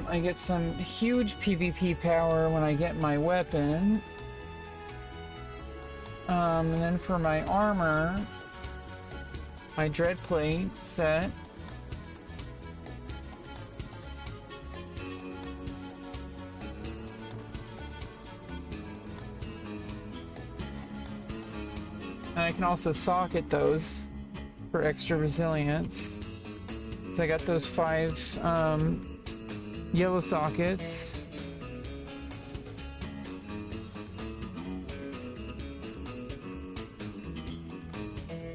I get some huge PvP power when I get my weapon. And then for my armor, my dreadplate set. And I can also socket those for extra resilience. So I got those 5 yellow sockets.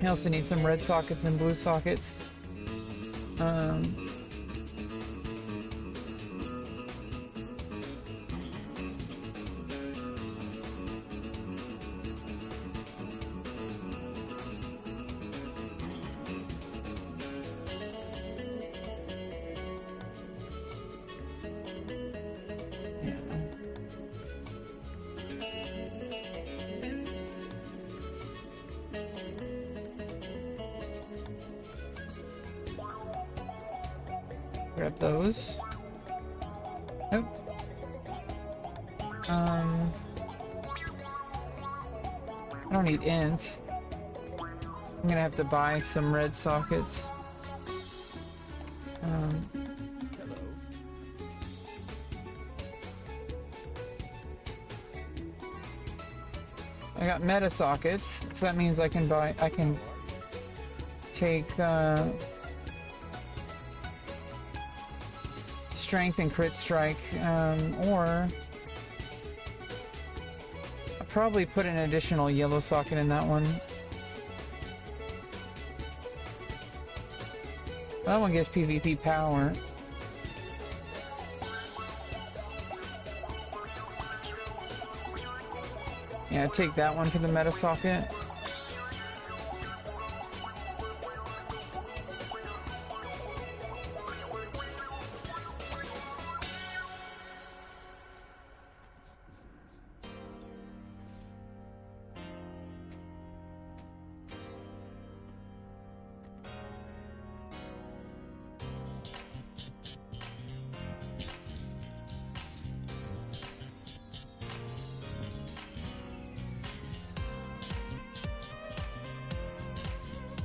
I also need some red sockets and blue sockets. Grab those. Nope. I don't need int. I'm gonna have to buy some red sockets. I got meta sockets, so that means I can take strength and crit strike, or I'll probably put an additional yellow socket in that one. That one gives PvP power. Yeah, take that one for the meta socket.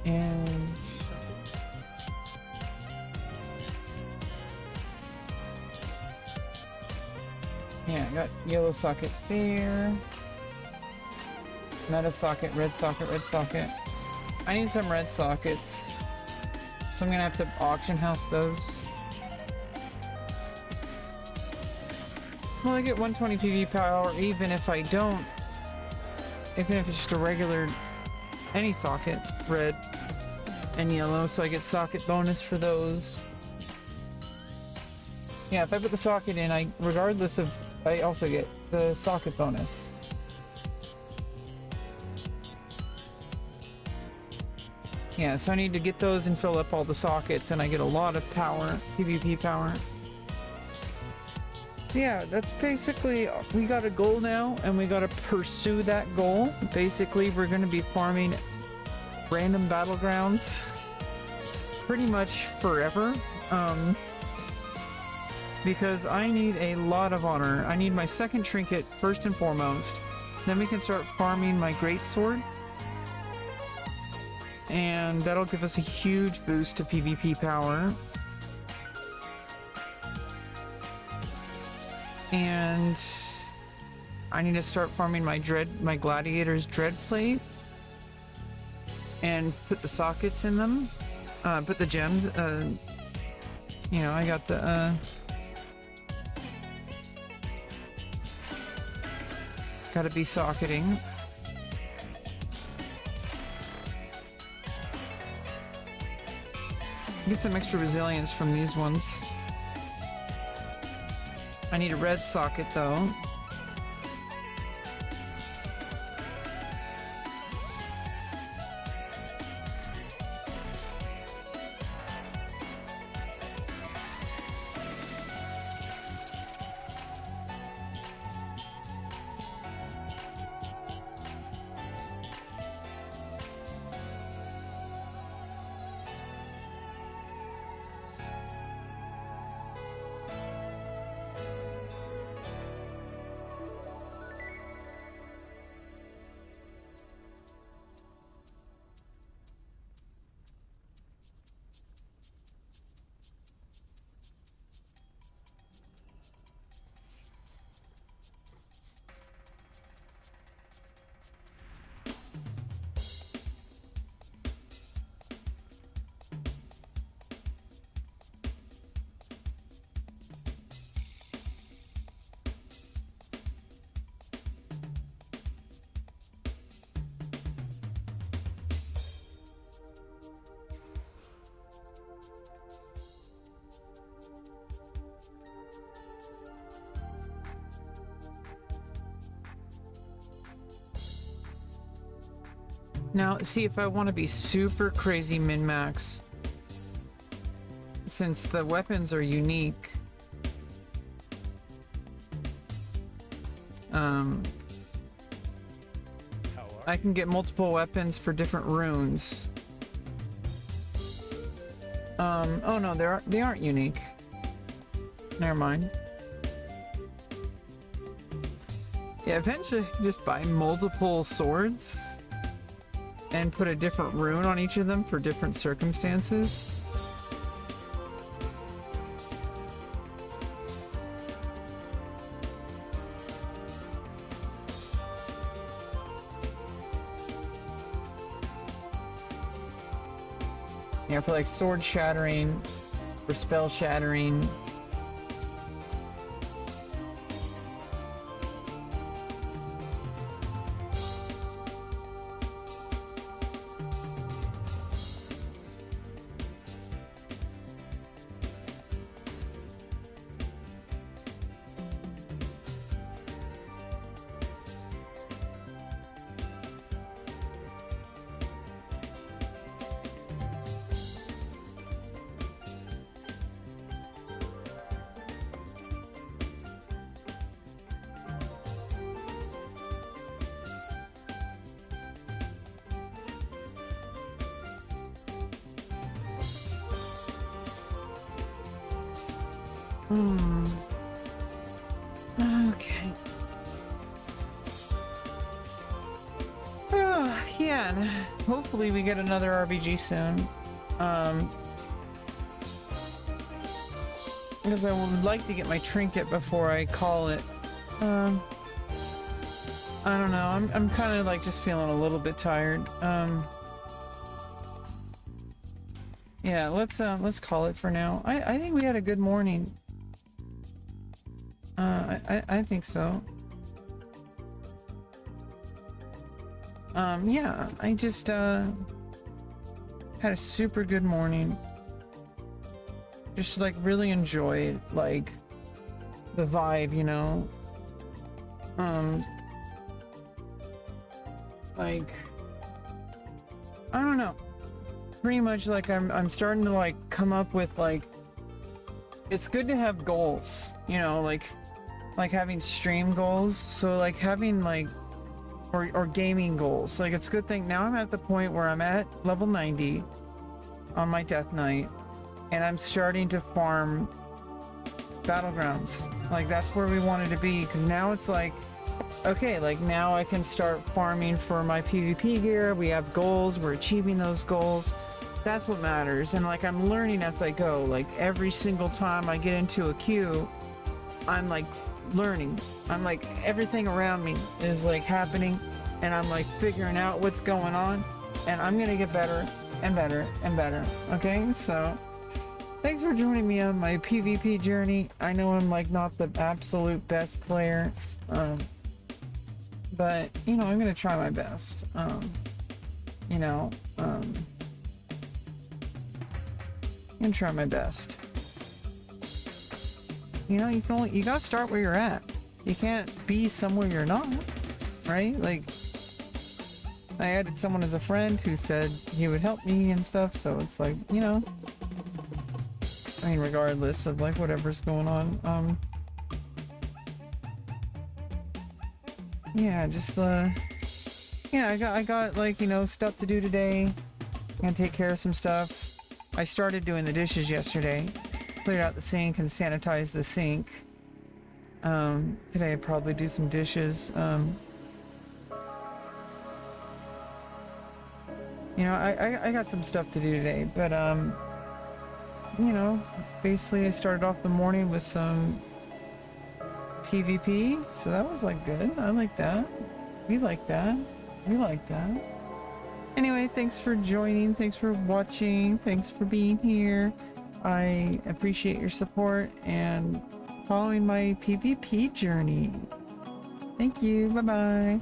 And yeah, I got yellow socket there. Meta socket, red socket, red socket. I need some red sockets, so I'm gonna have to auction house those. Well, I get 120 PV power even if I don't, even if it's just a regular, any socket, red and yellow, so I get socket bonus for those. Yeah, if I put the socket in, regardless of, I also get the socket bonus. Yeah, so I need to get those and fill up all the sockets, and I get a lot of power, PvP power. So yeah, that's basically, we got a goal now, and we gotta pursue that goal. Basically, we're gonna be farming random battlegrounds pretty much forever, because I need a lot of honor. I need my second trinket first and foremost. Then we can start farming my greatsword. And that'll give us a huge boost to PvP power. And I need to start farming my gladiator's dread plate and put the sockets in them. Put the gems. You know, I got the gotta be socketing. Get some extra resilience from these ones. I need a red socket though. Now, see, if I want to be super crazy min-max, since the weapons are unique, I can get multiple weapons for different runes. Oh no, they aren't unique. Never mind. Yeah, eventually I can just buy multiple swords and put a different rune on each of them for different circumstances. Yeah, for like sword shattering, for spell shattering. Okay. Oh, yeah. hopefully we get another RBG soon. Because I would like to get my trinket before I call it. I don't know. I'm kind of like just feeling a little bit tired. Yeah, let's call it for now. I think we had a good morning. I think so. Yeah, I just had a super good morning. Just like really enjoyed like the vibe, you know. Like I don't know. Pretty much like I'm starting to like come up with like it's good to have goals, you know, like having stream goals. So like having like or gaming goals. Like it's a good thing now I'm at the point where I'm at level 90 on my death knight and I'm starting to farm battlegrounds. Like that's where we wanted to be, because now it's like okay, like now I can start farming for my PvP gear. We have goals, we're achieving those goals. That's what matters. And like I'm learning as I go. Like every single time I get into a queue, I'm like learning. I'm like everything around me is like happening and I'm like figuring out what's going on and I'm gonna get better and better and better. Okay, so thanks for joining me on my PvP journey. I know I'm like not the absolute best player, but you know I'm gonna try my best. You know, I'm gonna try my best. You know, you gotta start where you're at. You can't be somewhere you're not, right? Like, I added someone as a friend who said he would help me and stuff, so it's like, you know, I mean, regardless of like whatever's going on, yeah, just yeah, I got like, you know, stuff to do today. I'm gonna take care of some stuff. I started doing the dishes yesterday. Cleared out the sink and sanitized the sink. Today I'd probably do some dishes. You know, I got some stuff to do today, but you know, basically I started off the morning with some PvP, so that was like good. I like that. We like that. We like that. Anyway, thanks for joining, thanks for watching, thanks for being here. I appreciate your support and following my PvP journey. Thank you. Bye-bye.